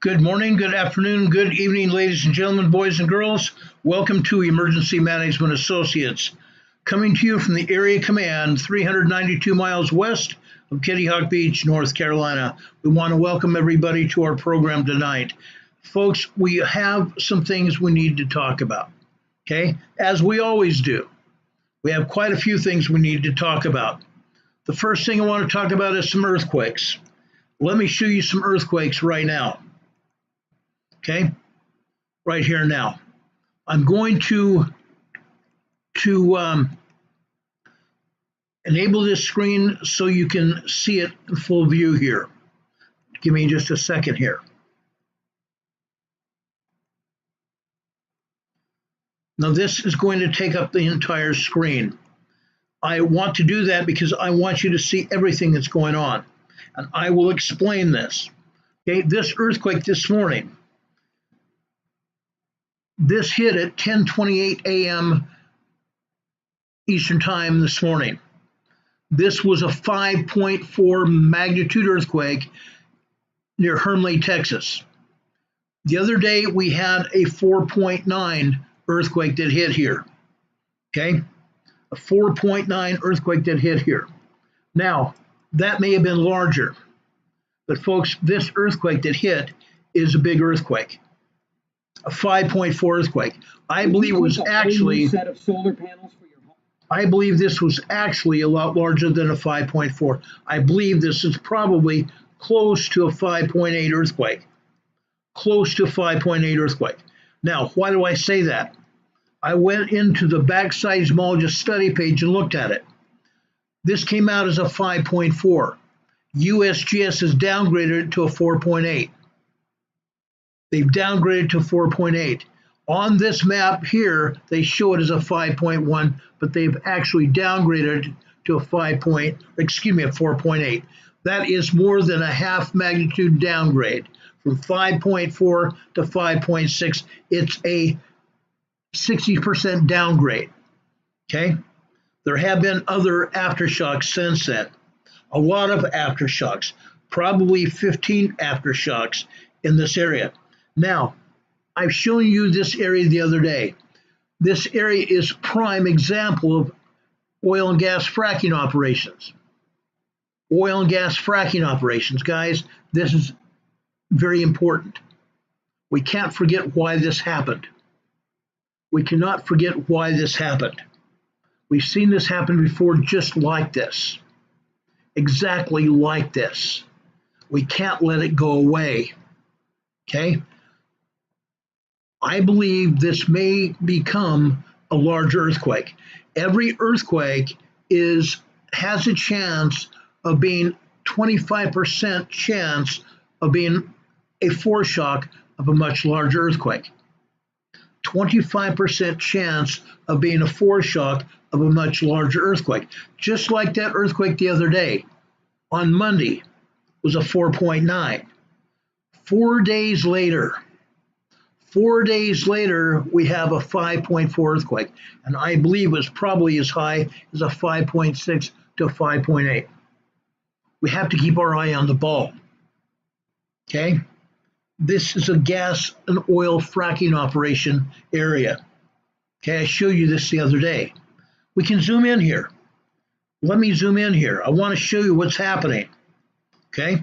Good morning, good afternoon, good evening, ladies and gentlemen, boys and girls. Welcome to Emergency Management Associates. Coming to you from the Area Command, 392 miles west of Kitty Hawk Beach, North Carolina. We want to welcome everybody to our program tonight. Folks, we have some things we need to talk about, okay? As we always do. We have quite a few things we need to talk about. The first thing I want to talk about is some earthquakes. Let me show you some earthquakes right now. Okay, right here now. I'm going to enable this screen so you can see it in full view here. Give me just a second here. Now this is going to take up the entire screen. I want to do that because I want you to see everything that's going on. And I will explain this. Okay, this earthquake this morning. This hit at 10:28 a.m. Eastern Time this morning. This was a 5.4 magnitude earthquake near Hermleigh, Texas. The other day we had a 4.9 earthquake that hit here. Okay, a 4.9 earthquake that hit here. Now, that may have been larger, but folks, this earthquake that hit is a big earthquake. A 5.4 earthquake. I believe it was actually set of solar panels for your home. I believe this was actually a lot larger than a 5.4. I believe this is probably close to a 5.8 earthquake. Close to a 5.8 earthquake. Now, why do I say that? I went into the backside seismologist study page and looked at it. This came out as a 5.4. USGS has downgraded it to a 4.8. They've downgraded to 4.8. On this map here, they show it as a 5.1, but they've actually downgraded to a 4.8. That is more than a half magnitude downgrade from 5.4 to 5.6. It's a 60% downgrade. Okay? There have been other aftershocks since then. A lot of aftershocks, probably 15 aftershocks in this area. Now, I've shown you this area the other day. This area is prime example of oil and gas fracking operations. Oil and gas fracking operations, guys, this is very important. We can't forget why this happened. We cannot forget why this happened. We've seen this happen before just like this. Exactly like this. We can't let it go away. Okay? I believe this may become a large earthquake. Every earthquake has a chance of being 25% chance of being a foreshock of a much larger earthquake. 25% chance of being a foreshock of a much larger earthquake. Just like that earthquake the other day on Monday was a 4.9. 4 days later, we have a 5.4 earthquake, and I believe it was probably as high as a 5.6 to 5.8. We have to keep our eye on the ball. Okay? This is a gas and oil fracking operation area. Okay, I showed you this the other day. We can zoom in here. Let me zoom in here. I want to show you what's happening. Okay?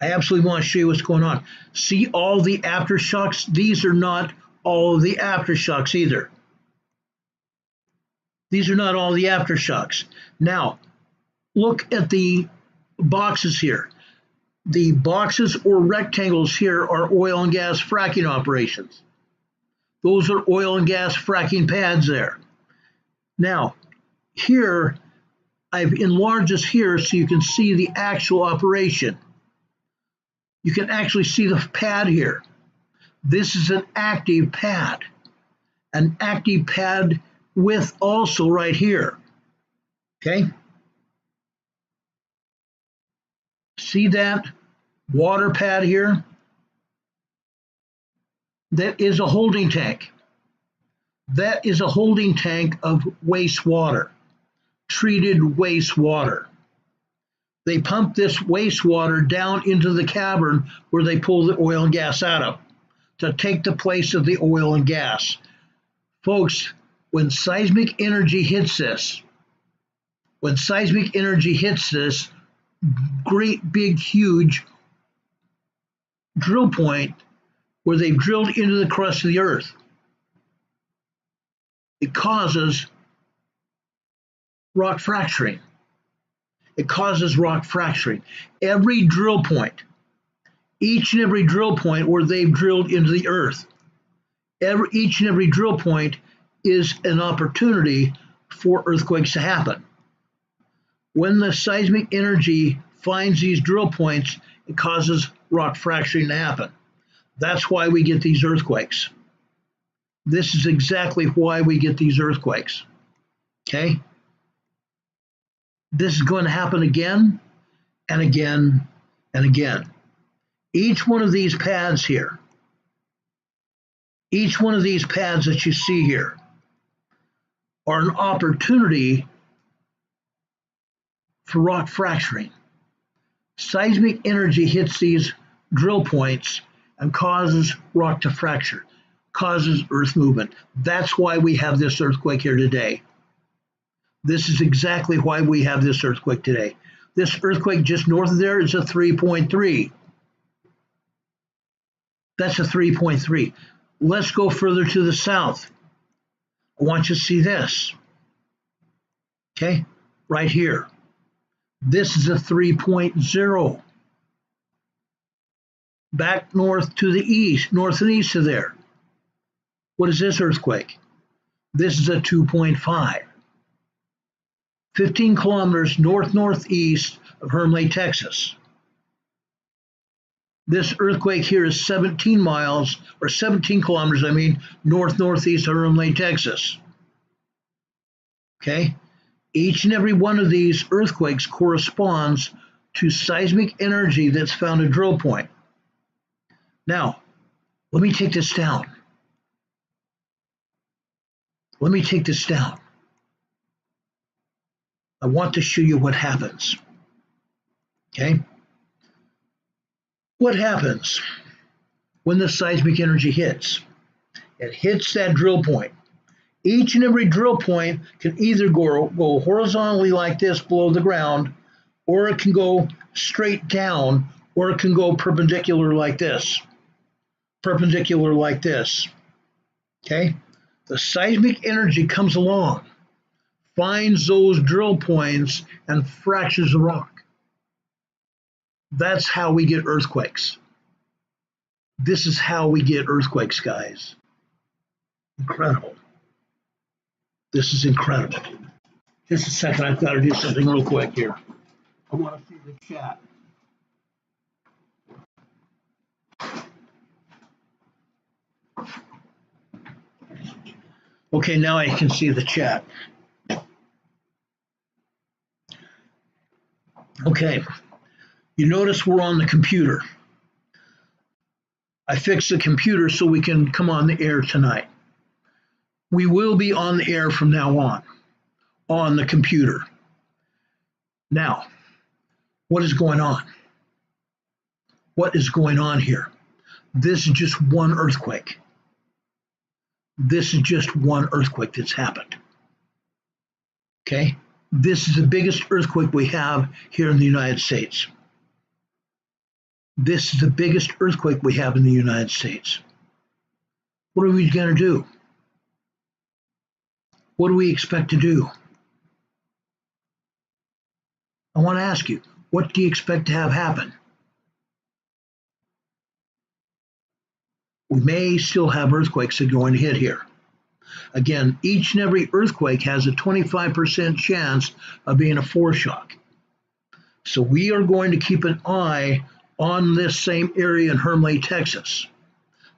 I absolutely want to show you what's going on. See all the aftershocks? These are not all of the aftershocks either. These are not all the aftershocks. Now, look at the boxes here. The boxes or rectangles here are oil and gas fracking operations. Those are oil and gas fracking pads there. Now, here, I've enlarged this here so you can see the actual operation. You can actually see the pad here. This is an active pad. An active pad with also right here. Okay? See that water pad here? That is a holding tank. That is a holding tank of wastewater, treated wastewater. They pump this wastewater down into the cavern where they pull the oil and gas out of to take the place of the oil and gas. Folks, when seismic energy hits this, great big huge drill point where they've drilled into the crust of the earth, it causes rock fracturing. Every drill point, each and every drill point where they've drilled into the earth, each and every drill point is an opportunity for earthquakes to happen. When the seismic energy finds these drill points, it causes rock fracturing to happen. That's why we get these earthquakes. This is exactly why we get these earthquakes. Okay? This is going to happen again and again and again. Each one of these pads here, each one of these pads that you see here are an opportunity for rock fracturing. Seismic energy hits these drill points and causes rock to fracture, causes earth movement. That's why we have this earthquake here today. This is exactly why we have this earthquake today. This earthquake just north of there is a 3.3. That's a 3.3. Let's go further to the south. I want you to see this. Okay, right here. This is a 3.0. Back north to the east, north and east of there. What is this earthquake? This is a 2.5. 15 kilometers northeast of Hermleigh, Texas. This earthquake here is 17 kilometers, northeast of Hermleigh, Texas. Okay? Each and every one of these earthquakes corresponds to seismic energy that's found a drill point. Now, let me take this down. I want to show you what happens. Okay? What happens when the seismic energy hits? It hits that drill point. Each and every drill point can either go horizontally like this below the ground, or it can go straight down, or it can go perpendicular like this. Okay? The seismic energy comes along, finds those drill points, and fractures the rock. That's how we get earthquakes. This is how we get earthquakes, guys. Incredible. This is incredible. Just a second, I've got to do something real quick here. I want to see the chat. Okay, now I can see the chat. Okay, you notice we're on the computer. I fixed the computer so we can come on the air tonight. We will be on the air from now on the computer. Now, what is going on? What is going on here? This is just one earthquake. This is just one earthquake that's happened. Okay? This is the biggest earthquake we have here in the United States. This is the biggest earthquake we have in the United States. What are we going to do? What do we expect to do? I want to ask you, what do you expect to have happen? We may still have earthquakes that are going to hit here. Again, each and every earthquake has a 25% chance of being a foreshock. So we are going to keep an eye on this same area in Hermleigh, Texas,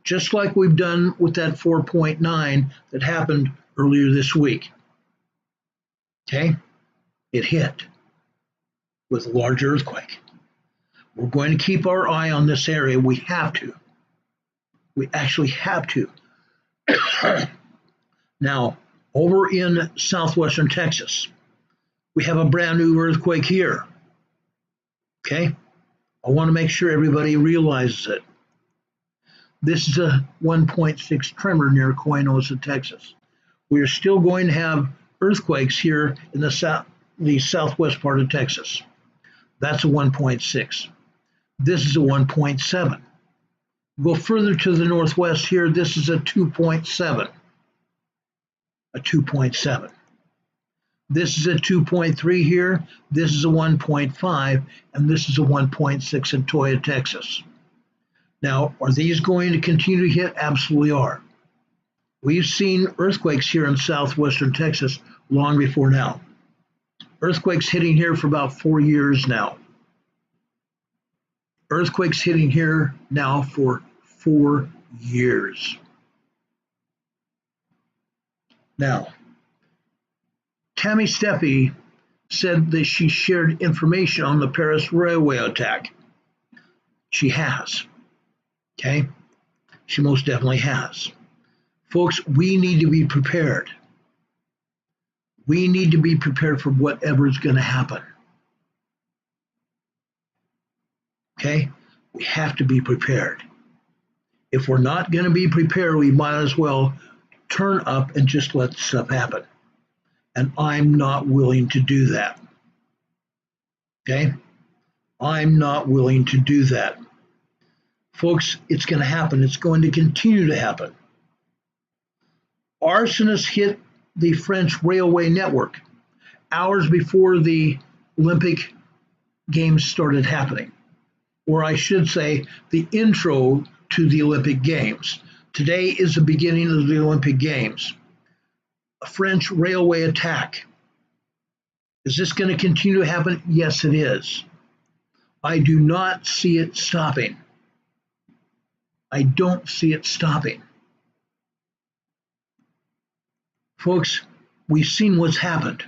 just like we've done with that 4.9 that happened earlier this week. Okay? It hit with a large earthquake. We're going to keep our eye on this area. We have to. We actually have to. Now, over in southwestern Texas, we have a brand new earthquake here. Okay? I want to make sure everybody realizes it. This is a 1.6 tremor near Coinosa, Texas. We are still going to have earthquakes here in the southwest part of Texas. That's a 1.6. This is a 1.7. Go further to the northwest here, this is a 2.7. A 2.7. This is a 2.3 here, this is a 1.5, and this is a 1.6 in Toyah, Texas. Now, are these going to continue to hit? Absolutely are. We've seen earthquakes here in southwestern Texas long before now. Earthquakes hitting here for about 4 years now. Earthquakes hitting here now for 4 years. Now, Tammy Steffi said that she shared information on the Paris railway attack. She has. Okay? She most definitely has. Folks, we need to be prepared. We need to be prepared for whatever is going to happen. Okay? We have to be prepared. If we're not going to be prepared, we might as well turn up and just let stuff happen. And I'm not willing to do that. Okay? I'm not willing to do that. Folks, it's going to happen. It's going to continue to happen. Arsonists hit the French railway network hours before the Olympic Games started happening. Or I should say, the intro to the Olympic Games. Today is the beginning of the Olympic Games. A French railway attack. Is this going to continue to happen? Yes, it is. I do not see it stopping. I don't see it stopping. Folks, we've seen what's happened.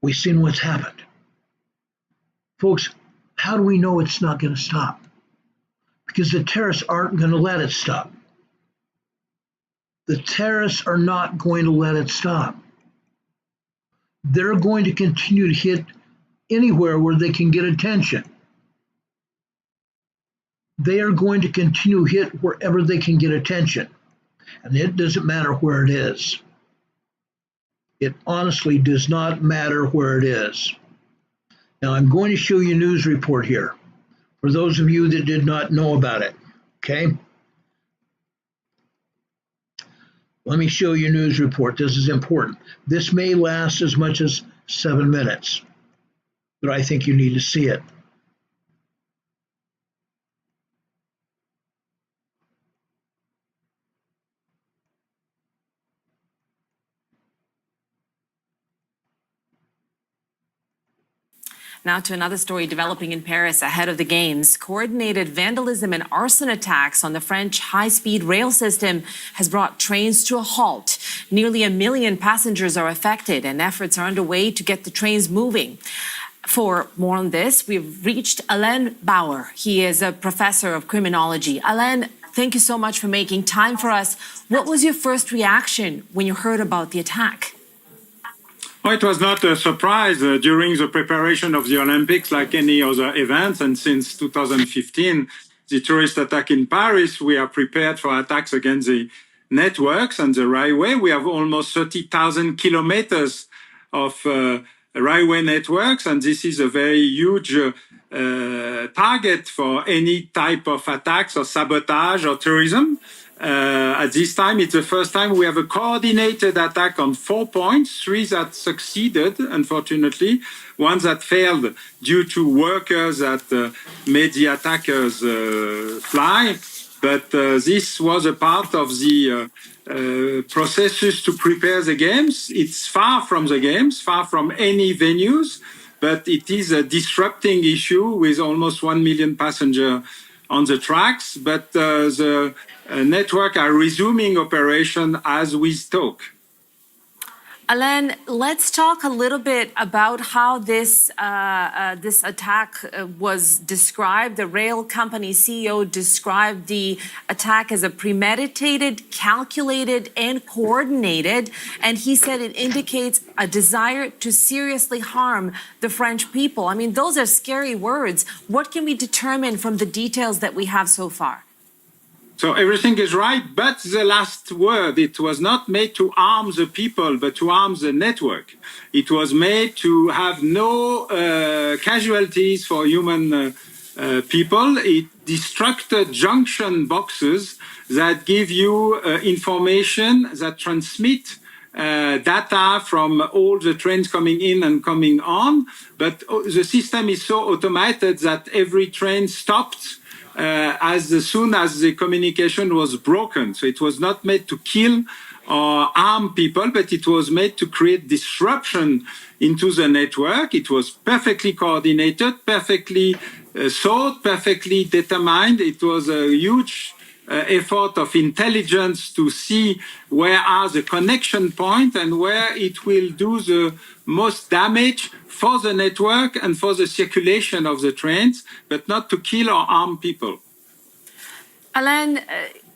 We've seen what's happened. Folks, how do we know it's not going to stop? Because the terrorists aren't going to let it stop. The terrorists are not going to let it stop. They're going to continue to hit anywhere where they can get attention. They are going to continue to hit wherever they can get attention. And it doesn't matter where it is. It honestly does not matter where it is. Now I'm going to show you a news report here for those of you that did not know about it. Okay? Let me show you a news report. This is important. This may last as much as 7 minutes, but I think you need to see it. Now to another story developing in Paris ahead of the Games. Coordinated vandalism and arson attacks on the French high-speed rail system has brought trains to a halt. Nearly 1 million passengers are affected, and efforts are underway to get the trains moving. For more on this, we've reached Alain Bauer. He is a professor of criminology. Alain, thank you so much for making time for us. What was your first reaction when you heard about the attack? Well, it was not a surprise during the preparation of the Olympics like any other event. And since 2015, the terrorist attack in Paris, we are prepared for attacks against the networks and the railway. We have almost 30,000 kilometers of railway networks, and this is a very huge target for any type of attacks or sabotage or terrorism. At this time, it's the first time we have a coordinated attack on 4 points, 3 that succeeded, unfortunately, 1 that failed due to workers that made the attackers fly. But this was a part of the processes to prepare the Games. It's far from the Games, far from any venues, but it is a disrupting issue with almost 1 million passengers on the tracks. But the network are resuming operation as we talk. Alain, let's talk a little bit about how this attack was described. The rail company CEO described the attack as a premeditated, calculated, and coordinated. And he said it indicates a desire to seriously harm the French people. I mean, those are scary words. What can we determine from the details that we have so far? So everything is right, but the last word, it was not made to harm the people, but to harm the network. It was made to have no casualties for human people. It destructed junction boxes that give you information that transmit data from all the trains coming in and coming on. But the system is so automated that every train stopped as soon as the communication was broken. So it was not made to kill or harm people, but it was made to create disruption into the network. It was perfectly coordinated, perfectly thought, perfectly determined. It was a huge effort of intelligence to see where are the connection points and where it will do the most damage for the network and for the circulation of the trains, but not to kill or harm people. Alain,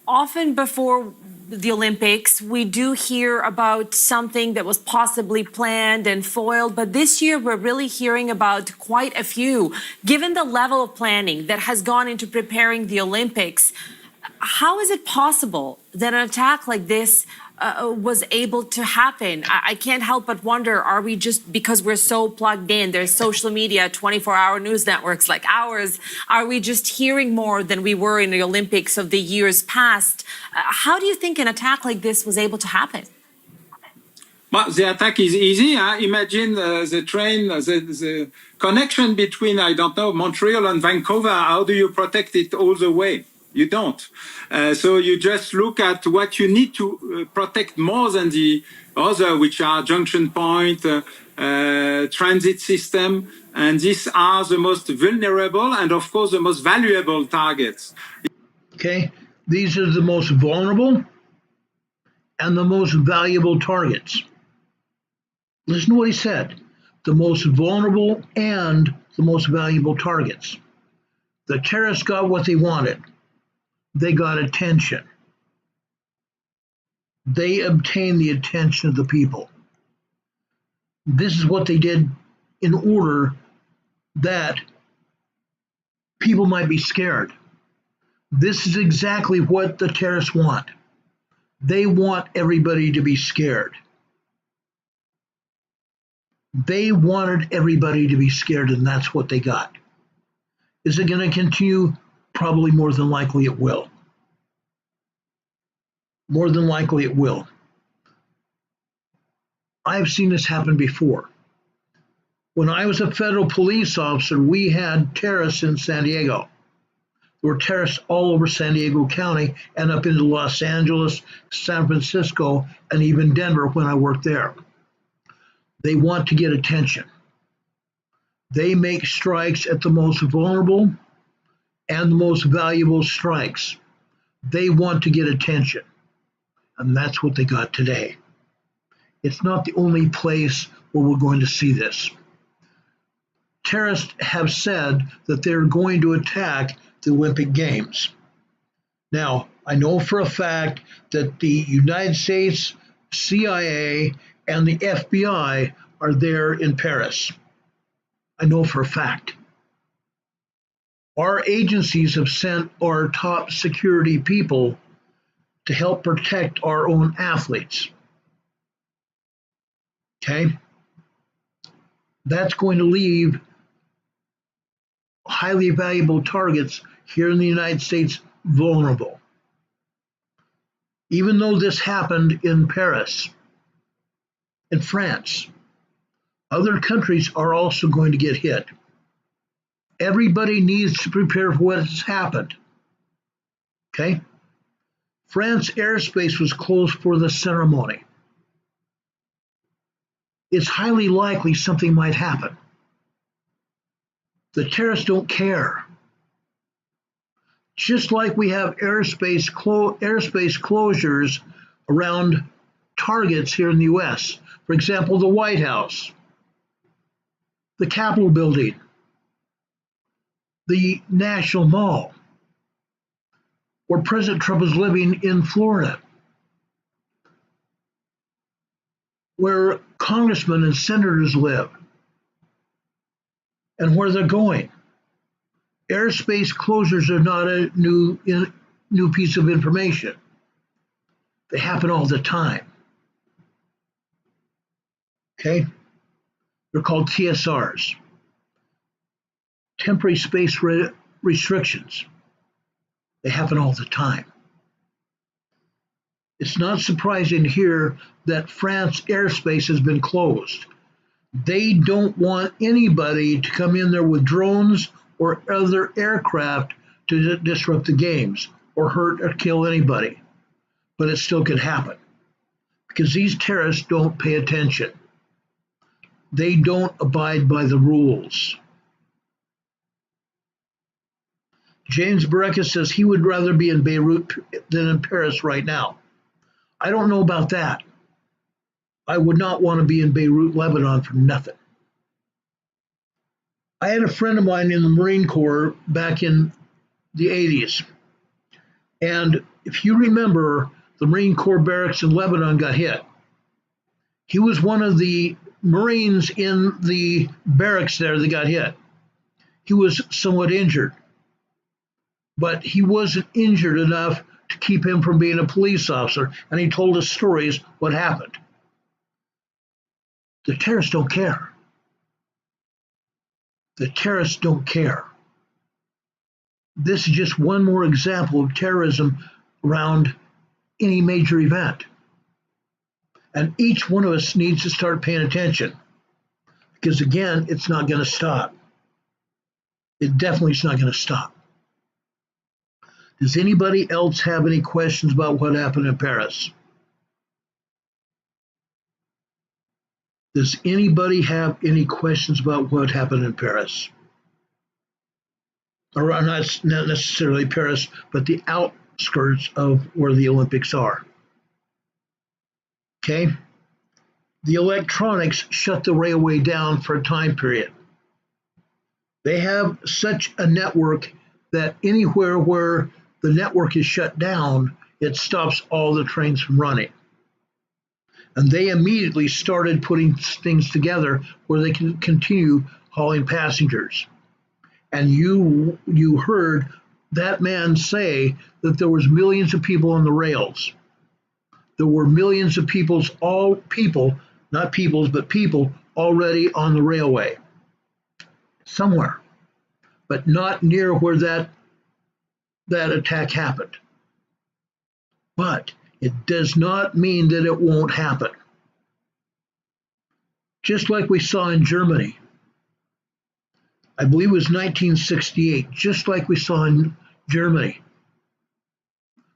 often before the Olympics, we do hear about something that was possibly planned and foiled, but this year we're really hearing about quite a few. Given the level of planning that has gone into preparing the Olympics, how is it possible that an attack like this was able to happen? I can't help but wonder, are we just, because we're so plugged in, there's social media, 24-hour news networks like ours, are we just hearing more than we were in the Olympics of the years past? How do you think an attack like this was able to happen? Well, the attack is easy. Imagine the train, the connection between, I don't know, Montreal and Vancouver. How do you protect it all the way? You don't. So you just look at what you need to protect more than the other, which are junction point, transit system, and these are the most vulnerable and, of course, the most valuable targets. Okay, these are the most vulnerable and the most valuable targets. Listen to what he said. The most vulnerable and the most valuable targets. The terrorists got what they wanted. They got attention. They obtained the attention of the people. This is what they did in order that people might be scared. This is exactly what the terrorists want. They want everybody to be scared. They wanted everybody to be scared, and that's what they got. Is it going to continue? Probably more than likely it will. More than likely it will. I've seen this happen before. When I was a federal police officer, we had terrorists in San Diego. There were terrorists all over San Diego County and up into Los Angeles, San Francisco, and even Denver when I worked there. They want to get attention. They make strikes at the most vulnerable and the most valuable strikes. They want to get attention. And that's what they got today. It's not the only place where we're going to see this. Terrorists have said that they're going to attack the Olympic Games. Now, I know for a fact that the United States, CIA, and the FBI are there in Paris. I know for a fact. Our agencies have sent our top security people to help protect our own athletes. Okay? That's going to leave highly valuable targets here in the United States vulnerable. Even though this happened in Paris, in France, other countries are also going to get hit. Everybody needs to prepare for what has happened. Okay? France airspace was closed for the ceremony. It's highly likely something might happen. The terrorists don't care. Just like we have airspace closures around targets here in the US. For example, the White House, the Capitol building, the National Mall, where President Trump is living in Florida, where congressmen and senators live, and where they're going. Airspace closures are not a new piece of information. They happen all the time. Okay? They're called TSRs, temporary space restrictions. They happen all the time. It's not surprising here that France airspace has been closed. They don't want anybody to come in there with drones or other aircraft to disrupt the games or hurt or kill anybody. But it still could happen because these terrorists don't pay attention. They don't abide by the rules. James Bareka says he would rather be in Beirut than in Paris right now. I don't know about that. I would not want to be in Beirut, Lebanon for nothing. I had a friend of mine in the Marine Corps back in the 80s. And if you remember, the Marine Corps barracks in Lebanon got hit. He was one of the Marines in the barracks there that got hit. He was somewhat injured, but he wasn't injured enough to keep him from being a police officer, and he told us stories what happened. The terrorists don't care. The terrorists don't care. This is just one more example of terrorism around any major event. And each one of us needs to start paying attention because, again, it's not going to stop. It definitely is not going to stop. Does anybody else have any questions about what happened in Paris? Does anybody have any questions about what happened in Paris? Or not necessarily Paris, but the outskirts of where the Olympics are. Okay? The electronics shut the railway down for a time period. They have such a network that anywhere where the network is shut down, it stops all the trains from running. And they immediately started putting things together where they can continue hauling passengers. And you heard that man say that there was millions of people on the rails. There were millions of people, not peoples, but people already on the railway. Somewhere, but not near where that attack happened. But it does not mean that it won't happen. Just like we saw in Germany. I believe it was 1968, just like we saw in Germany.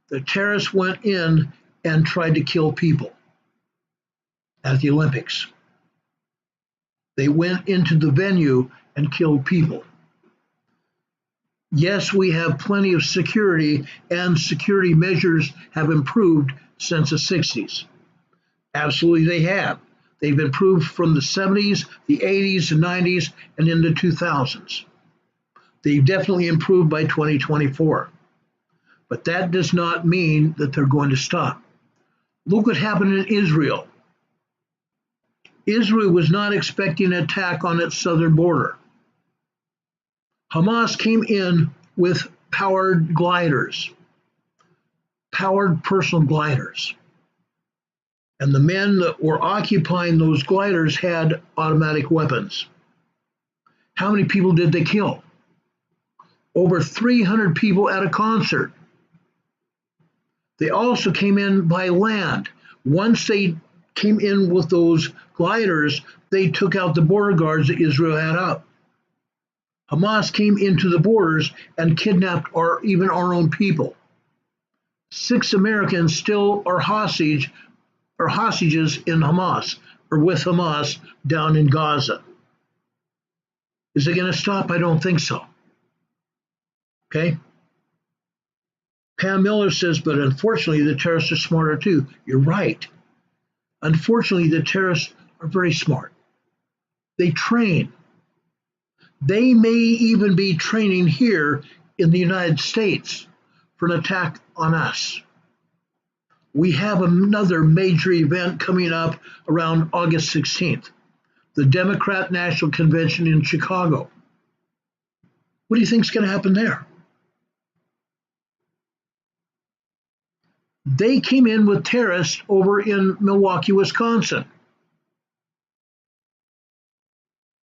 The terrorists went in and tried to kill people at the Olympics. They went into the venue and killed people. Yes, we have plenty of security, and security measures have improved since the 60s. Absolutely, they have. They've improved from the 70s, the 80s, the 90s, and into the 2000s. They've definitely improved by 2024. But that does not mean that they're going to stop. Look what happened in Israel. Israel was not expecting an attack on its southern border. Hamas came in with powered gliders, powered personal gliders. And the men that were occupying those gliders had automatic weapons. How many people did they kill? Over 300 people at a concert. They also came in by land. Once they came in with those gliders, they took out the border guards that Israel had up. Hamas came into the borders and kidnapped even our own people. 6 Americans still are hostages in Hamas, or with Hamas down in Gaza. Is it going to stop? I don't think so. Okay? Pam Miller says, but unfortunately the terrorists are smarter too. You're right. Unfortunately, the terrorists are very smart. They train. They may even be training here in the United States for an attack on us. We have another major event coming up around August 16th, the Democrat National Convention in Chicago. What do you think is going to happen there? They came in with terrorists over in Milwaukee, Wisconsin.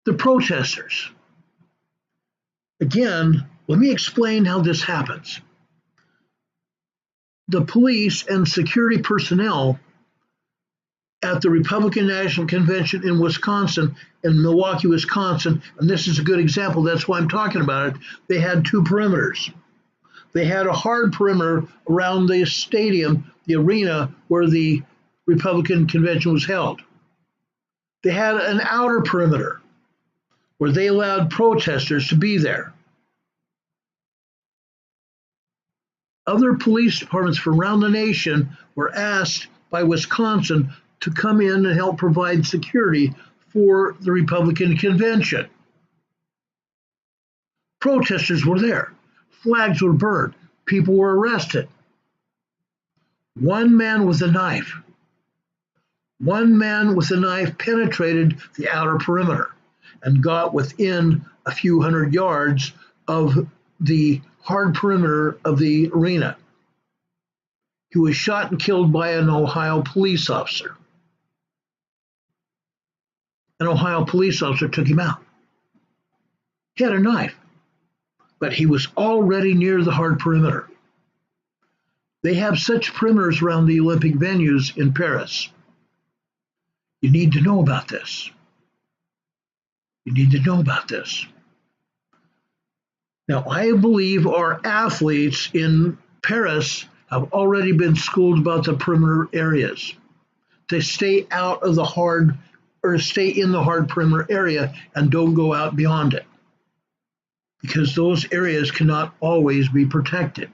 The protesters. Again, let me explain how this happens. The police and security personnel at the Republican National Convention in Wisconsin, in Milwaukee, Wisconsin, and this is a good example, that's why I'm talking about it, they had two perimeters. They had a hard perimeter around the stadium, the arena where the Republican convention was held. They had an outer perimeter where they allowed protesters to be there. Other police departments from around the nation were asked by Wisconsin to come in and help provide security for the Republican convention. Protesters were there. Flags were burned. People were arrested. One man with a knife penetrated the outer perimeter and got within a few hundred yards of the hard perimeter of the arena. He was shot and killed by an Ohio police officer. An Ohio police officer took him out. He had a knife, but he was already near the hard perimeter. They have such perimeters around the Olympic venues in Paris. You need to know about this. You need to know about this. Now, I believe our athletes in Paris have already been schooled about the perimeter areas to stay out of the hard, or stay in the hard perimeter area and don't go out beyond it, because those areas cannot always be protected.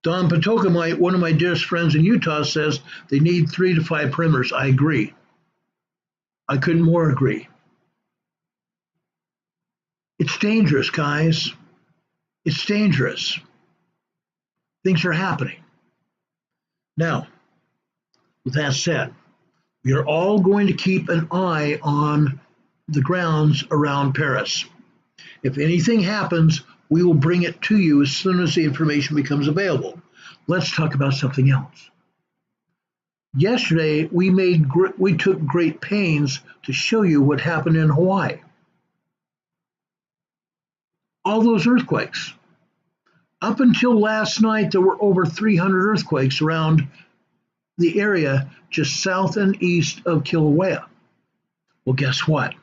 Don Patokamite, one of my dearest friends in Utah, says they need 3 to 5 perimeters. I agree. I couldn't more agree. It's dangerous, guys. It's dangerous. Things are happening. Now, with that said, we are all going to keep an eye on the grounds around Paris. If anything happens, we will bring it to you as soon as the information becomes available. Let's talk about something else. Yesterday, we took great pains to show you what happened in Hawaii. All those earthquakes. Up until last night, there were over 300 earthquakes around the area just south and east of Kilauea. Well, guess what?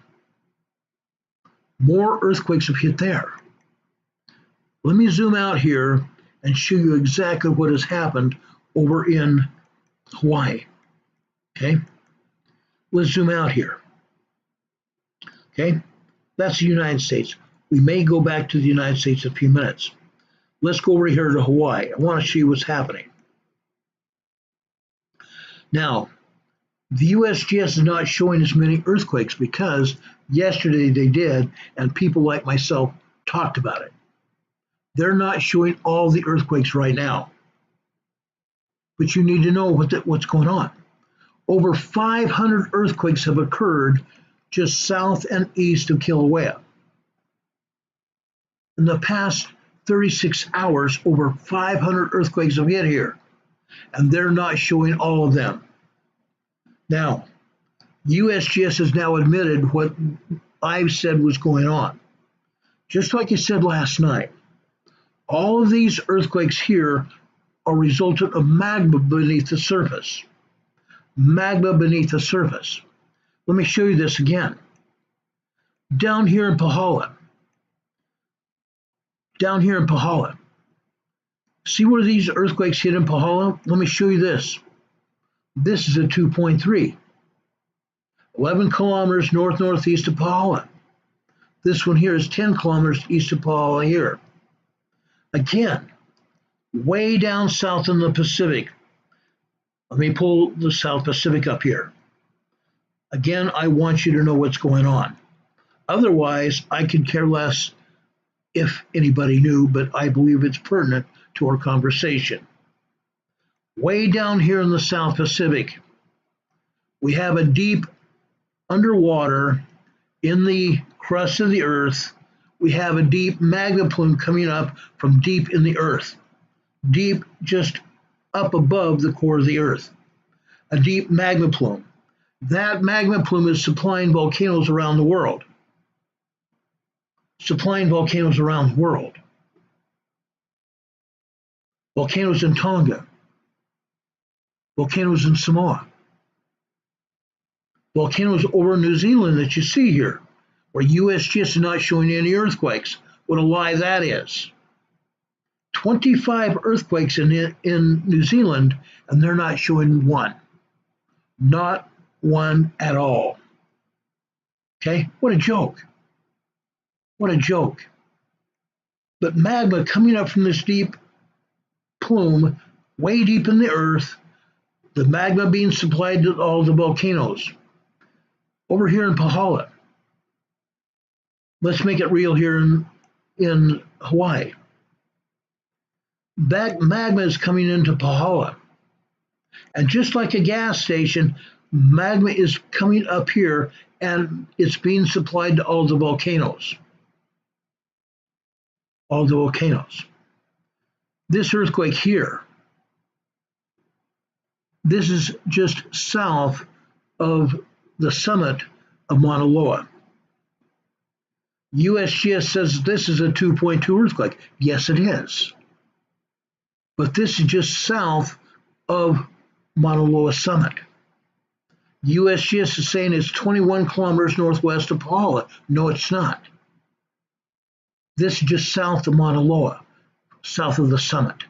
More earthquakes have hit there. Let me zoom out here and show you exactly what has happened over in Hawaii. Okay? Let's zoom out here. Okay? That's the United States. We may go back to the United States in a few minutes. Let's go over here to Hawaii. I want to show you what's happening. Now, the USGS is not showing as many earthquakes because yesterday they did, and people like myself talked about it. They're not showing all the earthquakes right now. But you need to know what's going on. Over 500 earthquakes have occurred just south and east of Kilauea. In the past 36 hours, over 500 earthquakes have hit here, and they're not showing all of them. Now, USGS has now admitted what I've said was going on. Just like I said last night, all of these earthquakes here are resultant of magma beneath the surface. Magma beneath the surface. Let me show you this again. Down here in Pahala. See where these earthquakes hit in Pahala? Let me show you this. This is a 2.3. 11 kilometers north-northeast of Pahala. This one here is 10 kilometers east of Pahala here. Again, way down south in the Pacific, Let me pull the South Pacific up here. Again, I want you to know what's going on. Otherwise, I could care less if anybody knew, but I believe it's pertinent to our conversation. Way down here in the South Pacific, we have a deep underwater in the crust of the earth. We have a deep magma plume coming up from deep in the earth, deep just up above the core of the earth, a deep magma plume. That magma plume is supplying volcanoes around the world. Supplying volcanoes around the world. Volcanoes in Tonga. Volcanoes in Samoa. Volcanoes over New Zealand that you see here, where USGS is not showing any earthquakes. What a lie that is. 25 earthquakes in New Zealand, and they're not showing one. Not one at all. Okay? What a joke. What a joke. But magma coming up from this deep plume, way deep in the earth, the magma being supplied to all the volcanoes. Over here in Pahala. Let's make it real here in Hawaii. That magma is coming into Pahala. And just like a gas station, magma is coming up here and it's being supplied to all the volcanoes. All the volcanoes. This earthquake here, this is just south of the summit of Mauna Loa. USGS says this is a 2.2 earthquake. Yes, it is. But this is just south of Mauna Loa summit. USGS is saying it's 21 kilometers northwest of Pahala. No, it's not. This is just south of Mauna Loa, south of the summit.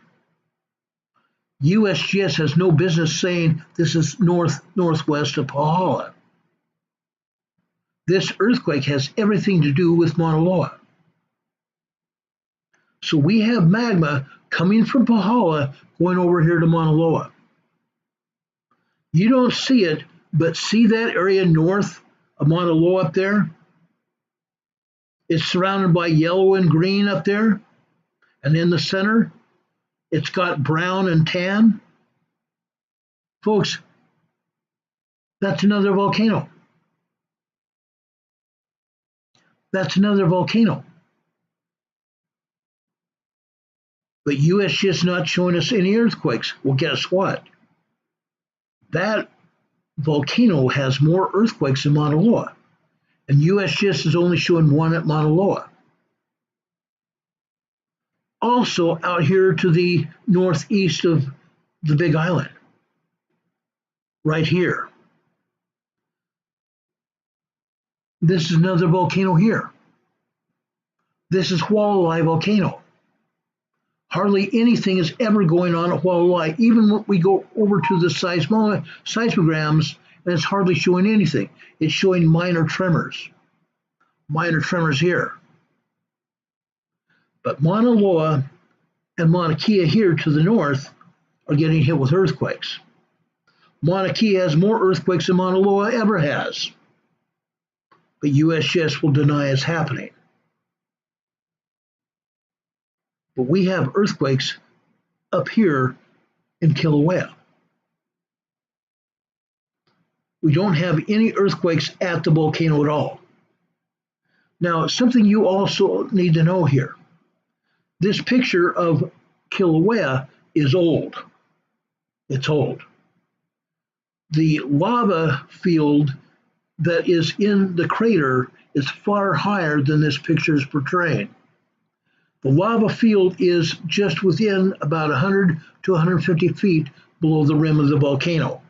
USGS has no business saying this is northwest of Pahala. This earthquake has everything to do with Mauna Loa. So we have magma coming from Pahala going over here to Mauna Loa. You don't see it, but see that area north of Mauna Loa up there? It's surrounded by yellow and green up there. And in the center, it's got brown and tan. Folks, that's another volcano. That's another volcano. But USGS is not showing us any earthquakes. Well, guess what? That volcano has more earthquakes than Mauna Loa. And USGS is only showing one at Mauna Loa. Also out here to the northeast of the Big Island. Right here. This is another volcano here. This is Hualalai volcano. Hardly anything is ever going on at Hualalai. Even when we go over to the seismograms, and it's hardly showing anything. It's showing minor tremors. Minor tremors here. But Mauna Loa and Mauna Kea here to the north are getting hit with earthquakes. Mauna Kea has more earthquakes than Mauna Loa ever has. But USGS will deny it's happening. But we have earthquakes up here in Kilauea. We don't have any earthquakes at the volcano at all. Now, something you also need to know here. This picture of Kilauea is old. It's old. The lava field that is in the crater is far higher than this picture is portraying. The lava field is just within about 100 to 150 feet below the rim of the volcano.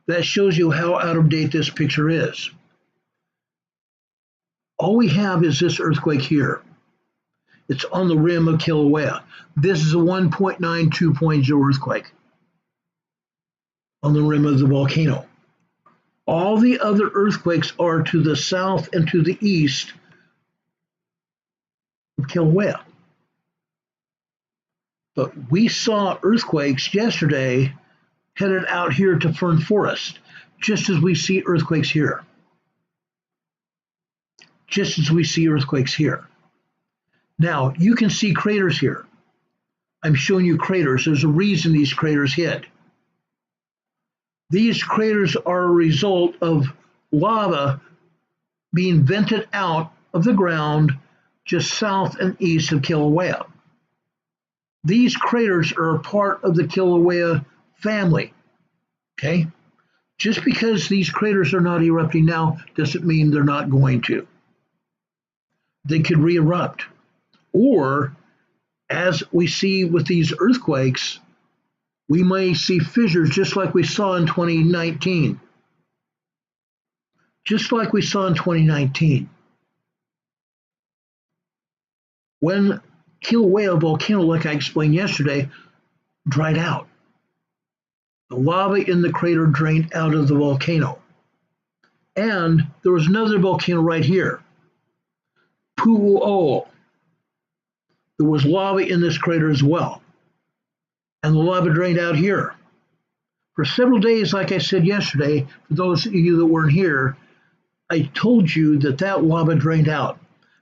That shows you how out of date this picture is. All we have is this earthquake here. It's on the rim of Kilauea. This is a 1.9 2.0 earthquake on the rim of the volcano. All the other earthquakes are to the south and to the east of Kilauea. But we saw earthquakes yesterday headed out here to Fern Forest, just as we see earthquakes here. Just as we see earthquakes here. Now, you can see craters here. I'm showing you craters. There's a reason these craters hit. These craters are a result of lava being vented out of the ground just south and east of Kilauea. These craters are a part of the Kilauea family, okay? Just because these craters are not erupting now doesn't mean they're not going to. They could re-erupt. Or, as we see with these earthquakes, we may see fissures just like we saw in 2019. Just like we saw in 2019. When Kilauea volcano, like I explained yesterday, dried out. The lava in the crater drained out of the volcano. And there was another volcano right here, Pu'u'o. There was lava in this crater as well. And the lava drained out here. For several days, like I said yesterday, for those of you that weren't here, I told you that that lava drained out.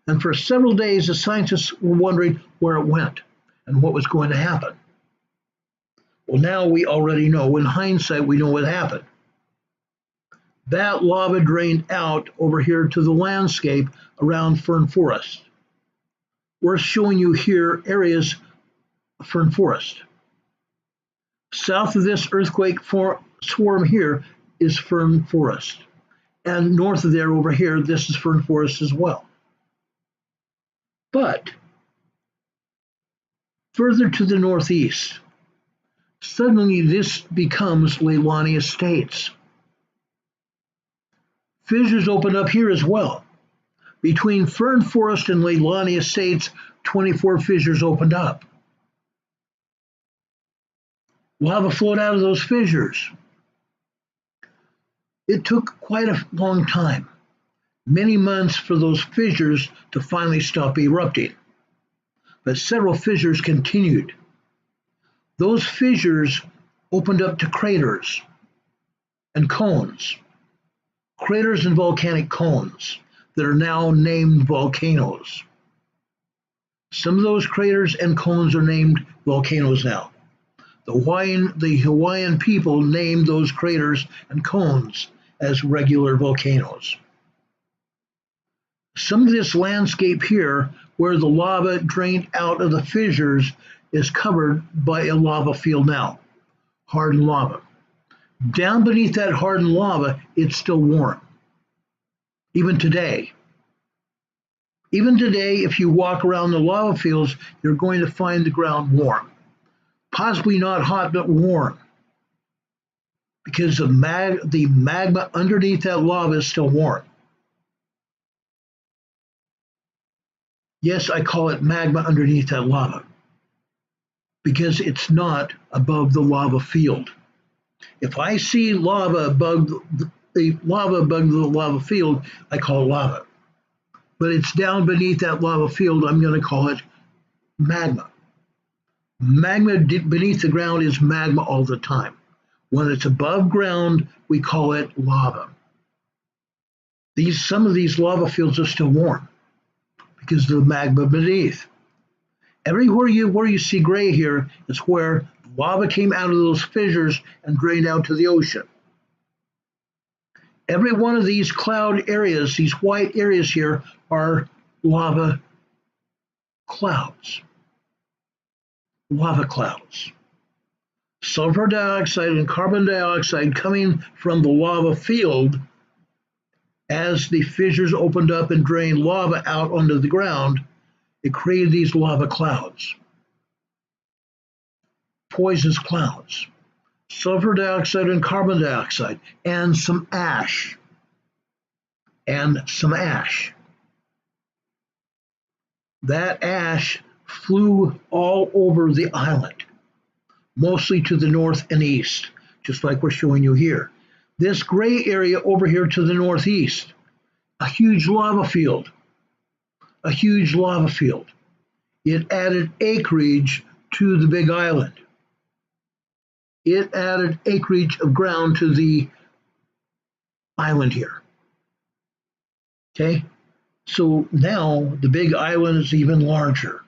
And for several days, the scientists were wondering where it went and what was going to happen. Well, now we already know. In hindsight, we know what happened. That lava drained out over here to the landscape around Fern Forest. We're showing you here areas of Fern Forest. South of this earthquake swarm here is Fern Forest. And north of there over here, this is Fern Forest as well. But further to the northeast, suddenly this becomes Leilani Estates. Fissures opened up here as well. Between Fern Forest and Leilani Estates, 24 fissures opened up. Lava flowed out of those fissures. It took quite a long time, many months, for those fissures to finally stop erupting. But several fissures continued. Those fissures opened up to craters and cones. Craters and volcanic cones that are now named volcanoes. Some of those craters and cones are named volcanoes now. The Hawaiian people named those craters and cones as regular volcanoes. Some of this landscape here, where the lava drained out of the fissures, is covered by a lava field now, hardened lava. Down beneath that hardened lava, it's still warm. Even today. Even today, if you walk around the lava fields, you're going to find the ground warm. Possibly not hot, but warm. Because the magma underneath that lava is still warm. Yes, I call it magma underneath that lava. Because it's not above the lava field. If I see lava above the lava field, I call it lava. But it's down beneath that lava field, I'm going to call it magma. Magma beneath the ground is magma all the time. When it's above ground, we call it lava. Some of these lava fields are still warm because of the magma beneath. Everywhere where you see gray here is where lava came out of those fissures and drained out to the ocean. Every one of these cloud areas, these white areas here, are lava clouds. Lava clouds. Sulfur dioxide and carbon dioxide coming from the lava field as the fissures opened up and drained lava out onto the ground. It created these lava clouds. Poisonous clouds. Sulfur dioxide and carbon dioxide, and some ash. That ash flew all over the island, mostly to the north and east, just like we're showing you here. This gray area over here to the northeast, a huge lava field. It added acreage to to the Big Island. It added acreage of ground to the island here. Okay, so now the Big Island is even larger.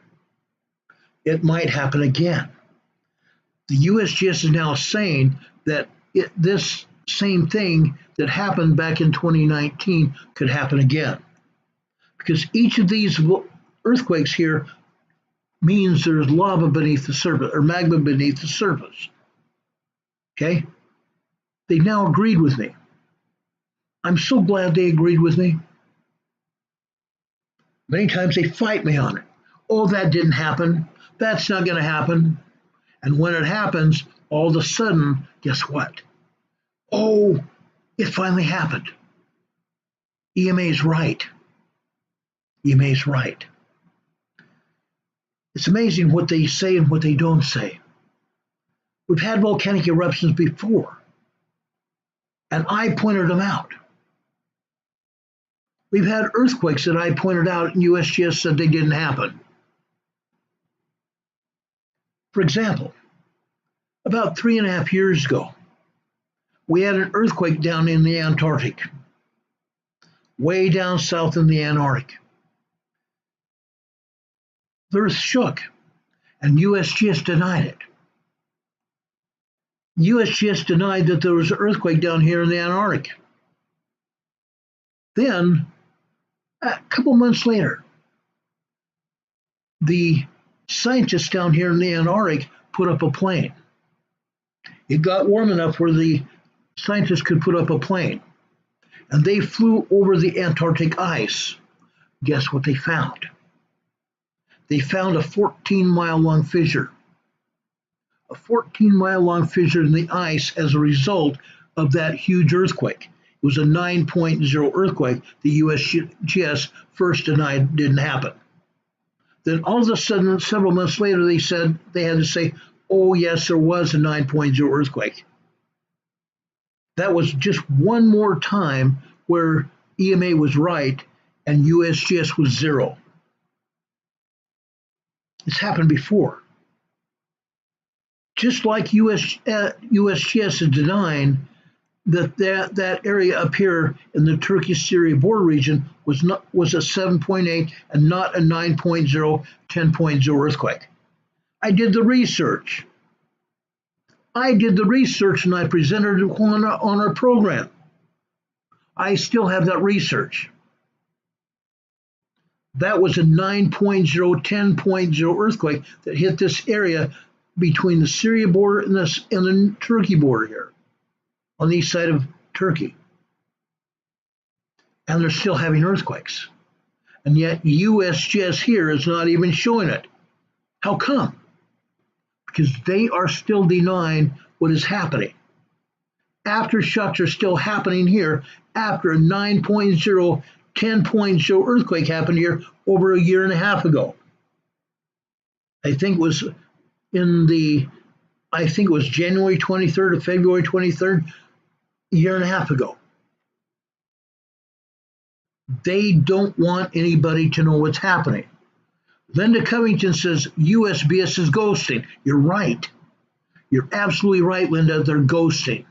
It might happen again. The USGS is now saying that this same thing that happened back in 2019 could happen again. Because each of these earthquakes here means there's lava beneath the surface, or magma beneath the surface. Okay? They now agreed with me. I'm so glad they agreed with me. Many times they fight me on it. Oh, that didn't happen. That's not going to happen. And when it happens, all of a sudden, guess what? Oh, it finally happened. EMA's right. EMA's right. It's amazing what they say and what they don't say. We've had volcanic eruptions before, and I pointed them out. We've had earthquakes that I pointed out, and USGS said they didn't happen. For example, about 3.5 years ago, we had an earthquake down in the Antarctic, way down south in the Antarctic. The earth shook, and USGS denied it. USGS denied that there was an earthquake down here in the Antarctic. Then, a couple months later, the scientists down here in the Antarctic put up a plane. It got warm enough where the scientists could put up a plane, and they flew over the Antarctic ice. Guess what they found? They found a 14-mile-long fissure. A 14-mile-long fissure in the ice as a result of that huge earthquake. It was a 9.0 earthquake the USGS first denied didn't happen. Then all of a sudden, several months later, they said they had to say, oh, yes, there was a 9.0 earthquake. That was just one more time where EMA was right and USGS was zero. It's happened before. Just like USGS is denying that area up here in the Turkey-Syria border region was a 7.8 and not a 9.0, 10.0 earthquake. I did the research. And I presented it on our program. I still have that research. That was a 9.0, 10.0 earthquake that hit this area between the Syria border and the Turkey border here, on the east side of Turkey. And they're still having earthquakes. And yet USGS here is not even showing it. How come? Because they are still denying what is happening. Aftershocks are still happening here after a 9.0, 10.0 earthquake happened here over 1.5 years ago. I think it was January 23rd or February 23rd, 1.5 years ago. They don't want anybody to know what's happening. Linda Covington says USGS is ghosting. You're right. You're absolutely right, Linda. They're ghosting.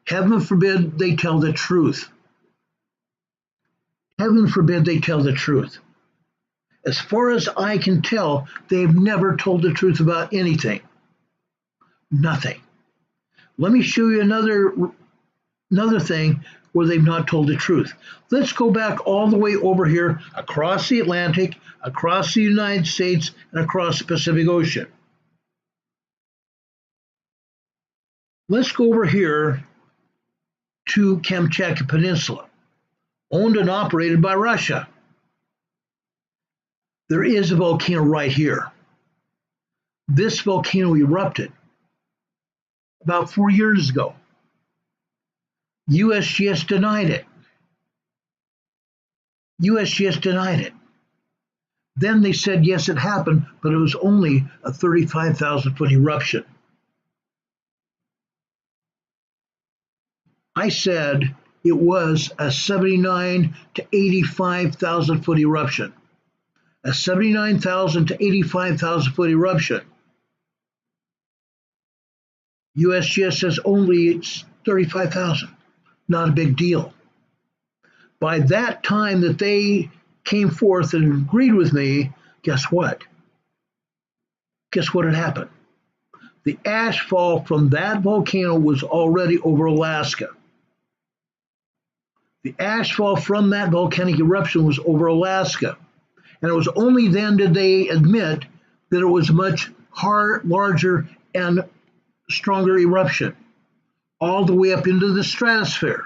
Heaven forbid they tell the truth. Heaven forbid they tell the truth. As far as I can tell, they've never told the truth about anything. Nothing. Let me show you another thing where they've not told the truth. Let's go back all the way over here, across the Atlantic, across the United States, and across the Pacific Ocean. Let's go over here to Kamchatka Peninsula, owned and operated by Russia. There is a volcano right here. This volcano erupted about 4 years ago. USGS denied it. USGS denied it. Then they said, yes, it happened, but it was only a 35,000-foot eruption. I said it was a 79 to 85,000-foot eruption. A 79,000 to 85,000-foot eruption USGS says only it's 35,000. Not a big deal. By that time that they came forth and agreed with me, guess what? Guess what had happened? The ash fall from that volcano was already over Alaska. The ash fall from that volcanic eruption was over Alaska. And it was only then did they admit that it was a much larger and stronger eruption, all the way up into the stratosphere.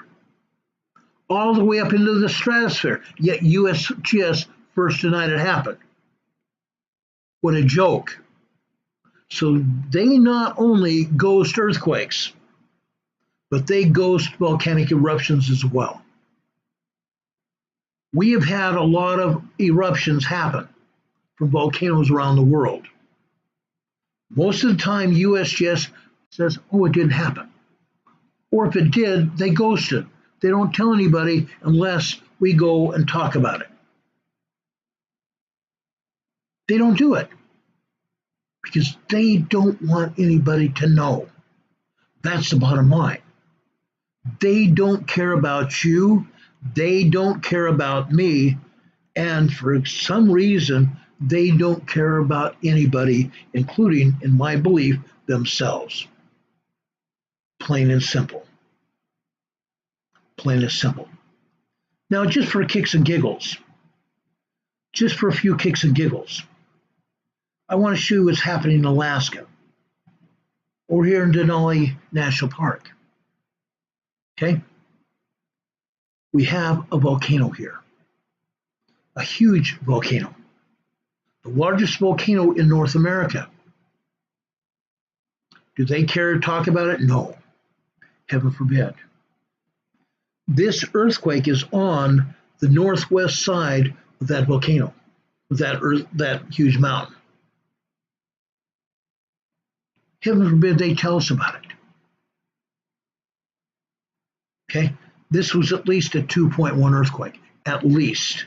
All the way up into the stratosphere. Yet USGS first denied it happened. What a joke. So they not only ghost earthquakes, but they ghost volcanic eruptions as well. We have had a lot of eruptions happen from volcanoes around the world. Most of the time, USGS says, oh, it didn't happen. Or if it did, they ghost it. They don't tell anybody unless we go and talk about it. They don't do it because they don't want anybody to know. That's the bottom line. They don't care about you. They don't care about me. And for some reason, they don't care about anybody, including, in my belief, themselves. Plain and simple. Plain and simple. Now, just for kicks and giggles, just for a few kicks and giggles, I want to show you what's happening in Alaska or here in Denali National Park. Okay? We have a volcano here, a huge volcano, the largest volcano in North America. Do they care to talk about it? No. Heaven forbid. This earthquake is on the northwest side of that volcano, of that huge mountain. Heaven forbid they tell us about it. Okay? This was at least a 2.1 earthquake, at least,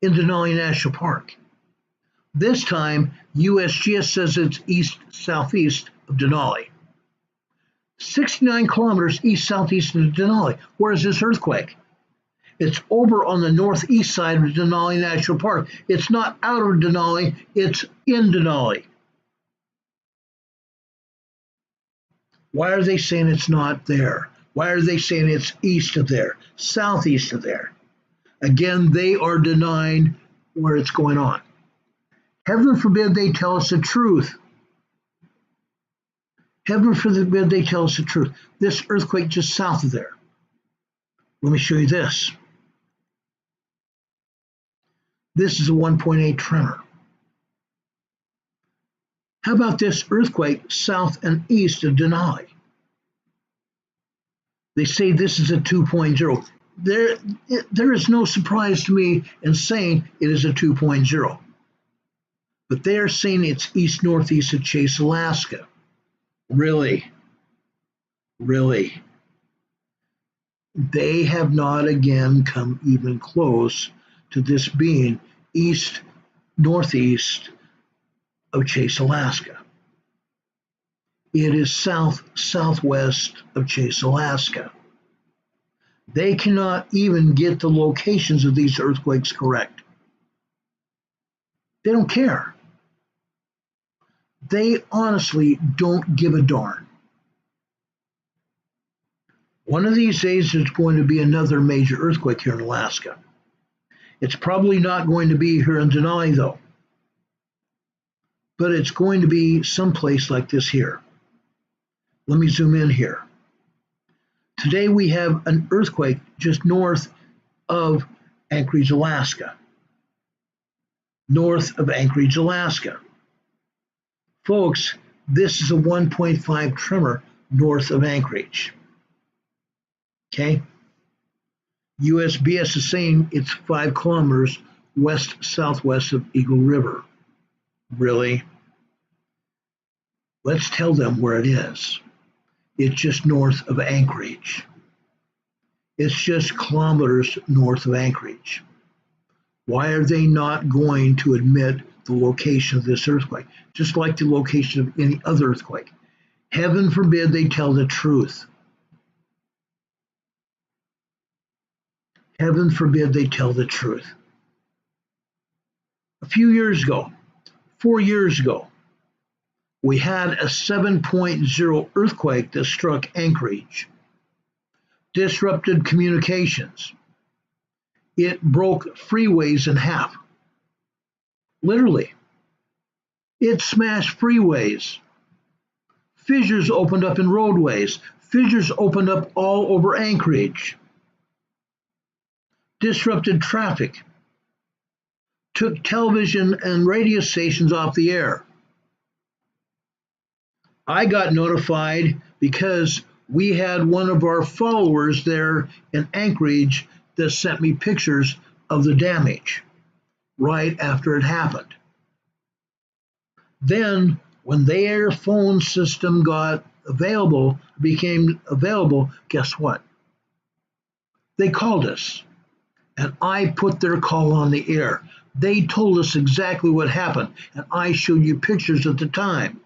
in Denali National Park. This time, USGS says it's east-southeast of Denali. 69 kilometers east-southeast of Denali. Where is this earthquake? It's over on the northeast side of Denali National Park. It's not out of Denali, it's in Denali. Why are they saying it's not there? Why are they saying it's east of there, southeast of there? Again, they are denying where it's going on. Heaven forbid they tell us the truth. Heaven forbid they tell us the truth. This earthquake just south of there. Let me show you this. This is a 1.8 tremor. How about this earthquake south and east of Denali? They say this is a 2.0. There is no surprise to me in saying it is a 2.0. But they are saying it's east-northeast of Chase, Alaska. Really? Really? They have not again come even close to this being east-northeast of Chase, Alaska. It is south-southwest of Chase, Alaska. They cannot even get the locations of these earthquakes correct. They don't care. They honestly don't give a darn. One of these days there's going to be another major earthquake here in Alaska. It's probably not going to be here in Denali though. But it's going to be someplace like this here. Let me zoom in here. Today we have an earthquake just north of Anchorage, Alaska. North of Anchorage, Alaska. Folks, this is a 1.5 tremor north of Anchorage. Okay? USGS is saying it's 5 kilometers west-southwest of Eagle River. Really? Let's tell them where it is. It's just north of Anchorage. It's just kilometers north of Anchorage. Why are they not going to admit the location of this earthquake? Just like the location of any other earthquake. Heaven forbid they tell the truth. Heaven forbid they tell the truth. A few years ago, 4 years ago, we had a 7.0 earthquake that struck Anchorage, disrupted communications. It broke freeways in half. Literally. It smashed freeways. Fissures opened up in roadways. Fissures opened up all over Anchorage. Disrupted traffic. Took television and radio stations off the air. I got notified because we had one of our followers there in Anchorage that sent me pictures of the damage right after it happened. Then, when their phone system became available, guess what? They called us, and I put their call on the air. They told us exactly what happened, and I showed you pictures at the time.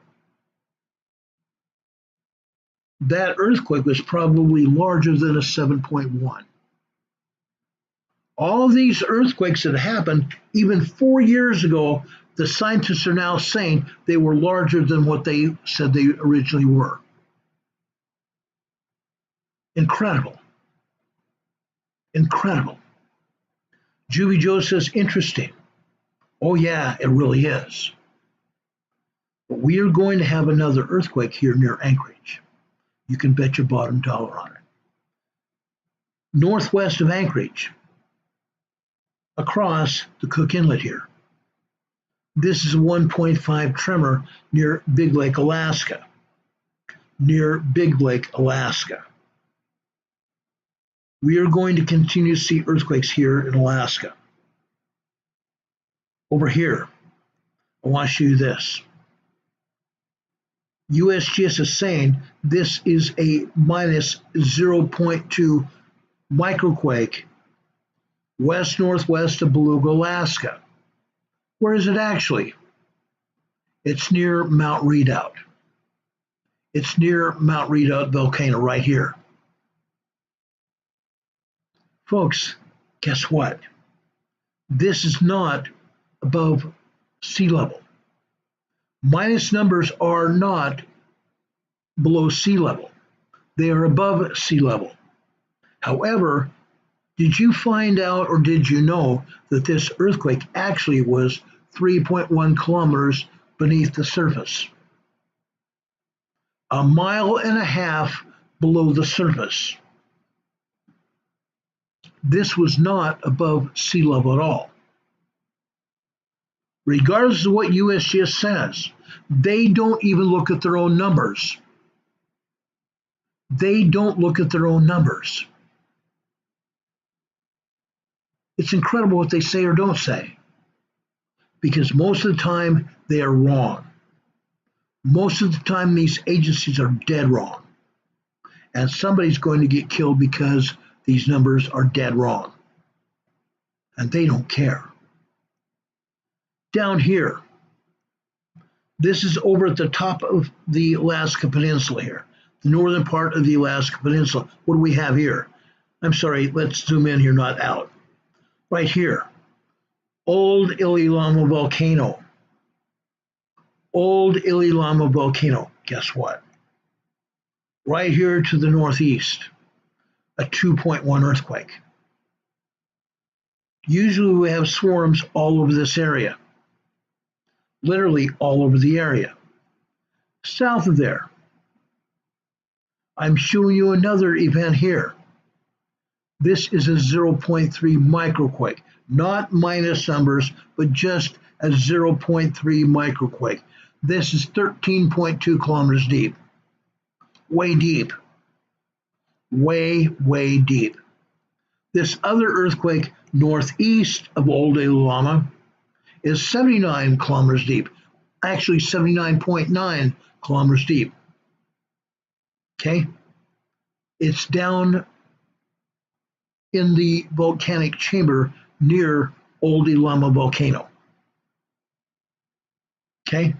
That earthquake was probably larger than a 7.1. All of these earthquakes that happened, even 4 years ago, the scientists are now saying they were larger than what they said they originally were. Incredible. Incredible. Juvie Joe says, interesting. Oh yeah, it really is. But we are going to have another earthquake here near Anchorage. You can bet your bottom dollar on it. Northwest of Anchorage, across the Cook Inlet here. This is a 1.5 tremor near Big Lake, Alaska. Near Big Lake, Alaska. We are going to continue to see earthquakes here in Alaska. Over here, I want to show you this. USGS is saying this is a minus 0.2 microquake west-northwest of Beluga, Alaska. Where is it actually? It's near Mount Redoubt. It's near Mount Redoubt volcano right here. Folks, guess what? This is not above sea level. Minus numbers are not below sea level. They are above sea level. However, did you find out or did you know that this earthquake actually was 3.1 kilometers beneath the surface? A mile and a half below the surface. This was not above sea level at all. Regardless of what USGS says, they don't even look at their own numbers. They don't look at their own numbers. It's incredible what they say or don't say, because most of the time they are wrong. Most of the time these agencies are dead wrong, and somebody's going to get killed because these numbers are dead wrong, and they don't care. Down here, this is over at the top of the Alaska Peninsula here, the northern part of the Alaska Peninsula. What do we have here? I'm sorry, let's zoom in here, not out. Right here, Old Ililama Volcano. Old Ililama Volcano. Guess what? Right here to the northeast, a 2.1 earthquake. Usually we have swarms all over this area. Literally all over the area. South of there, I'm showing you another event here. This is a 0.3 microquake, not minus numbers, but just a 0.3 microquake. This is 13.2 kilometers deep. Way deep. Way, way deep. This other earthquake northeast of Old Ililama is 79 kilometers deep, actually 79.9 kilometers deep. Okay? It's down in the volcanic chamber near Old Ililama volcano. Okay?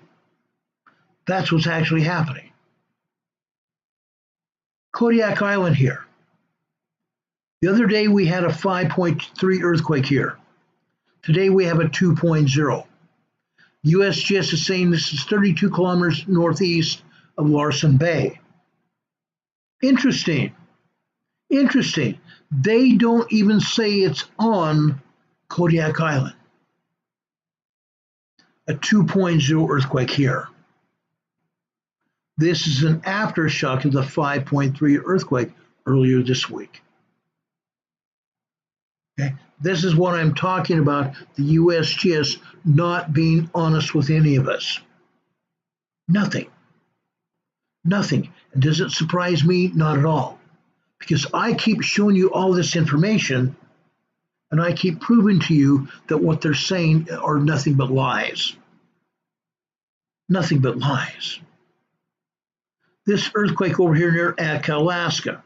That's what's actually happening. Kodiak Island here. The other day we had a 5.3 earthquake here. Today we have a 2.0. USGS is saying this is 32 kilometers northeast of Larsen Bay. Interesting. Interesting. They don't even say it's on Kodiak Island. A 2.0 earthquake here. This is an aftershock of the 5.3 earthquake earlier this week. Okay. This is what I'm talking about, the USGS not being honest with any of us. Nothing. Nothing. And does it surprise me? Not at all. Because I keep showing you all this information, and I keep proving to you that what they're saying are nothing but lies. Nothing but lies. This earthquake over here near Atka, Alaska.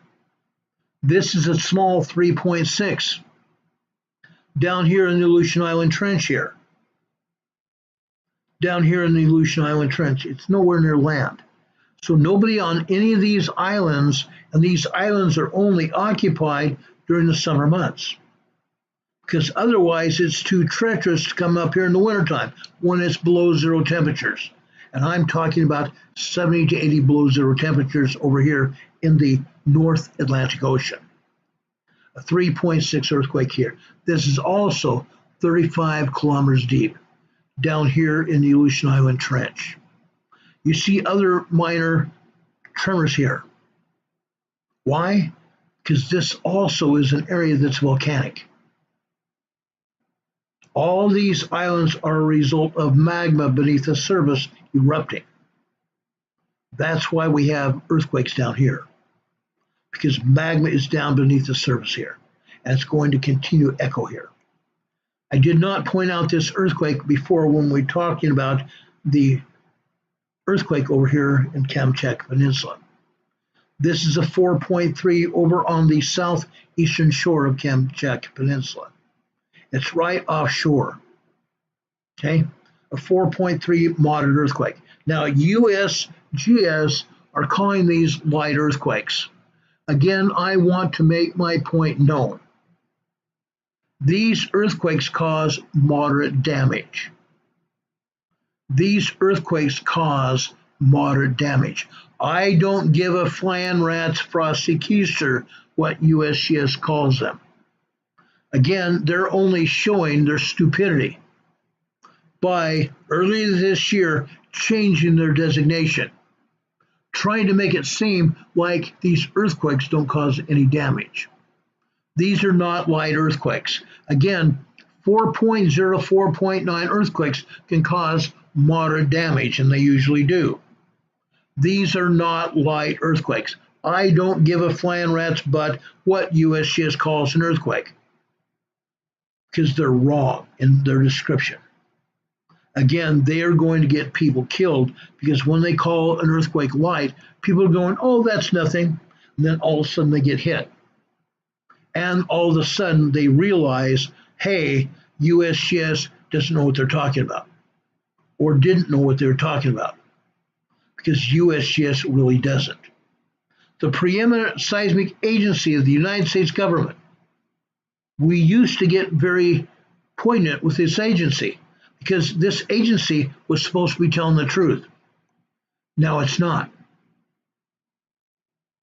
This is a small 3.6. Down here in the Aleutian Island Trench here. Down here in the Aleutian Island Trench. It's nowhere near land. So nobody on any of these islands, and these islands are only occupied during the summer months. Because otherwise it's too treacherous to come up here in the wintertime when it's below zero temperatures. And I'm talking about 70 to 80 below zero temperatures over here in the North Atlantic Ocean. A 3.6 earthquake here. This is also 35 kilometers deep down here in the Aleutian Island Trench. You see other minor tremors here. Why? Because this also is an area that's volcanic. All these islands are a result of magma beneath the surface erupting. That's why we have earthquakes down here, because magma is down beneath the surface here, and it's going to continue to echo here. I did not point out this earthquake before when we were talking about the earthquake over here in Kamchatka Peninsula. This is a 4.3 over on the southeastern shore of Kamchatka Peninsula. It's right offshore. Okay, a 4.3 moderate earthquake. Now, USGS are calling these light earthquakes. Again, I want to make my point known. These earthquakes cause moderate damage. These earthquakes cause moderate damage. I don't give a flying rat's frosty keister what USGS calls them. Again, they're only showing their stupidity by earlier this year changing their designation, trying to make it seem like these earthquakes don't cause any damage. These are not light earthquakes. Again, 4.0, 4.9 earthquakes can cause moderate damage, and they usually do. These are not light earthquakes. I don't give a flying rat's butt what USGS calls an earthquake, because they're wrong in their description. Again, they are going to get people killed, because when they call an earthquake light, people are going, oh, that's nothing. And then all of a sudden they get hit. And all of a sudden they realize, hey, USGS doesn't know what they're talking about, or didn't know what they were talking about, because USGS really doesn't. The preeminent seismic agency of the United States government. We used to get very poignant with this agency because this agency was supposed to be telling the truth. Now it's not.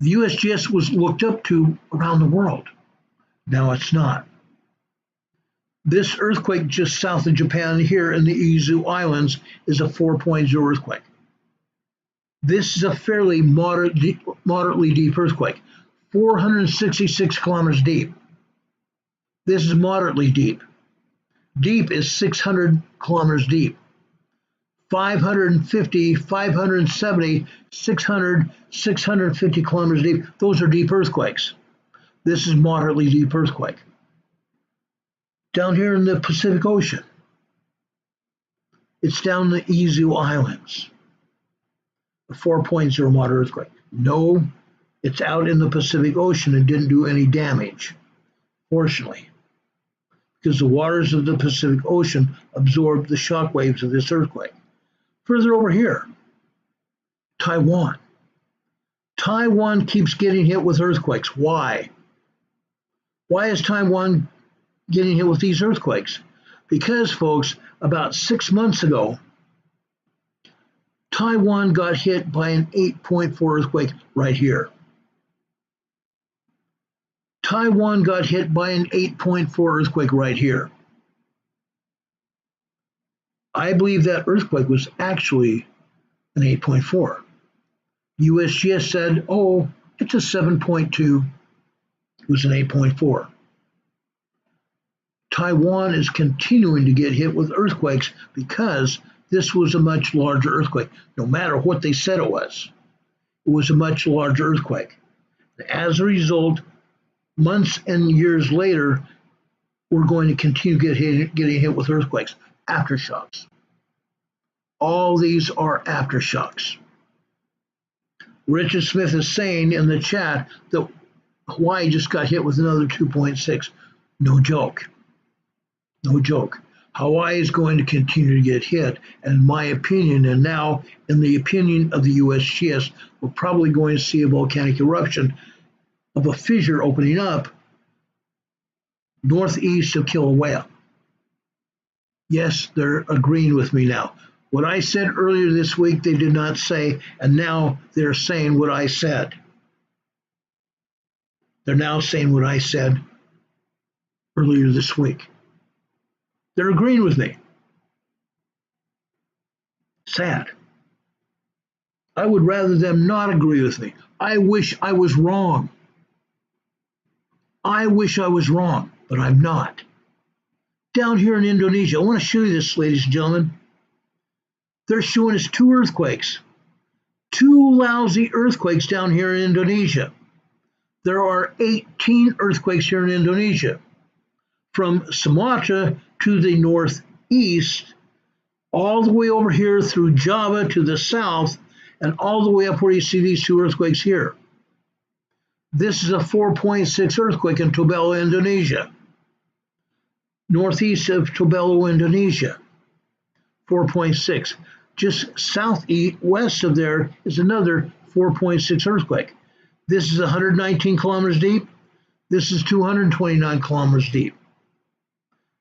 The USGS was looked up to around the world. Now it's not. This earthquake just south of Japan here in the Izu Islands is a 4.0 earthquake. This is a fairly moderately deep earthquake, 466 kilometers deep. This is moderately deep. Deep is 600 kilometers deep. 550, 570, 600, 650 kilometers deep. Those are deep earthquakes. This is moderately deep earthquake. Down here in the Pacific Ocean, it's down the Izu Islands. A 4.0 moderate earthquake. No, it's out in the Pacific Ocean and didn't do any damage, fortunately, because the waters of the Pacific Ocean absorbed the shock waves of this earthquake. Further over here, Taiwan. Taiwan keeps getting hit with earthquakes. Why? Why is Taiwan getting hit with these earthquakes? Because, folks, about 6 months ago, Taiwan got hit by an 8.4 earthquake right here. Taiwan got hit by an 8.4 earthquake right here. I believe that earthquake was actually an 8.4. USGS said, oh, it's a 7.2. It was an 8.4. Taiwan is continuing to get hit with earthquakes because this was a much larger earthquake. No matter what they said it was a much larger earthquake. As a result, months and years later, we're going to continue getting hit with earthquakes, aftershocks. All these are aftershocks. Richard Smith is saying in the chat that Hawaii just got hit with another 2.6. No joke. No joke. Hawaii is going to continue to get hit, and in my opinion, and now in the opinion of the USGS, we're probably going to see a volcanic eruption of a fissure opening up northeast of Kilauea. Yes, they're agreeing with me now. What I said earlier this week, they did not say, and now they're saying what I said. They're now saying what I said earlier this week. They're agreeing with me. Sad. I would rather them not agree with me. I wish I was wrong. I wish I was wrong, but I'm not. Down here in Indonesia, I want to show you this, ladies and gentlemen. They're showing us 2 earthquakes. 2 lousy earthquakes down here in Indonesia. There are 18 earthquakes here in Indonesia. From Sumatra to the northeast, all the way over here through Java to the south, and all the way up where you see these 2 earthquakes here. This is a 4.6 earthquake in Tobelo, Indonesia. Northeast of Tobelo, Indonesia. 4.6. Just southeast, west of there is another 4.6 earthquake. This is 119 kilometers deep. This is 229 kilometers deep.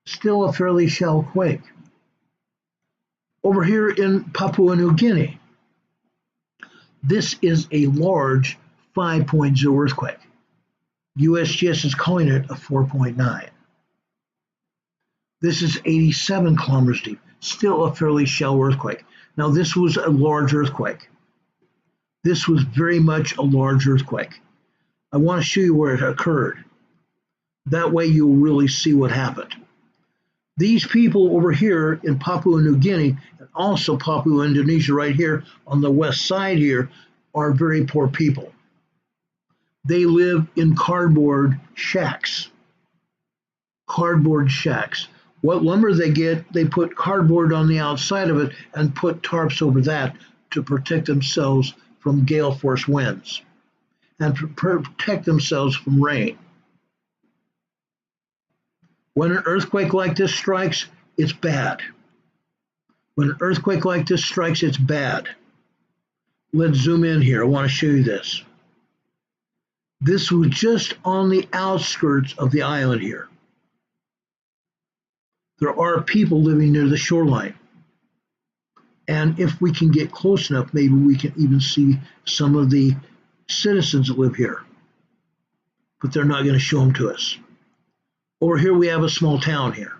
Still a fairly shallow quake. Over here in Papua New Guinea, this is a large 5.0 earthquake. USGS is calling it a 4.9. This is 87 kilometers deep. Still a fairly shallow earthquake. Now, this was a large earthquake. This was very much a large earthquake. I want to show you where it occurred. That way you'll really see what happened. These people over here in Papua New Guinea, and also Papua Indonesia right here on the west side here, are very poor people. They live in cardboard shacks. Cardboard shacks. What lumber they get, they put cardboard on the outside of it and put tarps over that to protect themselves from gale force winds and to protect themselves from rain. When an earthquake like this strikes, it's bad. When an earthquake like this strikes, it's bad. Let's zoom in here. I want to show you this. This was just on the outskirts of the island here. There are people living near the shoreline. And if we can get close enough, maybe we can even see some of the citizens that live here. But they're not going to show them to us. Over here we have a small town here,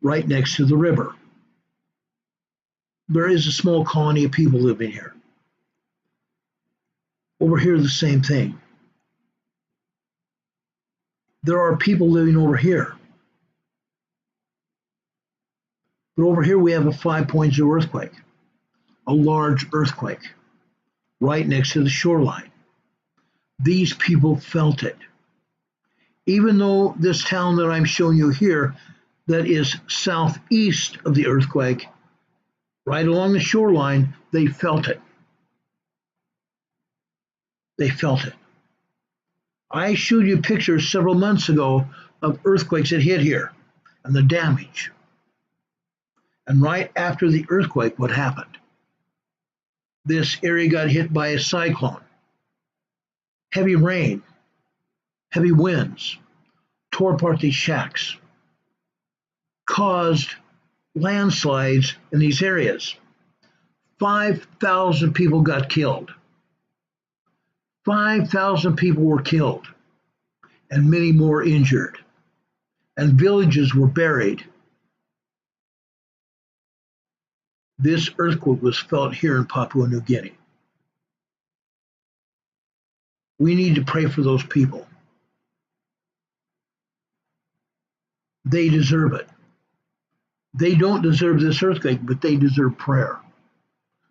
right next to the river. There is a small colony of people living here. Over here, the same thing. There are people living over here. But over here we have a 5.0 earthquake, a large earthquake, right next to the shoreline. These people felt it. Even though this town that I'm showing you here, that is southeast of the earthquake, right along the shoreline, they felt it. They felt it. I showed you pictures several months ago of earthquakes that hit here and the damage. And right after the earthquake, what happened? This area got hit by a cyclone. heavy rain, heavy winds tore apart these shacks, caused landslides in these areas. 5,000 people got killed. 5,000 people were killed, and many more injured, and villages were buried. This earthquake was felt here in Papua New Guinea. We need to pray for those people. They deserve it. They don't deserve this earthquake, but they deserve prayer,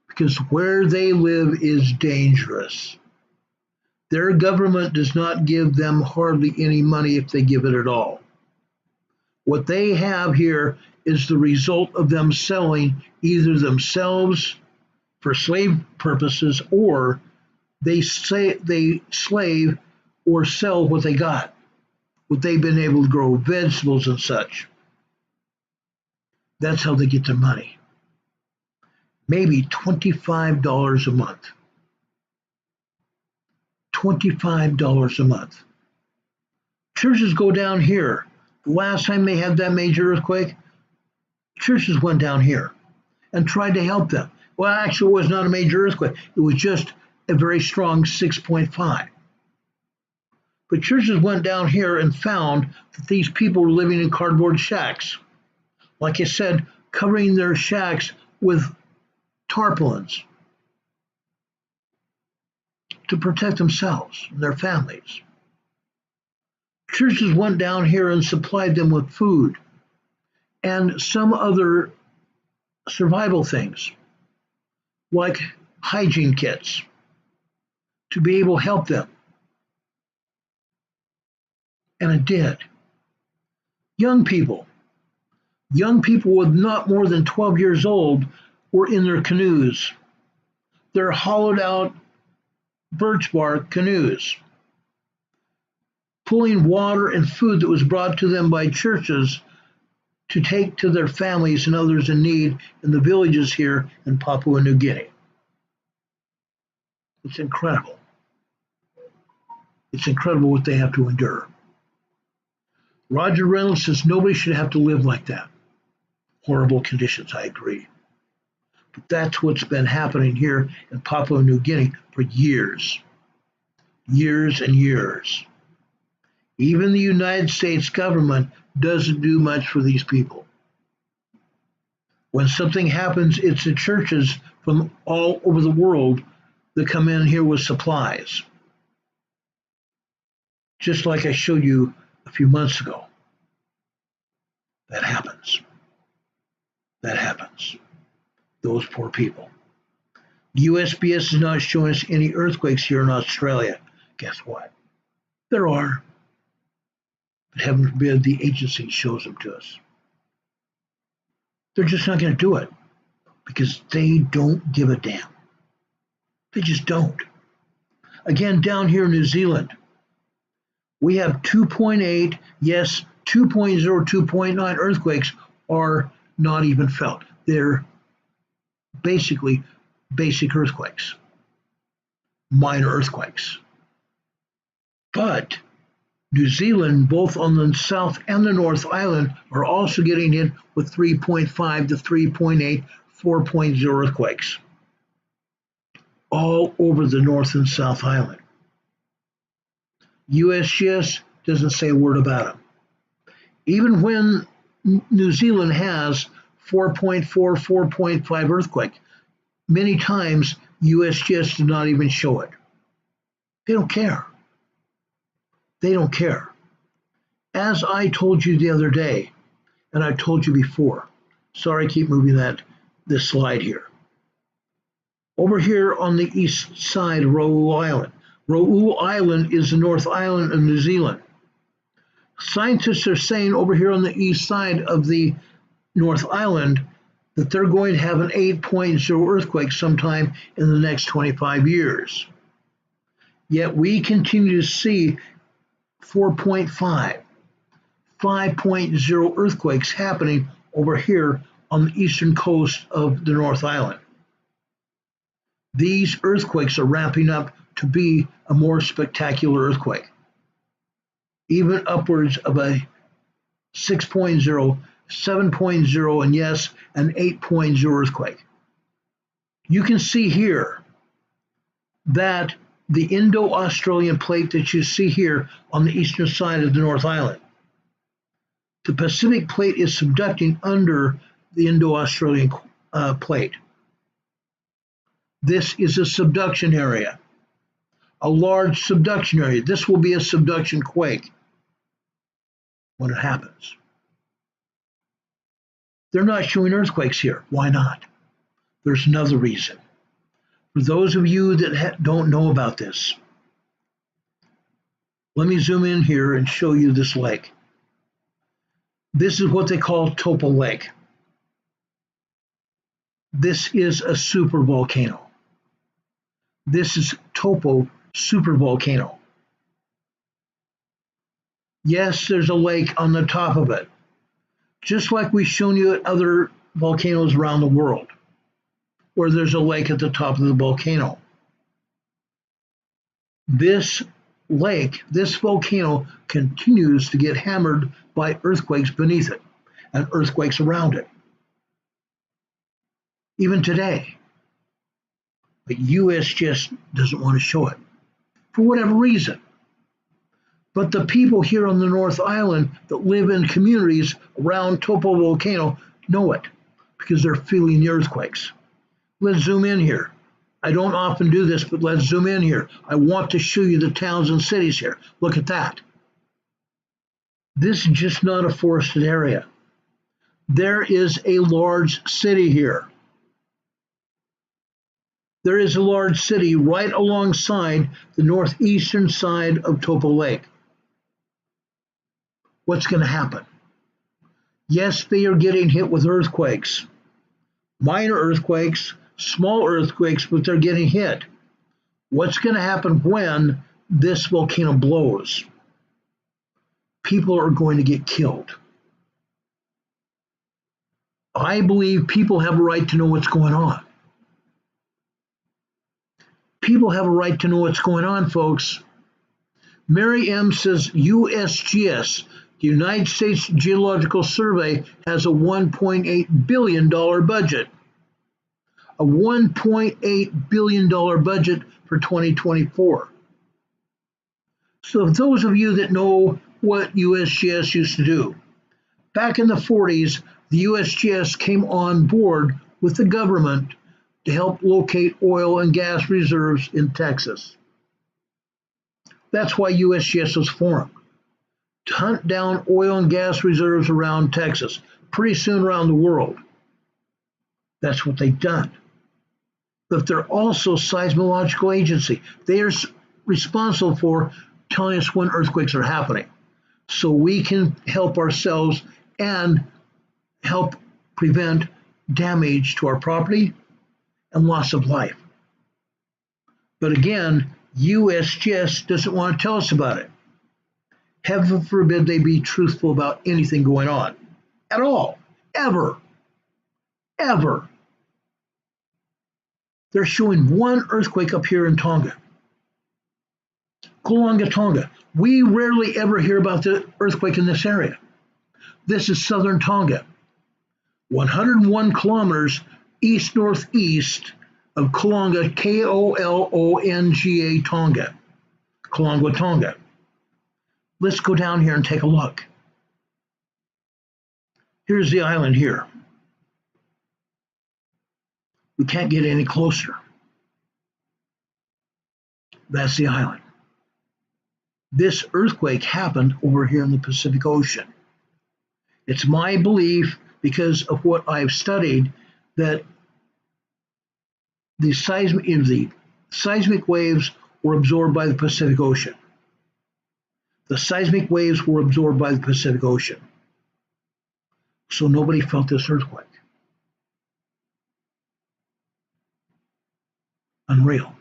because where they live is dangerous. Their government does not give them hardly any money, if they give it at all. What they have here is the result of them selling either themselves for slave purposes, or they slave or sell what they got, what they've been able to grow, vegetables and such. That's how they get their money. Maybe $25 a month. $25 a month. Churches go down here. The last time they had that major earthquake, churches went down here and tried to help them. Well, actually, it was not a major earthquake. It was just a very strong 6.5. But churches went down here and found that these people were living in cardboard shacks. Like I said, covering their shacks with tarpaulins to protect themselves and their families. Churches went down here and supplied them with food and some other survival things, like hygiene kits, to be able to help them. And it did. Young people with not more than 12 years old were in their canoes. They're hollowed out birch bark canoes, pulling water and food that was brought to them by churches to take to their families and others in need in the villages here in Papua New Guinea. It's incredible. It's incredible what they have to endure. Roger Reynolds says nobody should have to live like that. Horrible conditions, I agree. But that's what's been happening here in Papua New Guinea for years. Years and years. Even the United States government doesn't do much for these people. When something happens, it's the churches from all over the world that come in here with supplies. Just like I showed you a few months ago. That happens. That happens. Those poor people. USGS is not showing us any earthquakes here in Australia. Guess what? There are. But heaven forbid the agency shows them to us. They're just not going to do it because they don't give a damn. They just don't. Again, down here in New Zealand, we have 2.8, yes, 2.0, 2.9 earthquakes are not even felt. They're basically basic earthquakes, minor earthquakes. But New Zealand, both on the South and the North Island, are also getting hit with 3.5 to 3.8, 4.0 earthquakes all over the North and South Island. USGS doesn't say a word about them. Even when New Zealand has 4.4, 4.5 earthquake, many times USGS does not even show it. They don't care. They don't care. As I told you the other day, and I told you before, sorry I keep moving this slide here. Over here on the east side of Ro'u Island. Ro'u Island is the North Island of New Zealand. Scientists are saying over here on the east side of the North Island that they're going to have an 8.0 earthquake sometime in the next 25 years. Yet we continue to see 4.5, 5.0 earthquakes happening over here on the eastern coast of the North Island. These earthquakes are ramping up to be a more spectacular earthquake, even upwards of a 6.0, 7.0, and yes, an 8.0 earthquake. You can see here that the Indo-Australian plate that you see here on the eastern side of the North Island, the Pacific plate is subducting under the Indo-Australian plate. This is a subduction area, a large subduction area. This will be a subduction quake when it happens. They're not showing earthquakes here. Why not? There's another reason. For those of you that don't know about this, let me zoom in here and show you this lake. This is what they call Topo Lake. This is a supervolcano. This is Topo supervolcano. Yes, there's a lake on the top of it, just like we've shown you at other volcanoes around the world, where there's a lake at the top of the volcano. This lake, this volcano, continues to get hammered by earthquakes beneath it and earthquakes around it. Even today. But USGS doesn't want to show it for whatever reason. But the people here on the North Island that live in communities around Topo Volcano know it because they're feeling the earthquakes. Let's zoom in here. I don't often do this, but let's zoom in here. I want to show you the towns and cities here. Look at that. This is just not a forested area. There is a large city here. There is a large city right alongside the northeastern side of Topo Lake. What's going to happen? Yes, they are getting hit with earthquakes. Minor earthquakes, small earthquakes, but they're getting hit. What's going to happen when this volcano blows? People are going to get killed. I believe people have a right to know what's going on. People have a right to know what's going on, folks. Mary M. says USGS, the United States Geological Survey, has a $1.8 billion budget. A $1.8 billion budget for 2024. So those of you that know what USGS used to do, back in the 40s, the USGS came on board with the government to help locate oil and gas reserves in Texas. That's why USGS was formed, to hunt down oil and gas reserves around Texas, pretty soon around the world. That's what they've done. But they're also a seismological agency. They are responsible for telling us when earthquakes are happening, so we can help ourselves and help prevent damage to our property and loss of life. But again, USGS doesn't want to tell us about it. Heaven forbid they be truthful about anything going on at all, ever. They're showing one earthquake up here in Tonga, Kilauea, Tonga. We rarely ever hear about the earthquake in this area. This is southern Tonga, 101 kilometers east-northeast of Kilauea, K-O-L-O-N-G-A, Tonga, Kilauea, Tonga. Let's go down here and take a look. Here's the island here. We can't get any closer. That's the island. This earthquake happened over here in the Pacific Ocean. It's my belief, because of what I've studied, that the seismic waves were absorbed by the Pacific Ocean. The seismic waves were absorbed by the Pacific Ocean. So nobody felt this earthquake. Unreal.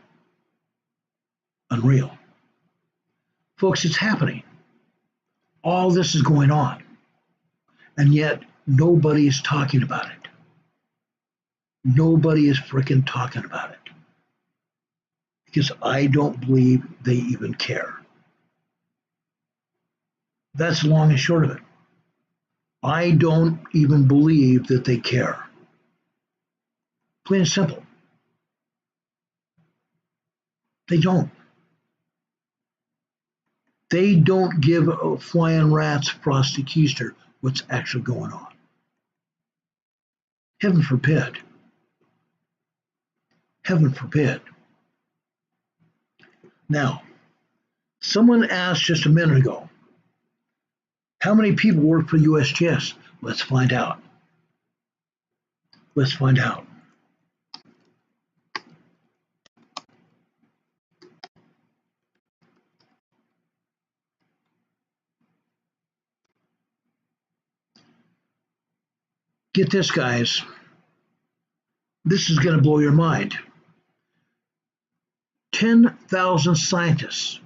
Folks, it's happening. All this is going on. And yet, nobody is talking about it. Nobody is freaking talking about it. because I don't believe they even care. That's the long and short of it. I don't even believe that they care. Plain and simple. They don't. They don't give a flying rat's frosty keister what's actually going on. Heaven forbid. Heaven forbid. Now, someone asked just a minute ago, how many people work for USGS? Let's find out. Let's find out. Get this, guys. This is going to blow your mind. 10,000 scientists,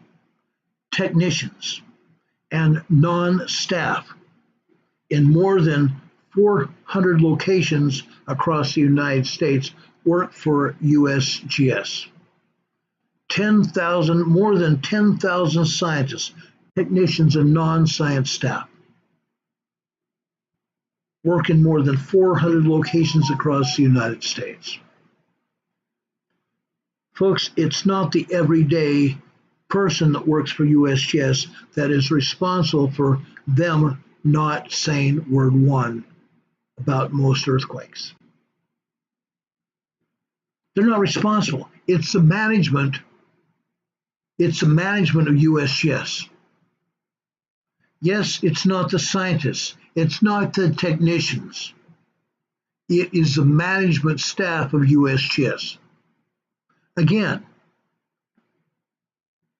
technicians, and non-staff in more than 400 locations across the United States work for USGS. More than 10,000 scientists, technicians, and non-science staff work in more than 400 locations across the United States. Folks, it's not the everyday person that works for USGS that is responsible for them not saying word one about most earthquakes. They're not responsible. It's the management. It's the management of USGS. Yes, it's not the scientists. It's not the technicians. It is the management staff of USGS. Again,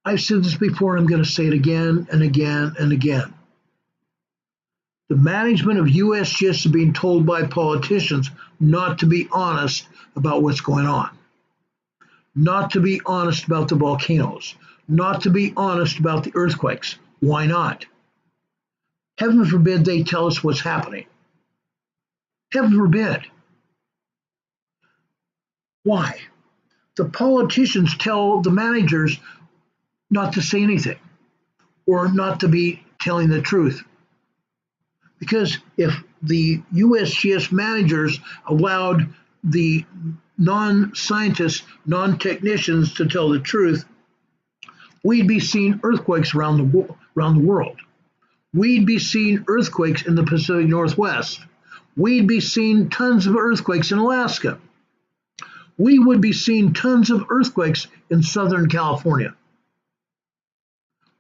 I've said this before, and I'm going to say it again and again and again. The management of USGS is being told by politicians not to be honest about what's going on, not to be honest about the volcanoes, not to be honest about the earthquakes. Why not? Heaven forbid they tell us what's happening. Heaven forbid. Why? The politicians tell the managers not to say anything or not to be telling the truth. Because if the USGS managers allowed the non-scientists, non-technicians to tell the truth, we'd be seeing earthquakes around the world. We'd be seeing earthquakes in the Pacific Northwest. We'd be seeing tons of earthquakes in Alaska. We would be seeing tons of earthquakes in Southern California.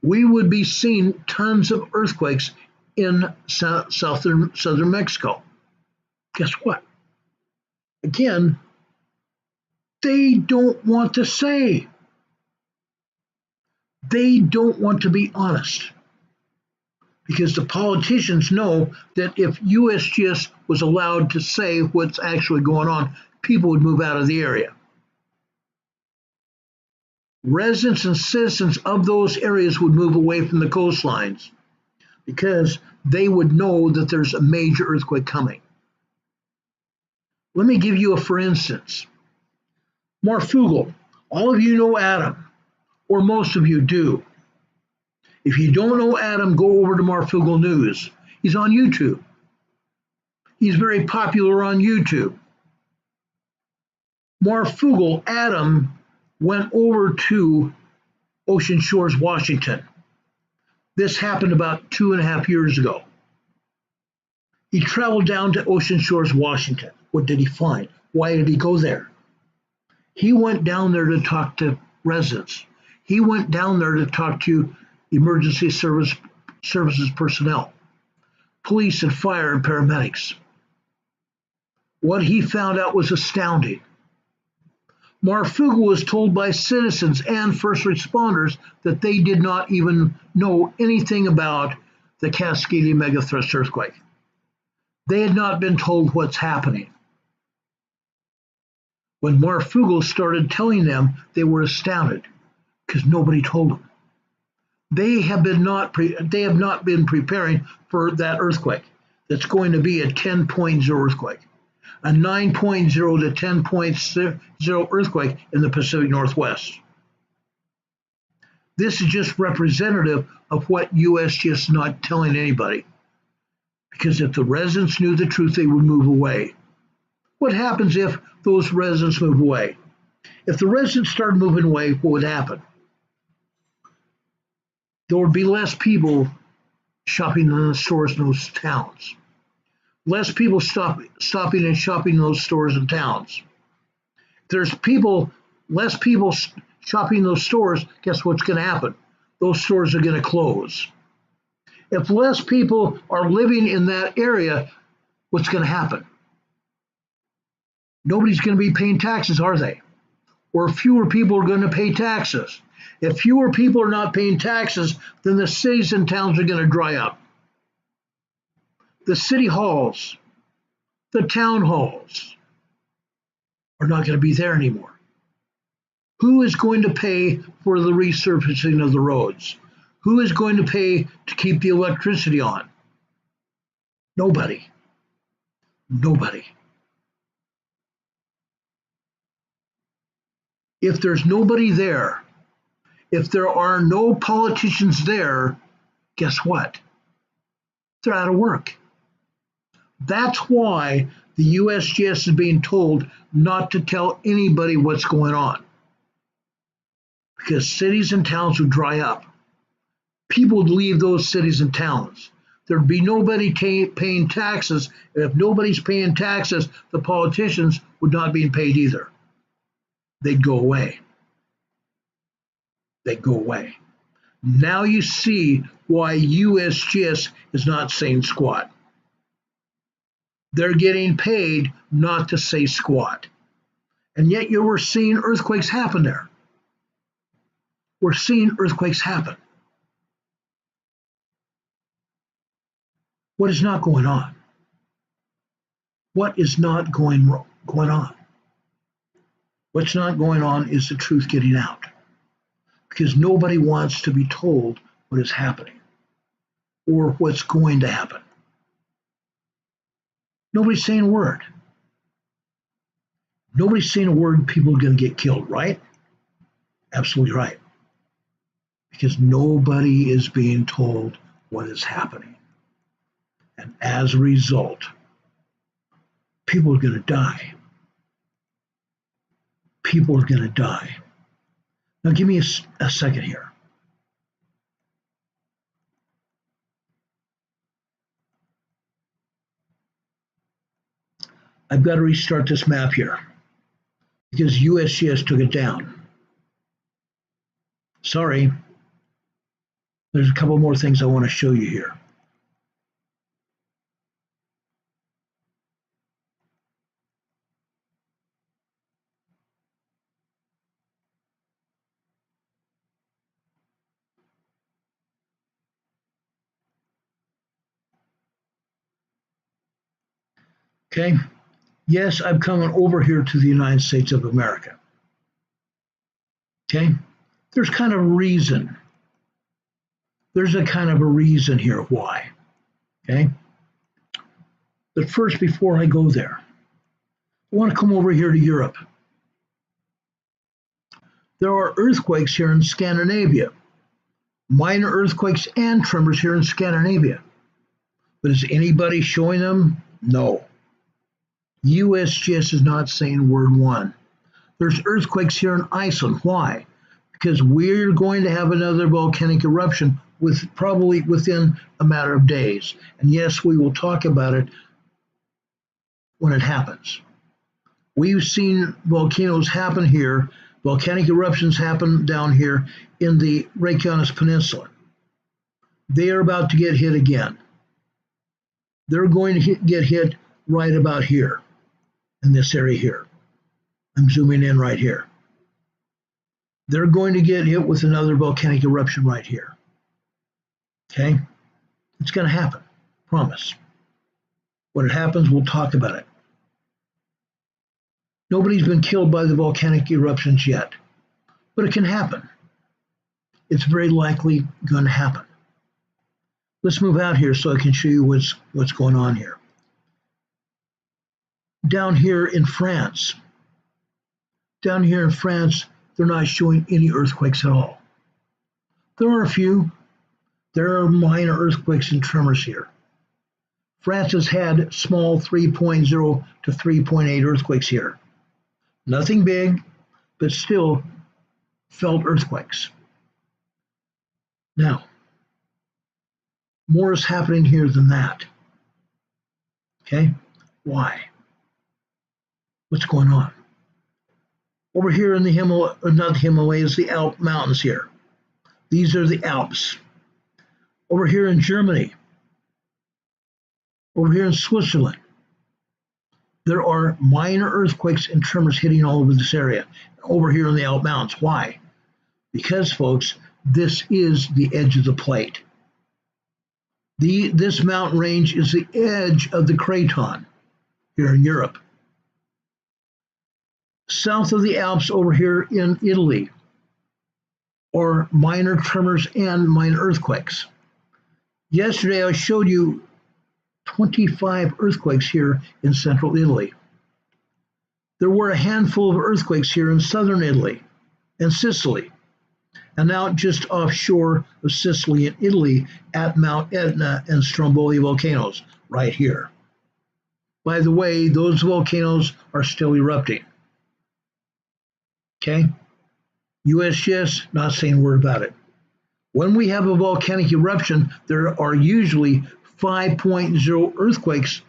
We would be seeing tons of earthquakes in southern Mexico. Guess what? Again, they don't want to say. They don't want to be honest. Because the politicians know that if USGS was allowed to say what's actually going on, people would move out of the area. Residents and citizens of those areas would move away from the coastlines because they would know that there's a major earthquake coming. Let me give you a for instance. Marfugel. All of you know Adam, or most of you do. If you don't know Adam, go over to Marfugel News. He's on YouTube. He's very popular on YouTube. Marfugel, Adam, went over to Ocean Shores, Washington. This happened about 2.5 years ago. He traveled down to Ocean Shores, Washington. What did he find? Why did he go there? He went down there to talk to residents. He went down there to talk to emergency services personnel, police and fire and paramedics. What he found out was astounding. Marfugel was told by citizens and first responders that they did not even know anything about the Cascadia megathrust earthquake. They had not been told what's happening. When Marfugel started telling them, they were astounded because nobody told them. They have not been preparing for that earthquake. That's going to be a 10.0 earthquake, a 9.0 to 10.0 earthquake in the Pacific Northwest. This is just representative of what USGS is not telling anybody. Because if the residents knew the truth, they would move away. What happens if those residents move away? If the residents started moving away, what would happen? There would be less people shopping in the stores in those towns. Less people stopping and shopping in those stores and towns. If there's less people shopping in those stores, guess what's going to happen? Those stores are going to close. If less people are living in that area, what's going to happen? Nobody's going to be paying taxes, are they? Or fewer people are going to pay taxes. If fewer people are not paying taxes, then the cities and towns are going to dry up. The city halls, the town halls are not going to be there anymore. Who is going to pay for the resurfacing of the roads? Who is going to pay to keep the electricity on? Nobody. Nobody. If there's nobody there, if there are no politicians there, guess what? They're out of work. That's why the USGS is being told not to tell anybody what's going on. Because cities and towns would dry up. People would leave those cities and towns. There'd be nobody paying taxes. And if nobody's paying taxes, the politicians would not be paid either. They'd go away. They'd go away. Now you see why USGS is not saying squat. They're getting paid not to say squat. And yet you were seeing earthquakes happen there. We're seeing earthquakes happen. What is not going on? What is not going on? What's not going on is the truth getting out. Because nobody wants to be told what is happening or what's going to happen. Nobody's saying a word. Nobody's saying a word, people are going to get killed, right? Absolutely right. Because nobody is being told what is happening. And as a result, people are going to die. People are going to die. Now give me a second here. I've got to restart this map here because USGS took it down. Sorry. There's a couple more things I want to show you here. Okay. Yes, I'm coming over here to the United States of America. Okay. There's kind of a reason. There's a kind of a reason here why. Okay. But first, before I go there, I want to come over here to Europe. There are earthquakes here in Scandinavia, minor earthquakes and tremors here in Scandinavia. But is anybody showing them? No. USGS is not saying word one. There's earthquakes here in Iceland. Why? Because we're going to have another volcanic eruption probably within a matter of days. And yes, we will talk about it when it happens. We've seen volcanoes happen here, volcanic eruptions happen down here in the Reykjanes Peninsula. They are about to get hit again. They're going to get hit right about here, in this area here. I'm zooming in right here. They're going to get hit with another volcanic eruption right here. Okay? It's going to happen. Promise. When it happens, we'll talk about it. Nobody's been killed by the volcanic eruptions yet, but it can happen. It's very likely going to happen. Let's move out here so I can show you what's going on here. Down here in France, they're not showing any earthquakes at all. There are a few. There are minor earthquakes and tremors here. France has had small 3.0 to 3.8 earthquakes here. Nothing big, but still felt earthquakes. Now, more is happening here than that. Okay? Why? What's going on? Over here in the Himalayas, the Alp Mountains here. These are the Alps. Over here in Germany, over here in Switzerland, there are minor earthquakes and tremors hitting all over this area. Over here in the Alp Mountains. Why? Because, folks, this is the edge of the plate. This mountain range is the edge of the craton here in Europe. South of the Alps over here in Italy are minor tremors and minor earthquakes. Yesterday I showed you 25 earthquakes here in central Italy. There were a handful of earthquakes here in southern Italy and Sicily, and now just offshore of Sicily and Italy at Mount Etna and Stromboli volcanoes right here. By the way, those volcanoes are still erupting. Okay? USGS, not saying a word about it. When we have a volcanic eruption, there are usually 5.0 earthquakes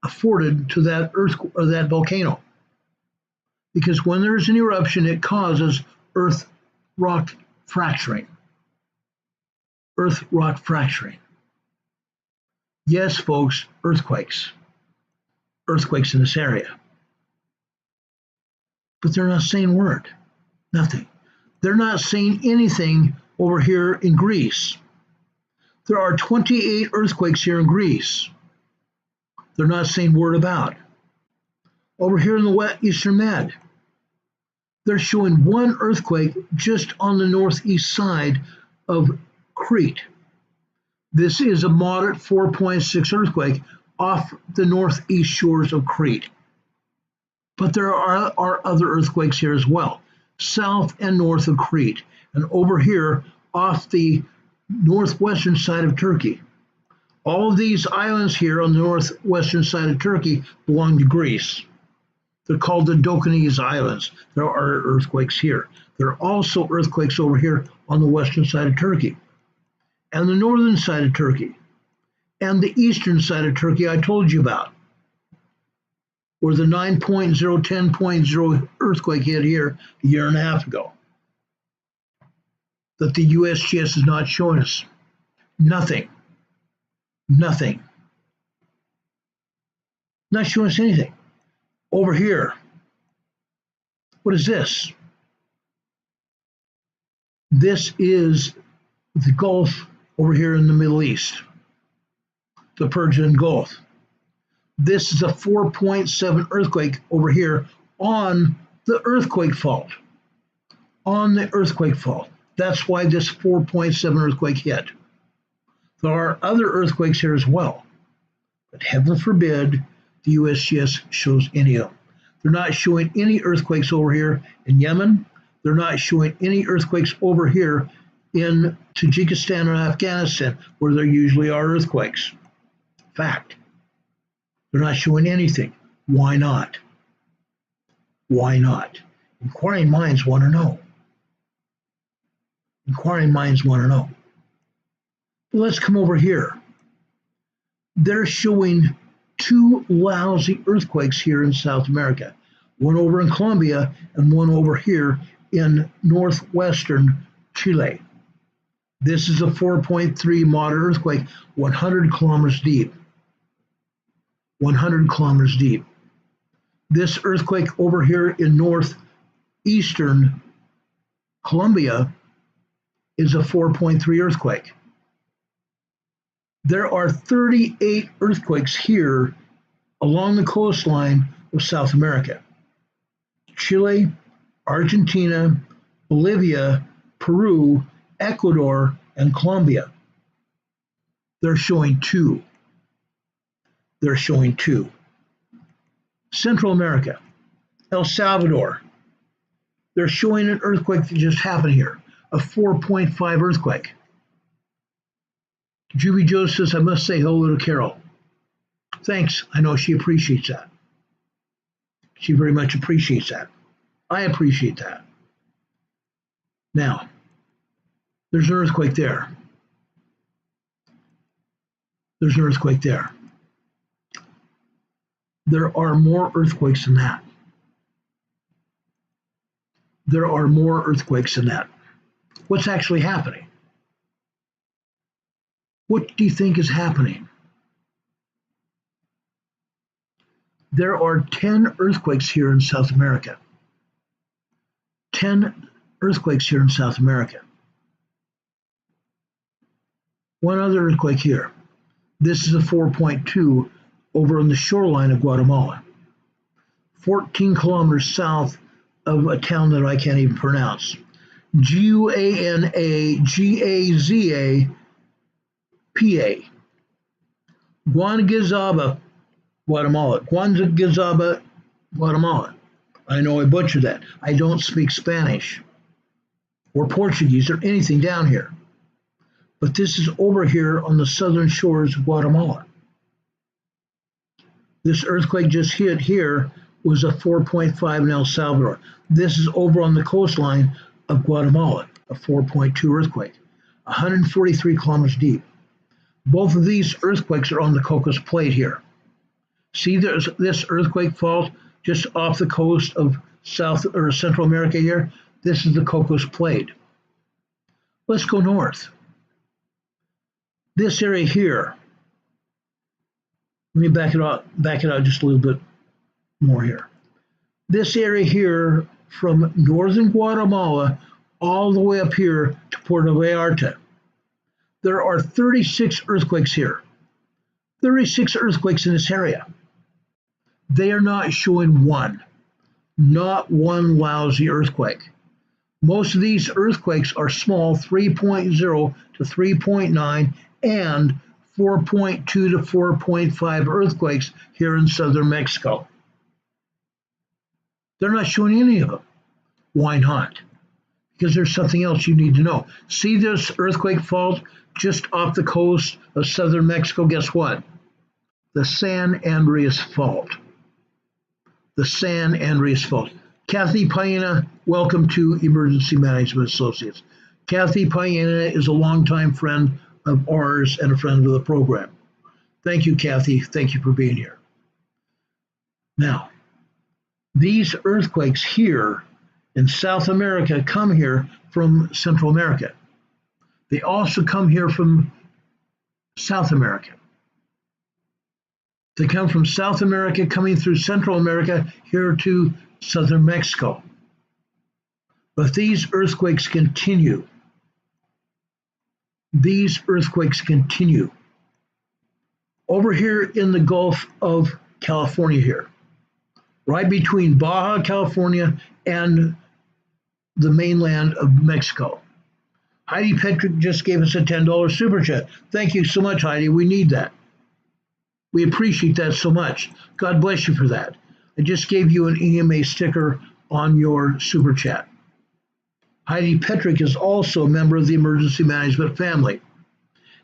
afforded to that volcano. Because when there's an eruption, it causes earth rock fracturing. Earth rock fracturing. Yes, folks, earthquakes. Earthquakes in this area. But they're not saying a word. Nothing. They're not saying anything over here in Greece. There are 28 earthquakes here in Greece. They're not saying a word about. Over here in the Eastern Med, they're showing one earthquake just on the northeast side of Crete. This is a moderate 4.6 earthquake off the northeast shores of Crete. But there are other earthquakes here as well, south and north of Crete, and over here off the northwestern side of Turkey. All of these islands here on the northwestern side of Turkey belong to Greece. They're called the Dokanese Islands. There are earthquakes here. There are also earthquakes over here on the western side of Turkey, and the northern side of Turkey, and the eastern side of Turkey I told you about, where the 9.0, 10.0 earthquake hit here a year and a half ago. That the USGS is not showing us. Nothing. Nothing. Not showing us anything. Over here, what is this? This is the Gulf over here in the Middle East, the Persian Gulf. This is a 4.7 earthquake over here on the earthquake fault. On the earthquake fault. That's why this 4.7 earthquake hit. There are other earthquakes here as well. But heaven forbid the USGS shows any of them. They're not showing any earthquakes over here in Yemen. They're not showing any earthquakes over here in Tajikistan or Afghanistan, where there usually are earthquakes. Fact. They're not showing anything. Why not? Why not? Inquiring minds want to know. Inquiring minds want to know. But let's come over here. They're showing two lousy earthquakes here in South America. One over in Colombia and one over here in northwestern Chile. This is a 4.3 moderate earthquake, 100 kilometers deep. 100 kilometers deep. This earthquake over here in northeastern Colombia is a 4.3 earthquake. There are 38 earthquakes here along the coastline of South America. Chile, Argentina, Bolivia, Peru, Ecuador, and Colombia. They're showing two. They're showing two. Central America, El Salvador. They're showing an earthquake that just happened here. a 4.5 earthquake. Juby Joe says, I must say hello to Carol. Thanks. I know she appreciates that. She very much appreciates that. I appreciate that. Now, there's an earthquake there. There's an earthquake there. There are more earthquakes than that. There are more earthquakes than that. What's actually happening? What do you think is happening? There are 10 earthquakes here in South America. 10 earthquakes here in South America. One other earthquake here. This is a 4.2 over on the shoreline of Guatemala. 14 kilometers south of a town that I can't even pronounce. Guanagazapa, Guanagazaba, Guatemala. Guanagazaba, Guatemala. I know I butchered that. I don't speak Spanish or Portuguese or anything down here. But this is over here on the southern shores of Guatemala. This earthquake just hit here was a 4.5 in El Salvador. This is over on the coastline of Guatemala, a 4.2 earthquake, 143 kilometers deep. Both of these earthquakes are on the Cocos Plate here. See, there's this earthquake fault just off the coast of South or Central America here. This is the Cocos Plate. Let's go north. This area here, let me back it out just a little bit more here. This area here from northern Guatemala all the way up here to Puerto Vallarta. There are 36 earthquakes here. 36 earthquakes in this area. They are not showing one. Not one lousy earthquake. Most of these earthquakes are small, 3.0 to 3.9 and 4.2 to 4.5 earthquakes here in southern Mexico. They're not showing any of them. Why not? Because there's something else you need to know. See this earthquake fault just off the coast of southern Mexico? Guess what? The San Andreas Fault. The San Andreas Fault. Kathy Paena, welcome to Emergency Management Associates. Kathy Paena is a longtime friend of ours and a friend of the program. Thank you, Kathy. Thank you for being here. Now, these earthquakes here in South America come here from Central America. They also come here from South America. They come from South America, coming through Central America here to southern Mexico. But these earthquakes continue. These earthquakes continue. Over here in the Gulf of California here, right between Baja California and the mainland of Mexico. Heidi Petrick just gave us a $10 super chat. Thank you so much, Heidi. We need that. We appreciate that so much. God bless you for that. I just gave you an EMA sticker on your super chat. Heidi Petrick is also a member of the Emergency Management family.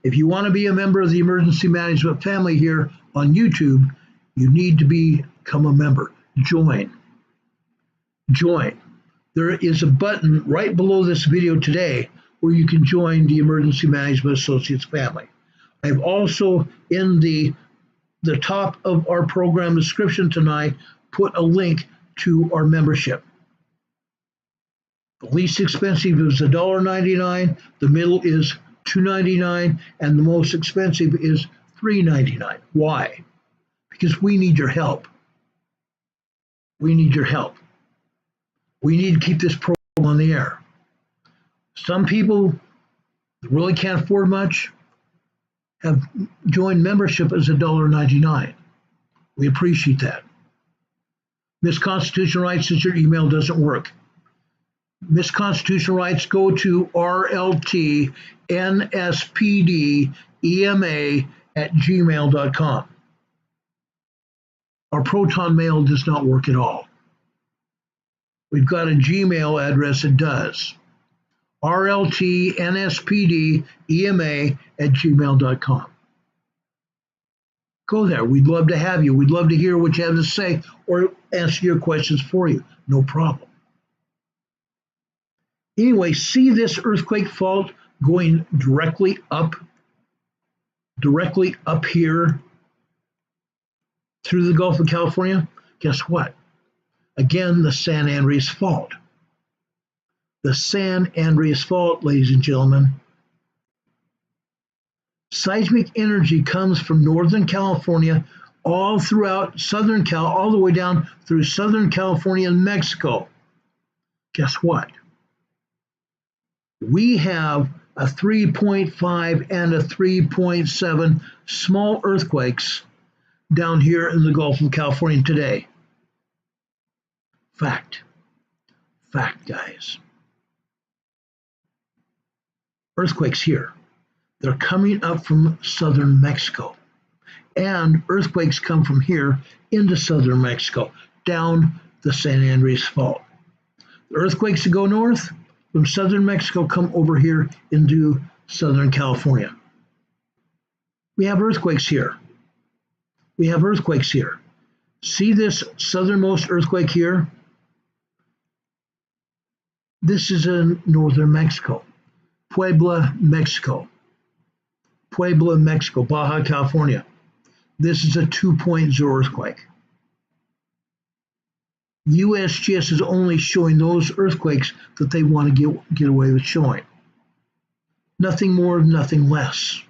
If you want to be a member of the Emergency Management family here on YouTube, you need to become a member. Join. Join. There is a button right below this video today where you can join the Emergency Management Associates family. I've also, in the top of our program description tonight, put a link to our membership. The least expensive is $1.99, the middle is $2.99, and the most expensive is $3.99. Why? Because we need your help. We need your help. We need to keep this program on the air. Some people that really can't afford much have joined membership as $1.99. We appreciate that. Miss Constitutional Rights says your email doesn't work. Miss Constitutional Rights, go to rltnspdema@gmail.com. Our Proton Mail does not work at all. We've got a Gmail address that does. rltnspdema@gmail.com. Go there. We'd love to have you. We'd love to hear what you have to say or answer your questions for you. No problem. Anyway, see this earthquake fault going directly up here through the Gulf of California? Guess what? Again, the San Andreas Fault. The San Andreas Fault, ladies and gentlemen. Seismic energy comes from Northern California all throughout Southern Cal, all the way down through Southern California and Mexico. Guess what? We have a 3.5 and a 3.7 small earthquakes down here in the Gulf of California today. Fact, guys. Earthquakes here. They're coming up from southern Mexico. And earthquakes come from here into southern Mexico, down the San Andreas Fault. The earthquakes that go north from southern Mexico come over here into southern California. We have earthquakes here. See this southernmost earthquake here? This is in northern Mexico. Puebla, Mexico, Baja California. This is a 2.0 earthquake. USGS is only showing those earthquakes that they want to get away with showing. Nothing more, nothing less.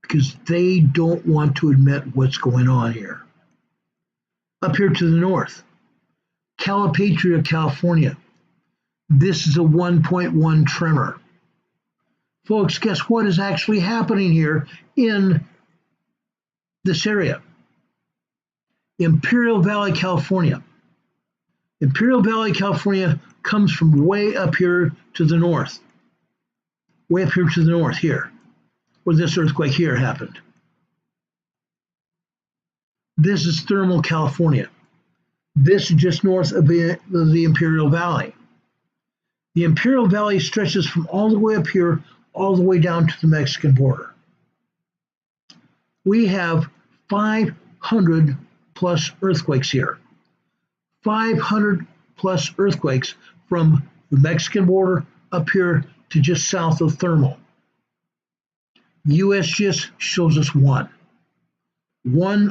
Because they don't want to admit what's going on here. Up here to the north, Calipatria, California. This is a 1.1 tremor. Folks, guess what is actually happening here in this area? Imperial Valley, California. Imperial Valley, California comes from way up here to the north. Way up here to the north here, where this earthquake here happened. This is thermal California. This is just north of the Imperial Valley. The Imperial Valley stretches from all the way up here all the way down to the Mexican border. We have 500 plus earthquakes here. 500 plus earthquakes from the Mexican border up here to just south of thermal. USGS shows us one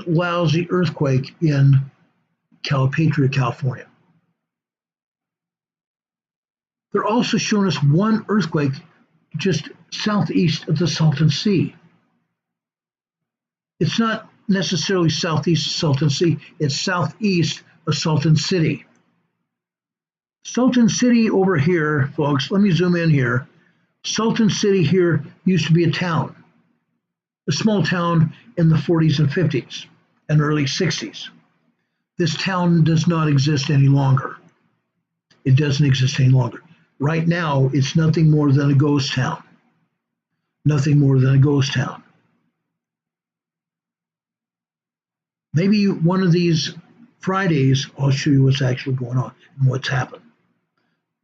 lousy earthquake in Calipatria, California. They're also showing us one earthquake just southeast of the Salton Sea. It's not necessarily southeast of Salton Sea, it's southeast of Salton City. Salton City over here, folks, let me zoom in here. Salton City here used to be a town, a small town in the 40s and 50s and early 60s. This town does not exist any longer. It doesn't exist any longer. Right now, it's nothing more than a ghost town. Nothing more than a ghost town. Maybe one of these Fridays, I'll show you what's actually going on and what's happened.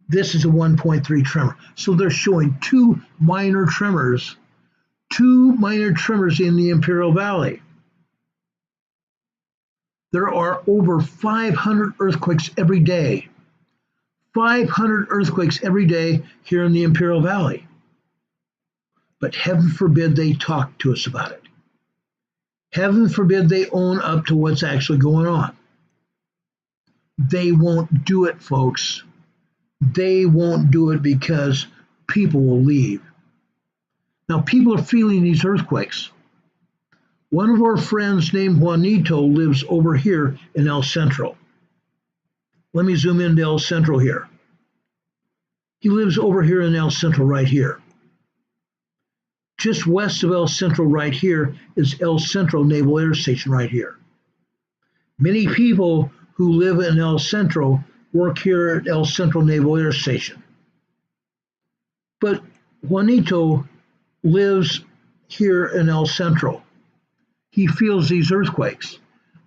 This is a 1.3 tremor. So they're showing two minor tremors in the Imperial Valley. There are over 500 earthquakes every day. 500 earthquakes every day here in the Imperial Valley. But heaven forbid they talk to us about it. Heaven forbid they own up to what's actually going on. They won't do it, folks. They won't do it because people will leave. Now, people are feeling these earthquakes. One of our friends named Juanito lives over here in El Centro. Let me zoom into El Centro here. He lives over here in El Centro right here. Just west of El Centro right here is El Centro Naval Air Station right here. Many people who live in El Centro work here at El Centro Naval Air Station. But Juanito lives here in El Centro. He feels these earthquakes.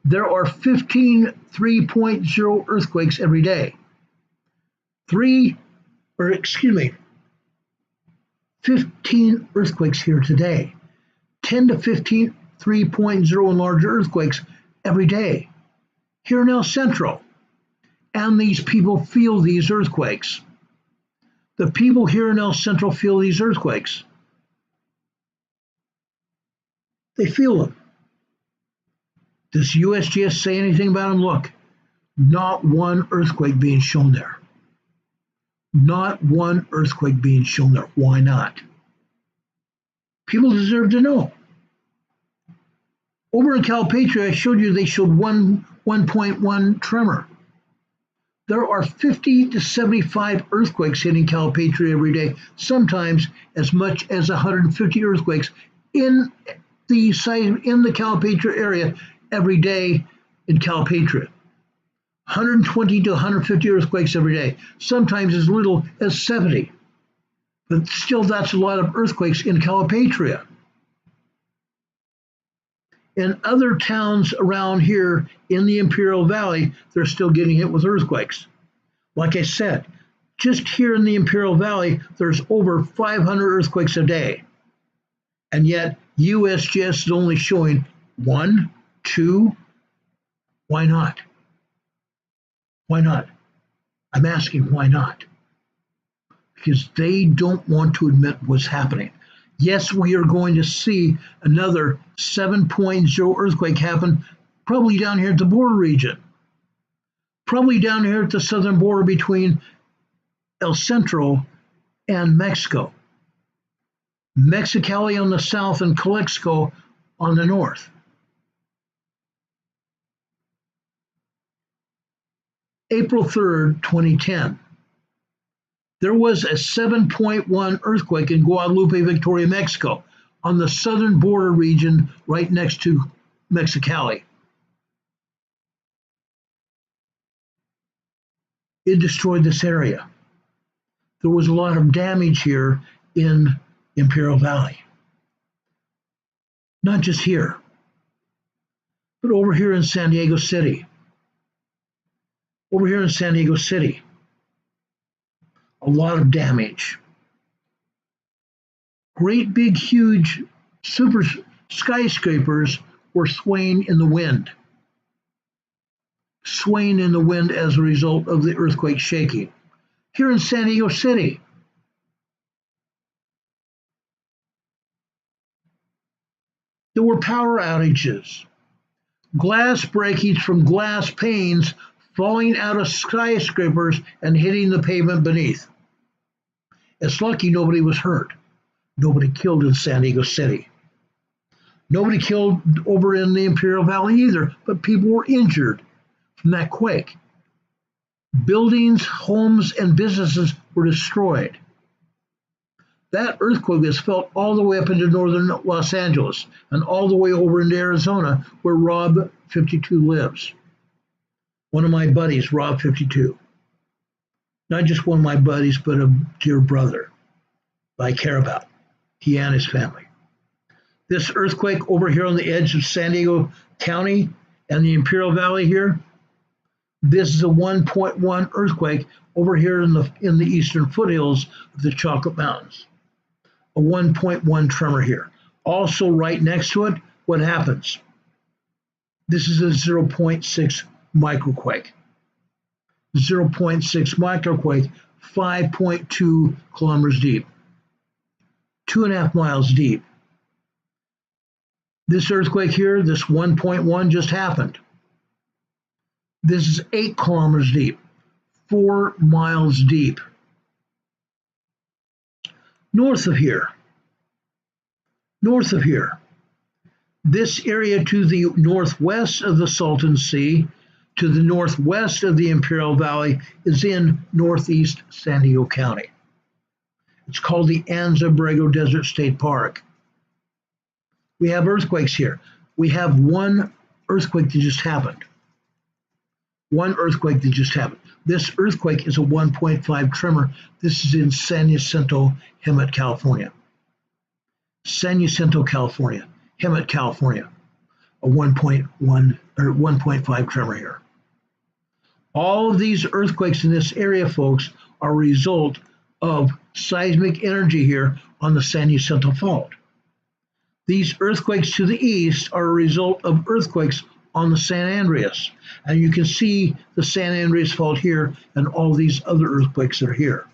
There are 15 3.0 earthquakes every day. 15 earthquakes here today. 10 to 15 3.0 and larger earthquakes every day here in El Centro. And these people feel these earthquakes. The people here in El Centro feel these earthquakes. They feel them. Does USGS say anything about them? Look, not one earthquake being shown there. Not one earthquake being shown there. Why not? People deserve to know. Over in Calipatria, I showed you they showed 1.1 tremor. There are 50 to 75 earthquakes hitting Calipatria every day, sometimes as much as 150 earthquakes in the Calipatria area every day in Calipatria. 120 to 150 earthquakes every day, sometimes as little as 70. But still, that's a lot of earthquakes in Calipatria. In other towns around here in the Imperial Valley, they're still getting hit with earthquakes. Like I said, just here in the Imperial Valley, there's over 500 earthquakes a day. And yet, USGS is only showing 1, 2. Why not? Why not? I'm asking why not? Because they don't want to admit what's happening. Yes, we are going to see another 7.0 earthquake happen, probably down here at the border region. Probably down here at the southern border between El Centro and Mexico. Mexicali on the south and Calexico on the north. April 3rd, 2010. There was a 7.1 earthquake in Guadalupe, Victoria, Mexico, on the southern border region right next to Mexicali. It destroyed this area. There was a lot of damage here in Imperial Valley. Not just here, but over here in San Diego City. Over here in San Diego City. A lot of damage. Great big huge super skyscrapers were swaying in the wind. Swaying in the wind as a result of the earthquake shaking. Here in San Diego City. There were power outages. Glass breakage from glass panes falling out of skyscrapers and hitting the pavement beneath. It's lucky nobody was hurt. Nobody killed in San Diego City. Nobody killed over in the Imperial Valley either, but people were injured from that quake. Buildings, homes, and businesses were destroyed. That earthquake was felt all the way up into northern Los Angeles and all the way over into Arizona, where Rob 52 lives. One of my buddies, Rob 52. Not just one of my buddies, but a dear brother I care about. He and his family. This earthquake over here on the edge of San Diego County and the Imperial Valley here, this is a 1.1 earthquake over here in the eastern foothills of the Chocolate Mountains. A 1.1 tremor here. Also right next to it, what happens? This is a 0.6 microquake. 0.6 microquake, 5.2 kilometers deep. 2.5 miles deep. This earthquake here, this 1.1 just happened. This is 8 kilometers deep, 4 miles deep. North of here, this area to the northwest of the Salton Sea, to the northwest of the Imperial Valley, is in northeast San Diego County. It's called the Anza Borrego Desert State Park. We have earthquakes here. We have one earthquake that just happened. One earthquake that just happened. This earthquake is a 1.5 tremor. This is in San Jacinto, Hemet, California. San Jacinto, California. Hemet, California. A 1.1 or 1.5 tremor here. All of these earthquakes in this area, folks, are a result of seismic energy here on the San Jacinto Fault. These earthquakes to the east are a result of earthquakes on the San Andreas. And you can see the San Andreas Fault here and all these other earthquakes that are here.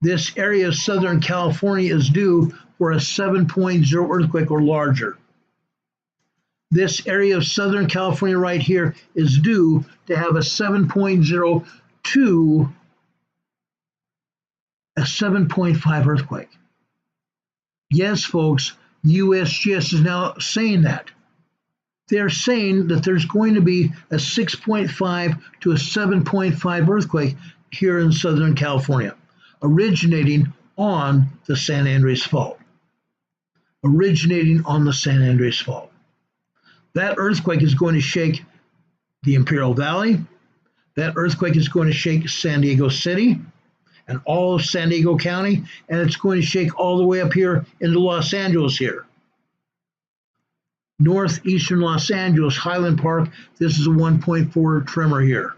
This area of Southern California is due for a 7.0 earthquake or larger. This area of Southern California right here is due to have a 7.0 to a 7.5 earthquake. Yes, folks, USGS is now saying that. They're saying that there's going to be a 6.5 to a 7.5 earthquake here in Southern California, originating on the San Andreas Fault. Originating on the San Andreas Fault. That earthquake is going to shake the Imperial Valley. That earthquake is going to shake San Diego City and all of San Diego County, and it's going to shake all the way up here into Los Angeles here. Northeastern Los Angeles, Highland Park, this is a 1.4 tremor here.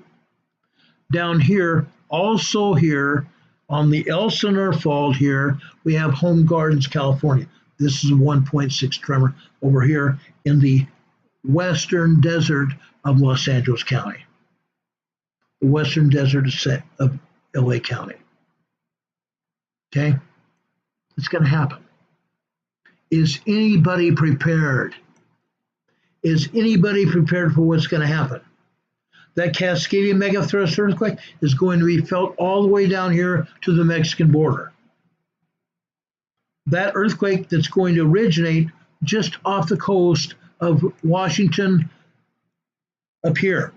Down here, also here, on the Elsinore Fault here, we have Home Gardens, California. This is a 1.6 tremor over here in the western desert of Los Angeles County. The western desert of LA County. Okay? It's going to happen. Is anybody prepared? Is anybody prepared for what's going to happen? That Cascadia megathrust earthquake is going to be felt all the way down here to the Mexican border. That earthquake that's going to originate just off the coast of Washington up here.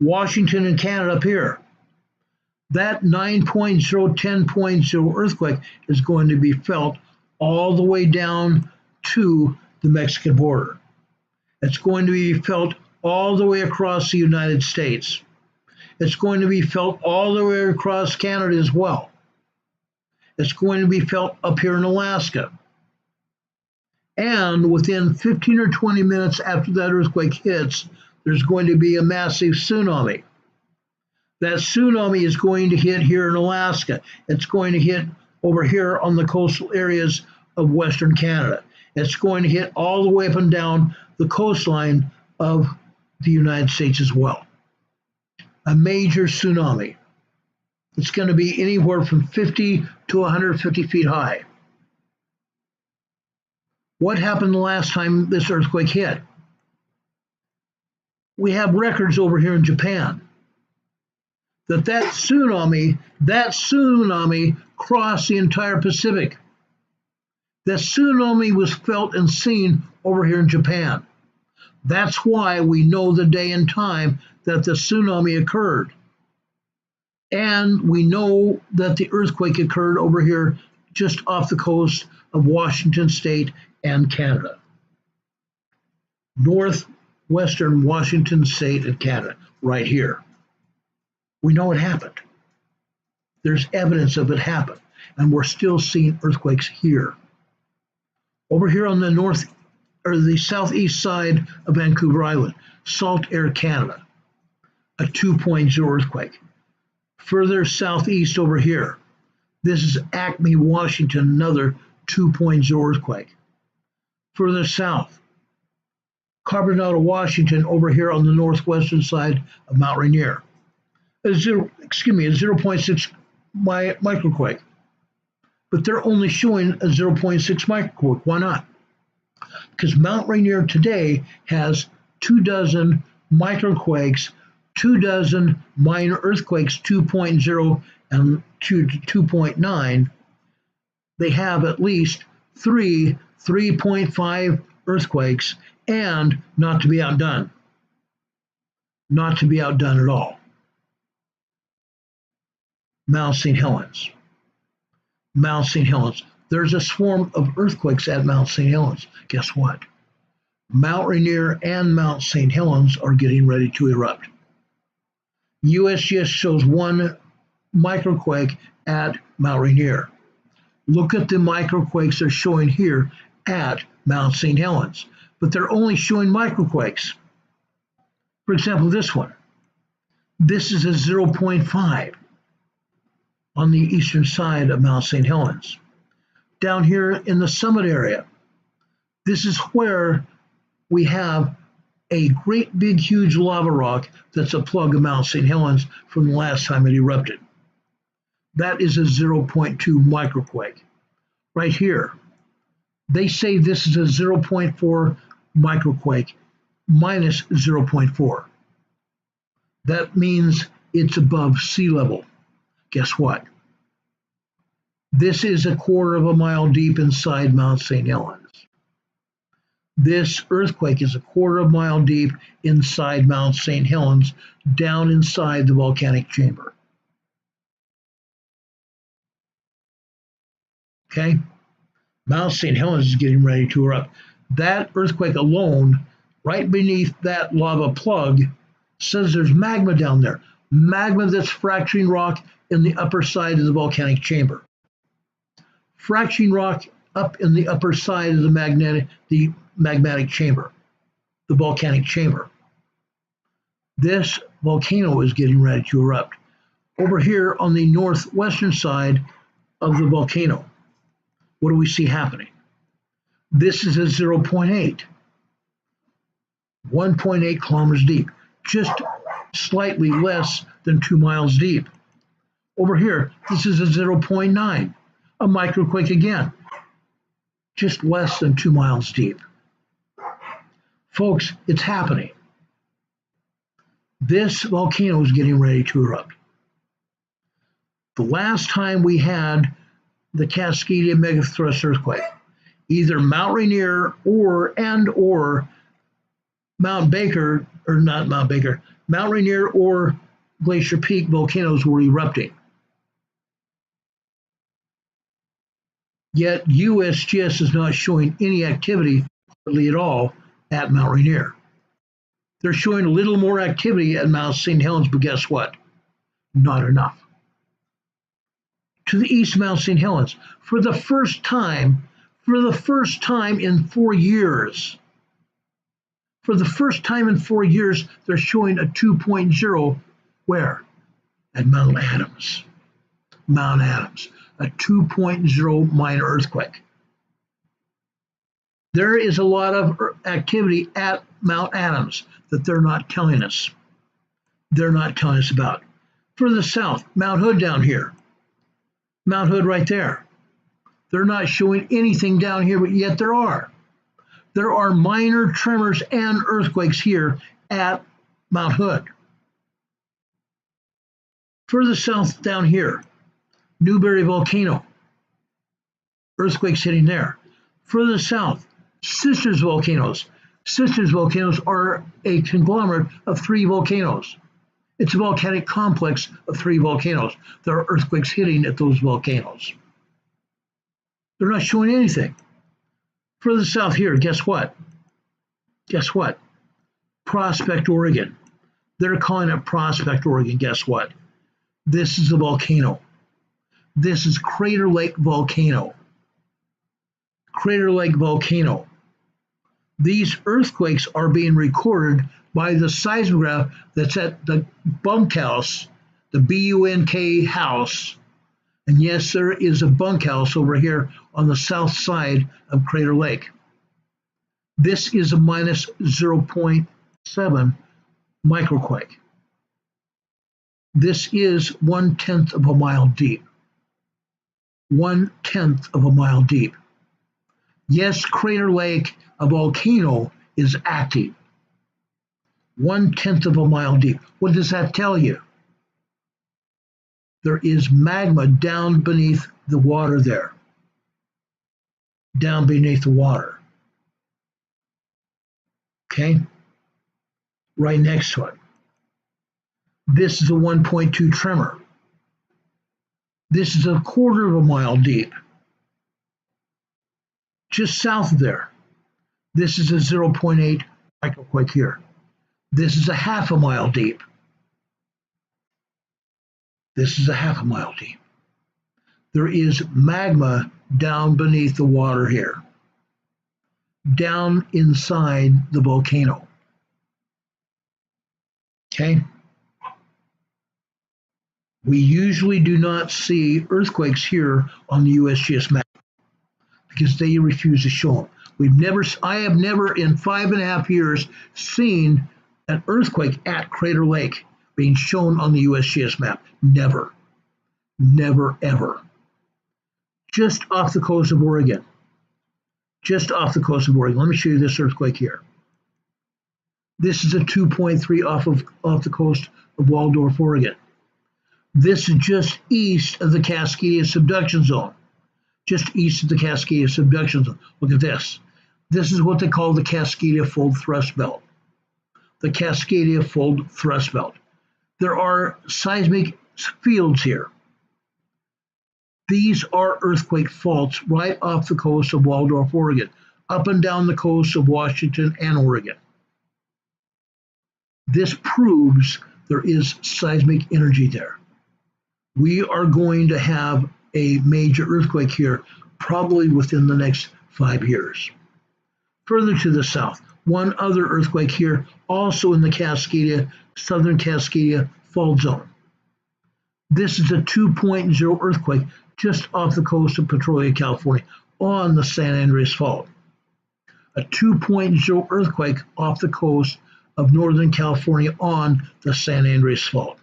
Washington and Canada up here. That 9.0, 10.0 earthquake is going to be felt all the way down to the Mexican border. It's going to be felt all the way across the United States. It's going to be felt all the way across Canada as well. It's going to be felt up here in Alaska. And within 15 or 20 minutes after that earthquake hits, there's going to be a massive tsunami. That tsunami is going to hit here in Alaska. It's going to hit over here on the coastal areas of Western Canada. It's going to hit all the way up and down the coastline of the United States as well. A major tsunami. It's going to be anywhere from 50 to 150 feet high. What happened the last time this earthquake hit? We have records over here in Japan that tsunami crossed the entire Pacific. That tsunami was felt and seen over here in Japan. That's why we know the day and time that the tsunami occurred. And we know that the earthquake occurred over here just off the coast of Washington State and Canada. Northwestern Washington State and Canada, right here. We know it happened. There's evidence of it happened, and we're still seeing earthquakes here. Over here on the north or the southeast side of Vancouver Island, Salt Air, Canada, a 2.0 earthquake. Further southeast over here, this is Acme, Washington, another 2.0 earthquake. Further south, Carbonado, Washington, over here on the northwestern side of Mount Rainier. A 0.6 microquake. But they're only showing a 0.6 microquake. Why not? Because Mount Rainier today has 24 microquakes, 24 minor earthquakes, 2.0 and 2.9. They have at least 3.5 earthquakes, and not to be outdone. Not to be outdone at all. Mount St. Helens. Mount St. Helens. There's a swarm of earthquakes at Mount St. Helens. Guess what? Mount Rainier and Mount St. Helens are getting ready to erupt. USGS shows one microquake at Mount Rainier. Look at the microquakes they're showing here at Mount St. Helens, but they're only showing microquakes. For example, this one. This is a 0.5. on the eastern side of Mount St. Helens. Down here in the summit area, this is where we have a great big huge lava rock that's a plug of Mount St. Helens from the last time it erupted. That is a 0.2 microquake. Right here, they say this is a 0.4 microquake minus 0.4. That means it's above sea level. Guess what? This is a quarter of a mile deep inside Mount St. Helens. This earthquake is a quarter of a mile deep inside Mount St. Helens, down inside the volcanic chamber. Okay? Mount St. Helens is getting ready to erupt. That earthquake alone, right beneath that lava plug, says there's magma down there. Magma that's fracturing rock in the upper side of the volcanic chamber. Fracturing rock up in the upper side of the magmatic chamber, the volcanic chamber. This volcano is getting ready to erupt. Over here on the northwestern side of the volcano, what do we see happening? This is a 0.8, 1.8 kilometers deep, just slightly less than 2 miles deep. Over here, this is a 0.9, a microquake again, just less than 2 miles deep. Folks, it's happening. This volcano is getting ready to erupt. The last time we had the Cascadia megathrust earthquake, either Mount Rainier or Mount Baker, or not Mount Baker, Mount Rainier or Glacier Peak volcanoes were erupting. Yet USGS is not showing any activity hardly at all at Mount Rainier. They're showing a little more activity at Mount St. Helens, but guess what? Not enough. To the east of Mount St. Helens, for the first time in 4 years, they're showing a 2.0 where? At Mount Adams. Mount Adams, a 2.0 minor earthquake. There is a lot of activity at Mount Adams that they're not telling us. They're not telling us about. Further south, Mount Hood down here. Mount Hood right there. They're not showing anything down here, but yet there are. There are minor tremors and earthquakes here at Mount Hood. Further south down here, Newberry Volcano. Earthquakes hitting there. Further south, Sisters Volcanoes. Sisters Volcanoes are a conglomerate of 3 volcanoes. It's a volcanic complex of 3 volcanoes. There are earthquakes hitting at those volcanoes. They're not showing anything. Further south here, guess what? Guess what? Prospect, Oregon. They're calling it Prospect, Oregon. Guess what? This is a volcano. This is Crater Lake Volcano. Crater Lake Volcano. These earthquakes are being recorded by the seismograph that's at the bunkhouse, the BUNK house. And yes, there is a bunkhouse over here on the south side of Crater Lake. This is a minus 0.7 microquake. This is 1/10 of a mile deep. 1/10 of a mile deep. Yes, Crater Lake, a volcano, is active. 1/10 of a mile deep. What does that tell you? There is magma down beneath the water there. Down beneath the water. Okay? Right next to it. This is a 1.2 tremor. This is a quarter of a mile deep. Just south of there. This is a 0.8 microquake here. This is a half a mile deep. This is a half a mile deep. There is magma down beneath the water here. Down inside the volcano. Okay? We usually do not see earthquakes here on the USGS map because they refuse to show them. I have never in 5.5 years seen an earthquake at Crater Lake being shown on the USGS map. Never, never, ever. Just off the coast of Oregon. Just off the coast of Oregon. Let me show you this earthquake here. This is a 2.3 off the coast of Waldorf, Oregon. This is just east of the Cascadia subduction zone. Just east of the Cascadia subduction zone. Look at this. This is what they call the Cascadia fold thrust belt. The Cascadia fold thrust belt. There are seismic fields here. These are earthquake faults right off the coast of Waldorf, Oregon, up and down the coast of Washington and Oregon. This proves there is seismic energy there. We are going to have a major earthquake here probably within the next 5 years. Further to the south, one other earthquake here, also in the Cascadia, southern Cascadia fault zone. This is a 2.0 earthquake just off the coast of Petrolia, California, on the San Andreas Fault. A 2.0 earthquake off the coast of Northern California on the San Andreas Fault.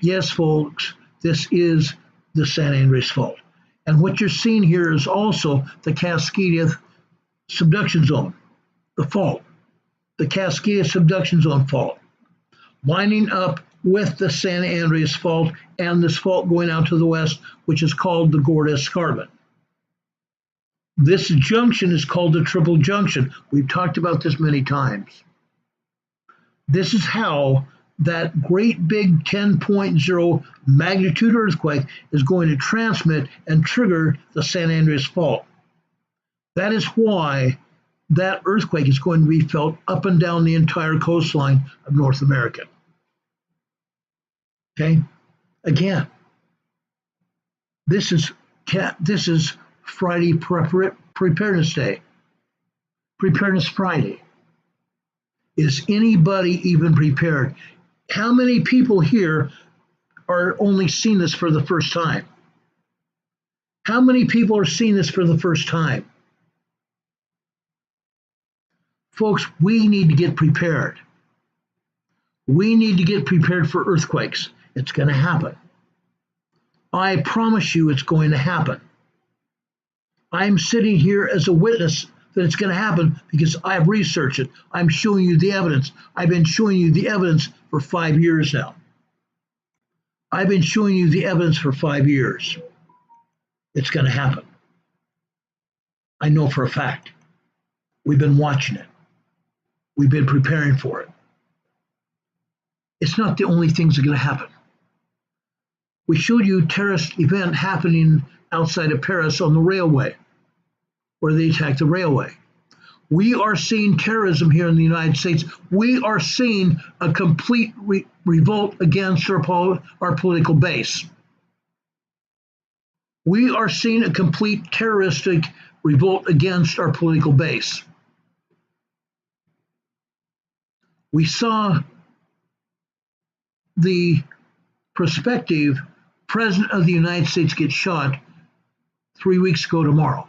Yes, folks, this is the San Andreas Fault. And what you're seeing here is also the Cascadia subduction zone, the fault, the Cascadia subduction zone fault, lining up with the San Andreas Fault and this fault going out to the west, which is called the Gorda Escarpment. This junction is called the Triple Junction. We've talked about this many times. This is how that great big 10.0 magnitude earthquake is going to transmit and trigger the San Andreas Fault. That is why that earthquake is going to be felt up and down the entire coastline of North America. Okay, again, this is Friday Preparedness Day, Preparedness Friday. Is anybody even prepared? How many people here are only seeing this for the first time? How many people are seeing this for the first time? Folks, we need to get prepared. We need to get prepared for earthquakes. It's going to happen. I promise you it's going to happen. I'm sitting here as a witness that it's going to happen because I've researched it. I'm showing you the evidence. I've been showing you the evidence for 5 years now. I've been showing you the evidence for 5 years. It's going to happen. I know for a fact. We've been watching it. We've been preparing for it. It's not the only things that are going to happen. We showed you a terrorist event happening outside of Paris on the railway, where they attacked the railway. We are seeing terrorism here in the United States. We are seeing a complete revolt against our political base. We are seeing a complete terroristic revolt against our political base. We saw the prospective President of the United States get shot 3 weeks ago tomorrow.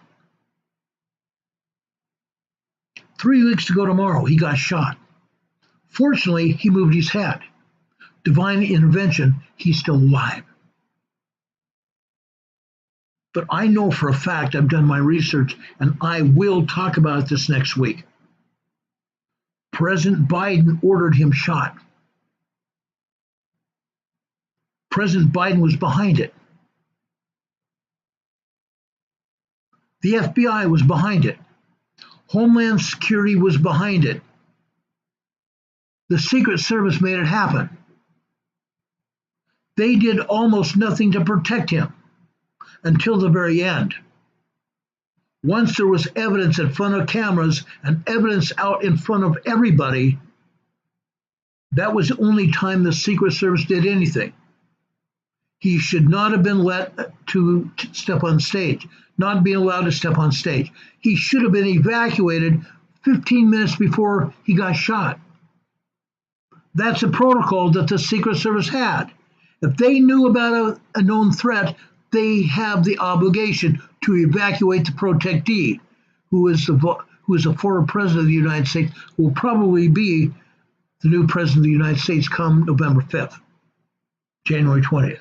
3 weeks ago tomorrow, he got shot. Fortunately, he moved his head. Divine intervention, he's still alive. But I know for a fact, I've done my research, and I will talk about this next week. President Biden ordered him shot. President Biden was behind it. The FBI was behind it. Homeland Security was behind it. The Secret Service made it happen. They did almost nothing to protect him until the very end. Once there was evidence in front of cameras and evidence out in front of everybody, that was the only time the Secret Service did anything. He should not have been let to step on stage, not being allowed to step on stage. He should have been evacuated 15 minutes before he got shot. That's a protocol that the Secret Service had. If they knew about a known threat, they have the obligation to evacuate the protectee, who is a former president of the United States, who will probably be the new president of the United States come November 5th, January 20th.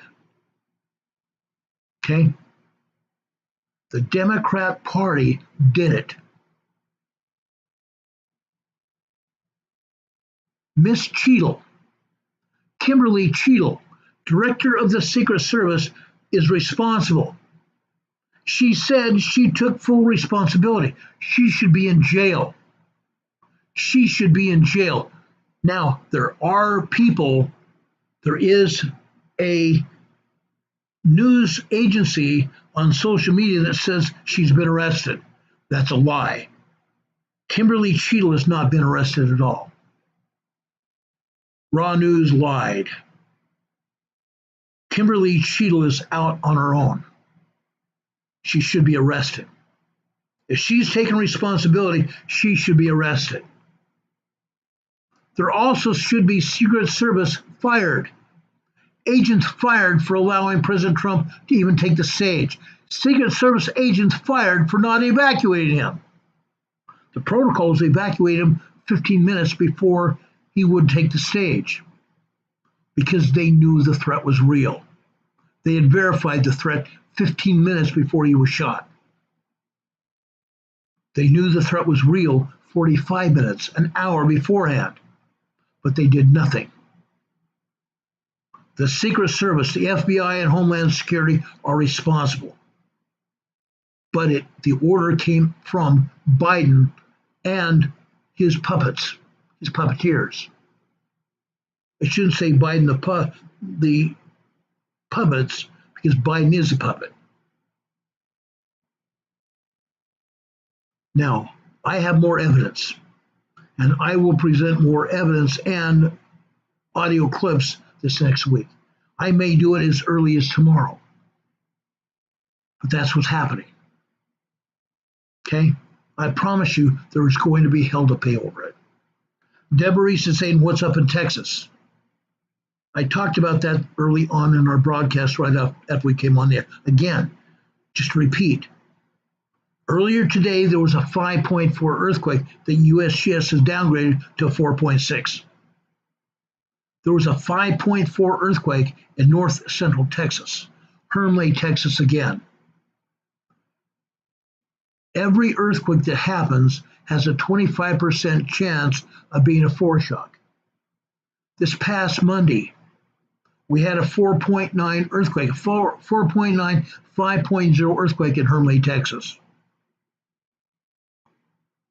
Okay? The Democrat Party did it. Miss Cheadle, Kimberly Cheadle, director of the Secret Service, is responsible. She said she took full responsibility. She should be in jail. She should be in jail. Now, there is a news agency on social media that says she's been arrested. That's a lie. Kimberly Cheadle has not been arrested at all. Raw News lied. Kimberly Cheadle is out on her own. She should be arrested. If she's taken responsibility, she should be arrested. There also should be Secret Service fired. Agents fired for allowing President Trump to even take the stage. Secret Service agents fired for not evacuating him. The protocols evacuate him 15 minutes before he would take the stage because they knew the threat was real. They had verified the threat 15 minutes before he was shot. They knew the threat was real 45 minutes, an hour beforehand, but they did nothing. The Secret Service, the FBI, and Homeland Security are responsible. But the order came from Biden and his puppets, his puppeteers. I shouldn't say Biden the puppets, because Biden is a puppet. Now, I have more evidence, and I will present more evidence and audio clips this next week. I may do it as early as tomorrow, but that's what's happening. Okay? I promise you there is going to be hell to pay over it. Deborah Reese is saying, what's up in Texas? I talked about that early on in our broadcast right after we came on there. Again, just to repeat. Earlier today, there was a 5.4 earthquake that USGS has downgraded to 4.6. There was a 5.4 earthquake in north central Texas, Hermleigh, Texas again. Every earthquake that happens has a 25% chance of being a foreshock. This past Monday, we had a 4.9 earthquake, 4.9, 5.0 earthquake in Hermleigh, Texas.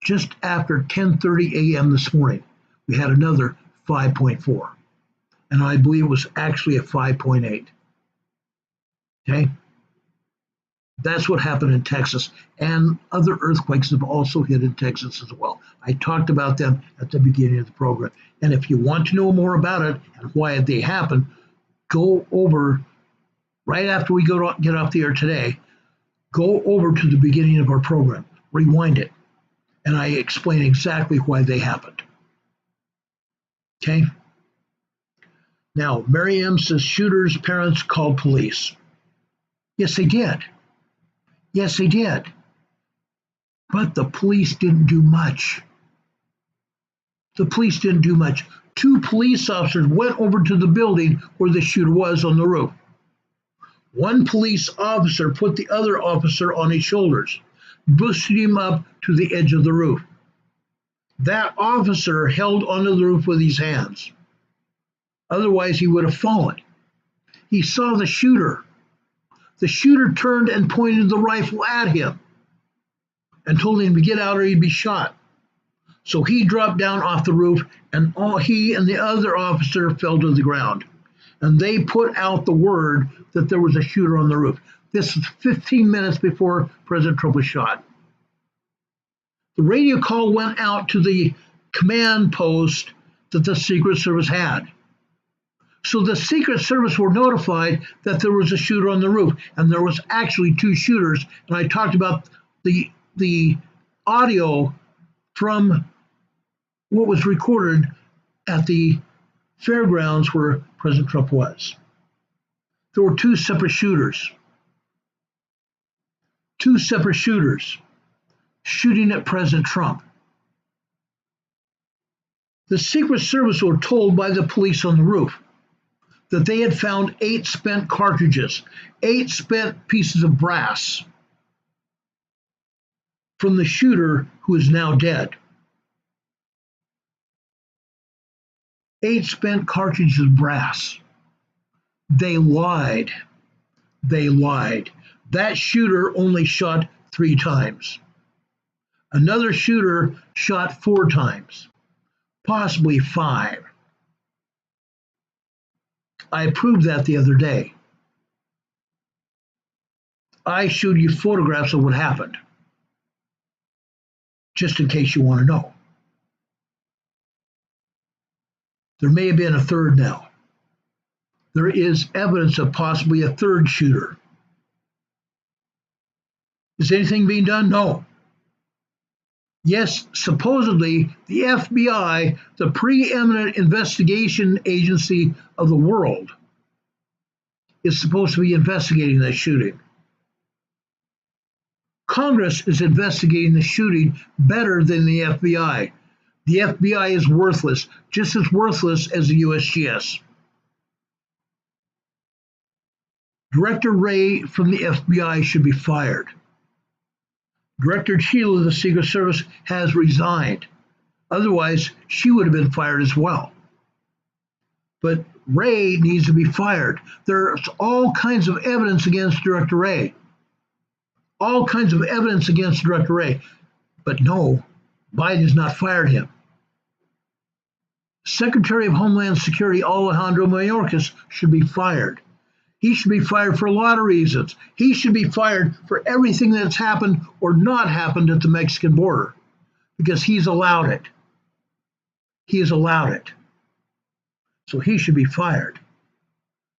Just after 10:30 a.m. this morning, we had another 5.4. And I believe it was actually a 5.8. Okay? That's what happened in Texas. And other earthquakes have also hit in Texas as well. I talked about them at the beginning of the program. And if you want to know more about it and why they happen, go over, right after we get off the air today, go over to the beginning of our program, rewind it, and I explain exactly why they happened. Okay? Now, Mary M says shooters' parents called police. Yes, they did. Yes, they did. But the police didn't do much. The police didn't do much. 2 police officers went over to the building where the shooter was on the roof. One police officer put the other officer on his shoulders, boosted him up to the edge of the roof. That officer held onto the roof with his hands. Otherwise, he would have fallen. He saw the shooter. The shooter turned and pointed the rifle at him and told him to get out or he'd be shot. So he dropped down off the roof, and he and the other officer fell to the ground. And they put out the word that there was a shooter on the roof. This was 15 minutes before President Trump was shot. The radio call went out to the command post that the Secret Service had. So the Secret Service were notified that there was a shooter on the roof, and there was actually 2 shooters. And I talked about the audio from what was recorded at the fairgrounds where President Trump was. There were two separate shooters. Two separate shooters shooting at President Trump. The Secret Service were told by the police on the roof that they had found 8 spent cartridges, 8 spent pieces of brass from the shooter who is now dead. 8 spent cartridges of brass. They lied. They lied. That shooter only shot 3 times. Another shooter shot 4 times, possibly 5. I proved that the other day. I showed you photographs of what happened, just in case you want to know. There may have been a third now. There is evidence of possibly a third shooter. Is anything being done? No. Yes, supposedly the FBI, the preeminent investigation agency of the world, is supposed to be investigating that shooting. Congress is investigating the shooting better than the FBI. The FBI is worthless, just as worthless as the USGS. Director Wray from the FBI should be fired. Director Chilo of the Secret Service has resigned. Otherwise, she would have been fired as well. But Wray needs to be fired. There's all kinds of evidence against Director Wray. All kinds of evidence against Director Wray. But no, Biden has not fired him. Secretary of Homeland Security Alejandro Mayorkas should be fired. He should be fired for a lot of reasons. He should be fired for everything that's happened or not happened at the Mexican border, because he's allowed it. He has allowed it. So he should be fired.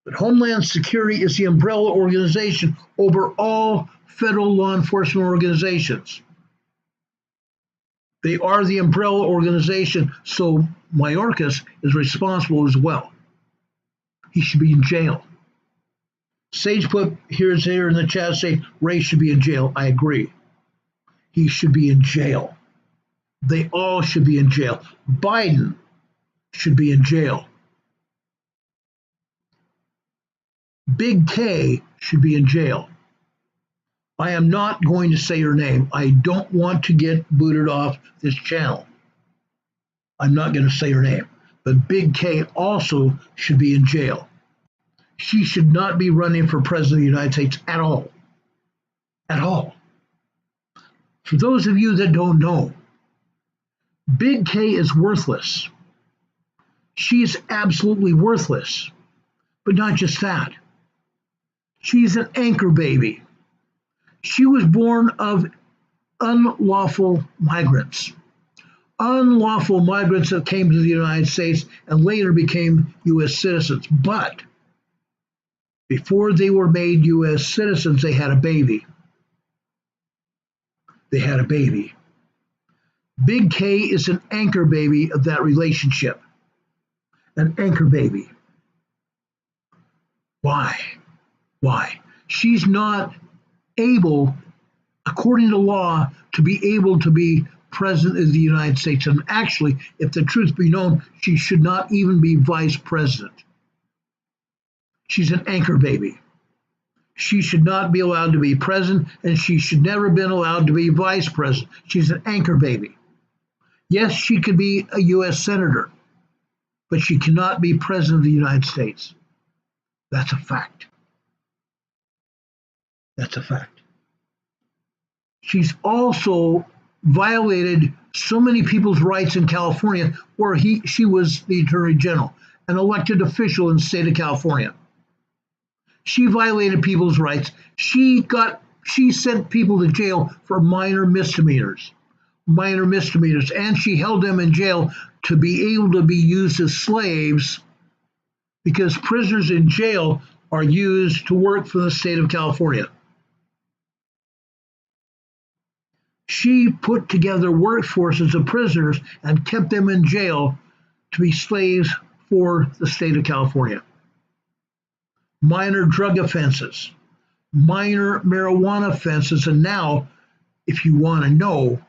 But Homeland Security is the umbrella organization over all federal law enforcement organizations. They are the umbrella organization, so Mayorkas is responsible as well. He should be in jail. Sage put here in the chat say Wray should be in jail. I agree. He should be in jail. They all should be in jail. Biden should be in jail. Big K should be in jail. I am not going to say her name. I don't want to get booted off this channel. I'm not going to say her name. But Big K also should be in jail. She should not be running for president of the United States at all. At all. For those of you that don't know, Big K is worthless. She's absolutely worthless. But not just that. She's an anchor baby. She was born of unlawful migrants. Unlawful migrants that came to the United States and later became U.S. citizens. But before they were made U.S. citizens, they had a baby. They had a baby. Big K is an anchor baby of that relationship. An anchor baby. Why? Why? She's not able, according to law, to be able to be president of the United States. And actually, if the truth be known, she should not even be vice president. She's an anchor baby. She should not be allowed to be president, and she should never have been allowed to be vice president. She's an anchor baby. Yes, she could be a U.S. senator, but she cannot be president of the United States. That's a fact. That's a fact. She's also violated so many people's rights in California, where she was the Attorney General, an elected official in the state of California. She violated people's rights. She sent people to jail for minor misdemeanors, and she held them in jail to be able to be used as slaves, because prisoners in jail are used to work for the state of California. She put together workforces of prisoners and kept them in jail to be slaves for the state of California. minor drug offenses, minor marijuana offenses, and now, if you want to know,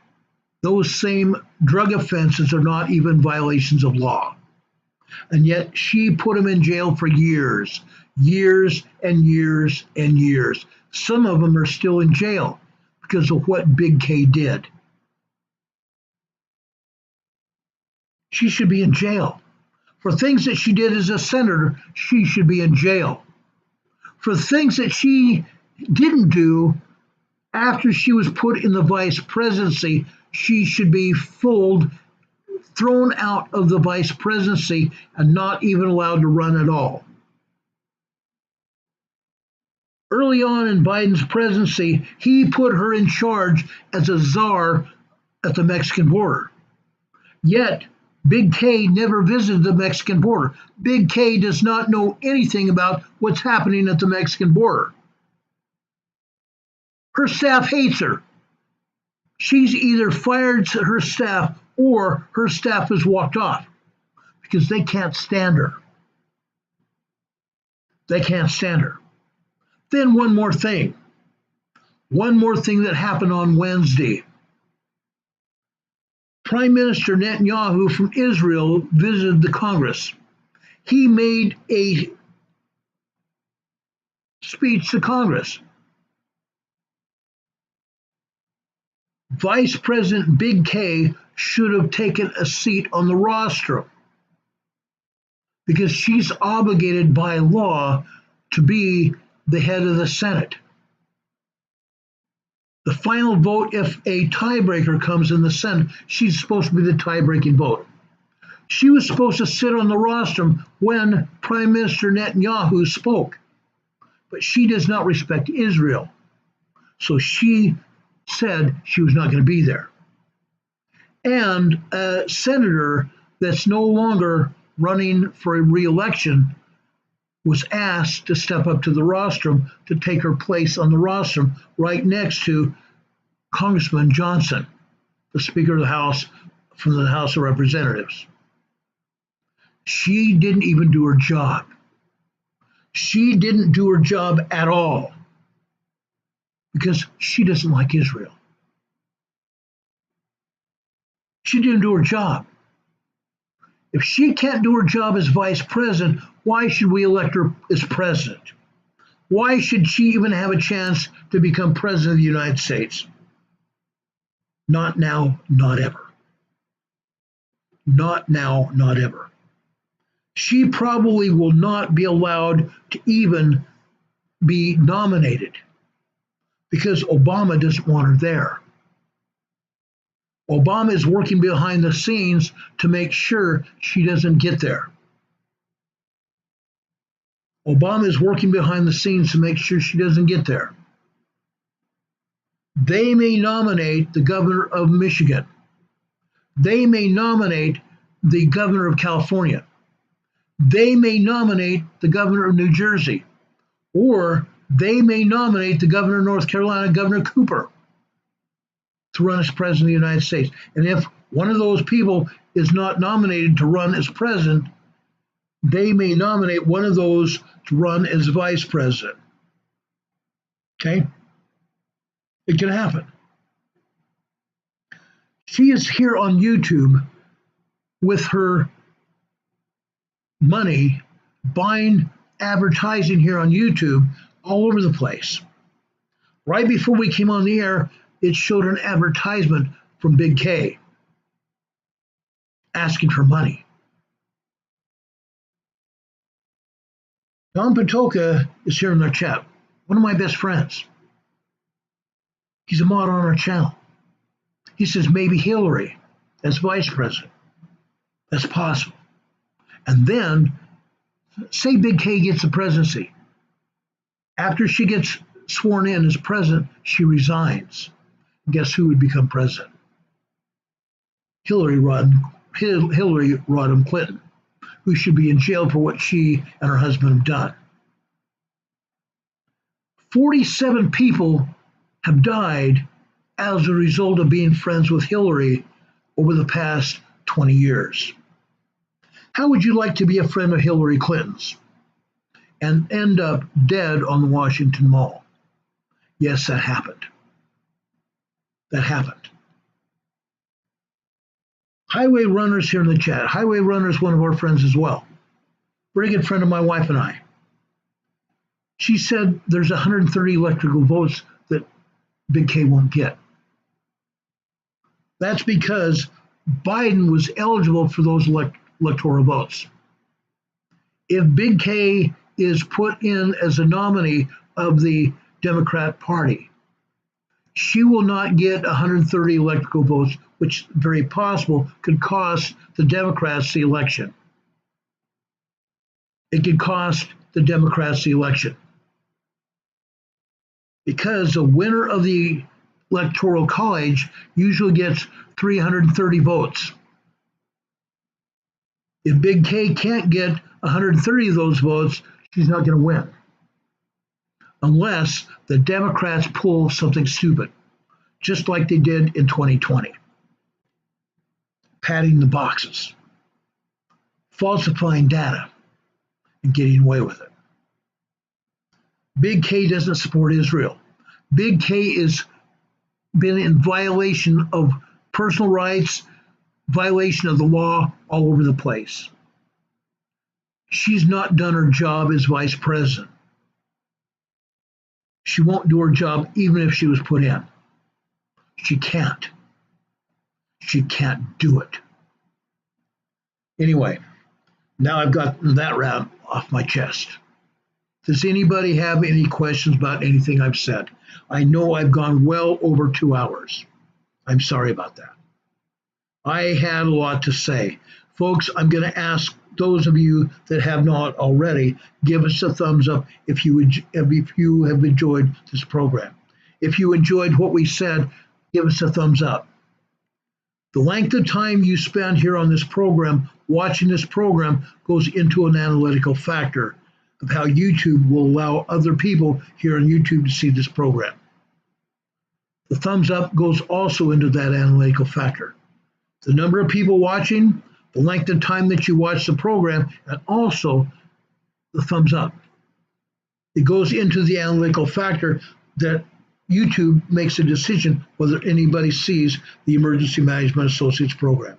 those same drug offenses are not even violations of law. And yet she put them in jail for years, years and years and years. Some of them are still in jail because of what Big K did. She should be in jail. For things that she did as a senator, she should be in jail. For things that she didn't do after she was put in the vice presidency, she should be thrown out of the vice presidency and not even allowed to run at all. Early on in Biden's presidency, he put her in charge as a czar at the Mexican border. Yet, Big K never visited the Mexican border. Big K does not know anything about what's happening at the Mexican border. Her staff hates her. She's either fired her staff or her staff has walked off because they can't stand her. They can't stand her. Then one more thing that happened on Wednesday. Prime Minister Netanyahu from Israel visited the Congress. He made a speech to Congress. Vice President Big K should have taken a seat on the rostrum because she's obligated by law to be the head of the Senate. The final vote, if a tiebreaker comes in the Senate, she's supposed to be the tie-breaking vote. She was supposed to sit on the rostrum when Prime Minister Netanyahu spoke, but she does not respect Israel. So she said she was not going to be there. And a senator that's no longer running for a re-election was asked to step up to the rostrum to take her place on the rostrum right next to Congressman Johnson, the Speaker of the House from the House of Representatives. She didn't even do her job. She didn't do her job at all because she doesn't like Israel. She didn't do her job. If she can't do her job as vice president, why should we elect her as president? Why should she even have a chance to become president of the United States? Not now, not ever. Not now, not ever. She probably will not be allowed to even be nominated because Obama doesn't want her there. Obama is working behind the scenes to make sure she doesn't get there. Obama is working behind the scenes to make sure she doesn't get there. They may nominate the governor of Michigan. They may nominate the governor of California. They may nominate the governor of New Jersey. Or they may nominate the governor of North Carolina, Governor Cooper, to run as president of the United States. And if one of those people is not nominated to run as president, they may nominate one of those to run as vice president. Okay? It can happen. She is here on YouTube with her money buying advertising here on YouTube all over the place. Right before we came on the air, it showed an advertisement from Big K asking for money. Don Patoka is here in our chat, one of my best friends. He's a mod on our channel. He says maybe Hillary as vice president. That's possible. And then, say Big K gets the presidency. After she gets sworn in as president, she resigns. Guess who would become president? Hillary Rodham Clinton, who should be in jail for what she and her husband have done. 47 people have died as a result of being friends with Hillary over the past 20 years. How would you like to be a friend of Hillary Clinton's? and end up dead on the Washington Mall. Yes, that happened. That happened. Highway Runner's here in the chat. Highway Runner is one of our friends as well. Very good friend of my wife and I. She said there's 130 electrical votes that Big K won't get. That's because Biden was eligible for those electoral votes. If Big K is put in as a nominee of the Democrat Party, she will not get 130 electoral votes, which very possible could cost the Democrats the election. It could cost the Democrats the election. Because the winner of the Electoral College usually gets 330 votes. If Big K can't get 130 of those votes, she's not going to win. Unless the Democrats pull something stupid, just like they did in 2020. Padding the boxes, falsifying data, and getting away with it. Big K doesn't support Israel. Big K has been in violation of personal rights, violation of the law all over the place. She's not done her job as vice president. She won't do her job even if she was put in. She can't. She can't do it. Anyway, now I've gotten that round off my chest. Does anybody have any questions about anything I've said? I know I've gone well over 2 hours. I'm sorry about that. I had a lot to say. Folks, I'm going to ask those of you that have not already, give us a thumbs up if you have enjoyed this program. If you enjoyed what we said, give us a thumbs up. The length of time you spend here on this program, watching this program, goes into an analytical factor of how YouTube will allow other people here on YouTube to see this program. The thumbs up goes also into that analytical factor. The number of people watching, the length of time that you watch the program, and also the thumbs up. It goes into the analytical factor that YouTube makes a decision whether anybody sees the Emergency Management Associates program.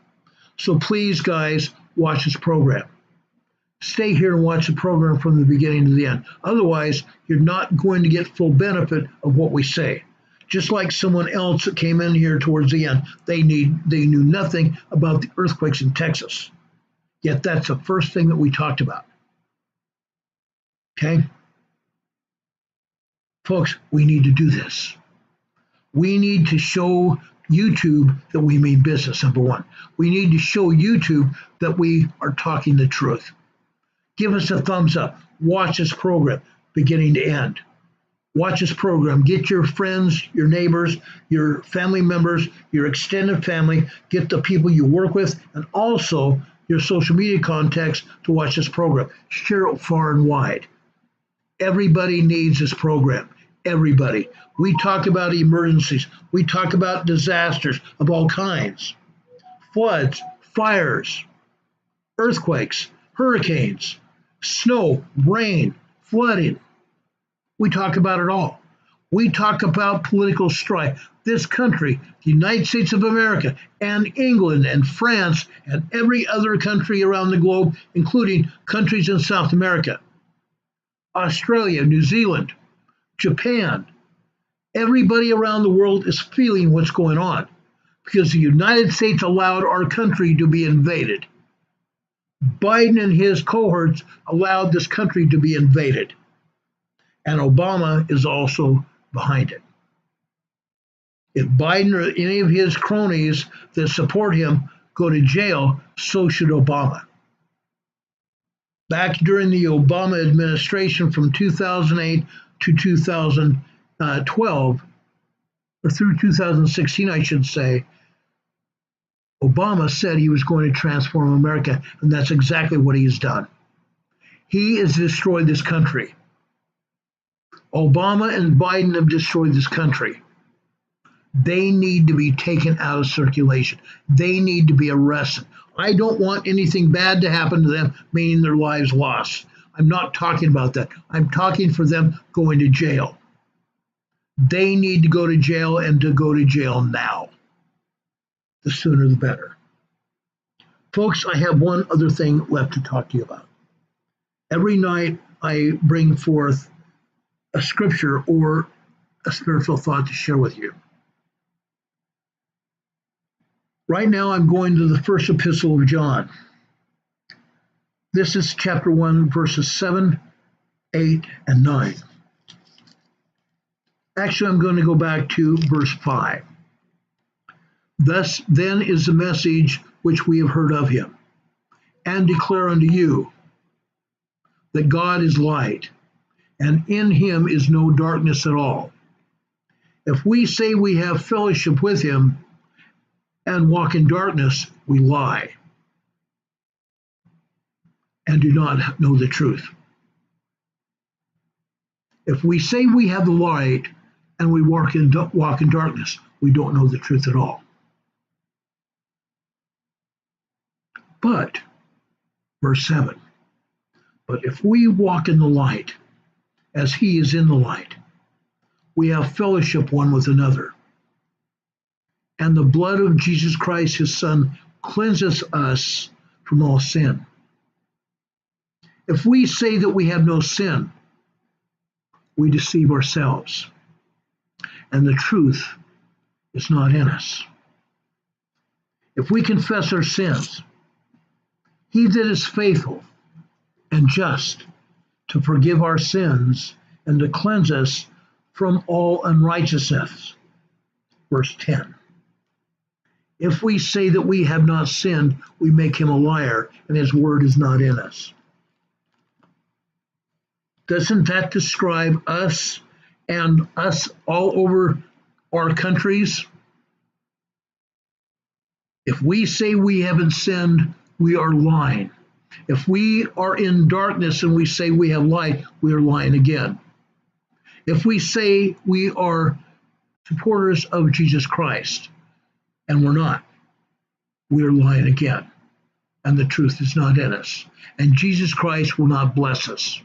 So please, guys, watch this program. Stay here and watch the program from the beginning to the end. Otherwise, you're not going to get full benefit of what we say. Just like someone else that came in here towards the end, they knew nothing about the earthquakes in Texas. Yet that's the first thing that we talked about. Okay? Folks, we need to do this. We need to show YouTube that we mean business, number one. We need to show YouTube that we are talking the truth. Give us a thumbs up. Watch this program beginning to end. Watch this program. Get your friends, your neighbors, your family members, your extended family, get the people you work with, and also your social media contacts to watch this program. Share it far and wide. Everybody needs this program. Everybody. We talk about emergencies. We talk about disasters of all kinds. Floods, fires, earthquakes, hurricanes, snow, rain, flooding. We talk about it all. We talk about political strife. This country, the United States of America, and England and France and every other country around the globe, including countries in South America, Australia, New Zealand, Japan. Everybody around the world is feeling what's going on because the United States allowed our country to be invaded. Biden and his cohorts allowed this country to be invaded. And Obama is also behind it. If Biden or any of his cronies that support him go to jail, so should Obama. Back during the Obama administration from 2008 to 2012, or through 2016, I should say, Obama said he was going to transform America, and that's exactly what he has done. He has destroyed this country. Obama and Biden have destroyed this country. They need to be taken out of circulation. They need to be arrested. I don't want anything bad to happen to them, meaning their lives lost. I'm not talking about that. I'm talking for them going to jail. They need to go to jail, and to go to jail now. The sooner the better. Folks, I have one other thing left to talk to you about. Every night I bring forth a scripture or a spiritual thought to share with you. Right now I'm going to the first epistle of John. This is chapter 1, verses 7, 8, and 9. Actually, I'm going to go back to verse 5. Thus then is the message which we have heard of him, and declare unto you, that God is light, and in him is no darkness at all. If we say we have fellowship with him and walk in darkness, we lie and do not know the truth. If we say we have the light and we walk in darkness, we don't know the truth at all. But, verse 7, but if we walk in the light, as he is in the light, we have fellowship one with another. And the blood of Jesus Christ, his Son, cleanses us from all sin. If we say that we have no sin, we deceive ourselves, and the truth is not in us. If we confess our sins, he that is faithful and just to forgive our sins and to cleanse us from all unrighteousness. Verse 10. If we say that we have not sinned, we make him a liar, and his word is not in us. Doesn't that describe us and us all over our countries? If we say we haven't sinned, we are lying. If we are in darkness and we say we have light, we are lying again. If we say we are supporters of Jesus Christ, and we're not, we are lying again. And the truth is not in us. And Jesus Christ will not bless us.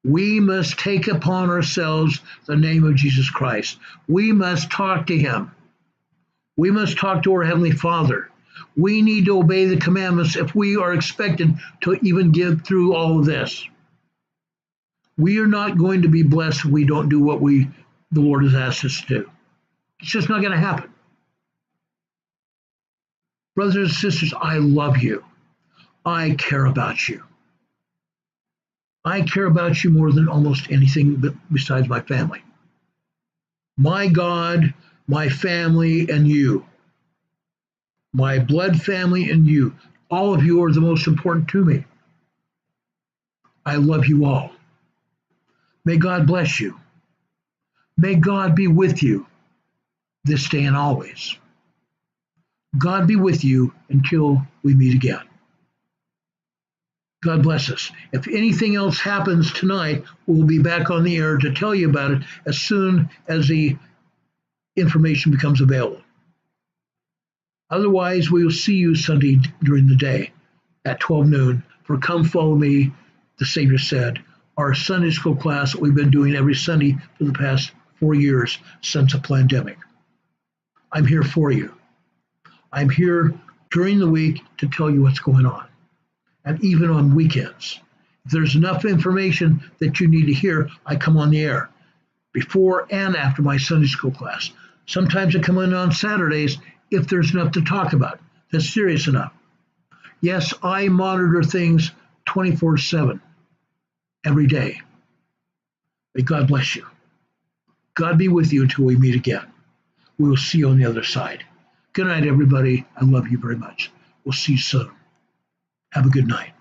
We must take upon ourselves the name of Jesus Christ. We must talk to him. We must talk to our Heavenly Father. We need to obey the commandments if we are expected to even get through all of this. We are not going to be blessed if we don't do what the Lord has asked us to do. It's just not going to happen. Brothers and sisters, I love you. I care about you. I care about you more than almost anything besides my family. My God, my family, and you. My blood family and you. All of you are the most important to me. I love you all. May God bless you. May God be with you this day and always. God be with you until we meet again. God bless us. If anything else happens tonight, we'll be back on the air to tell you about it as soon as the information becomes available. Otherwise, we will see you Sunday during the day at 12 noon for Come Follow Me, the Savior said, our Sunday school class that we've been doing every Sunday for the past 4 years since the pandemic. I'm here for you. I'm here during the week to tell you what's going on, and even on weekends. If there's enough information that you need to hear, I come on the air before and after my Sunday school class. Sometimes I come in on Saturdays if there's enough to talk about that's serious enough. Yes, I monitor things 24/7 every day. May God bless you. God be with you until we meet again. We will see you on the other side. Good night, everybody. I love you very much. We'll see you soon. Have a good night.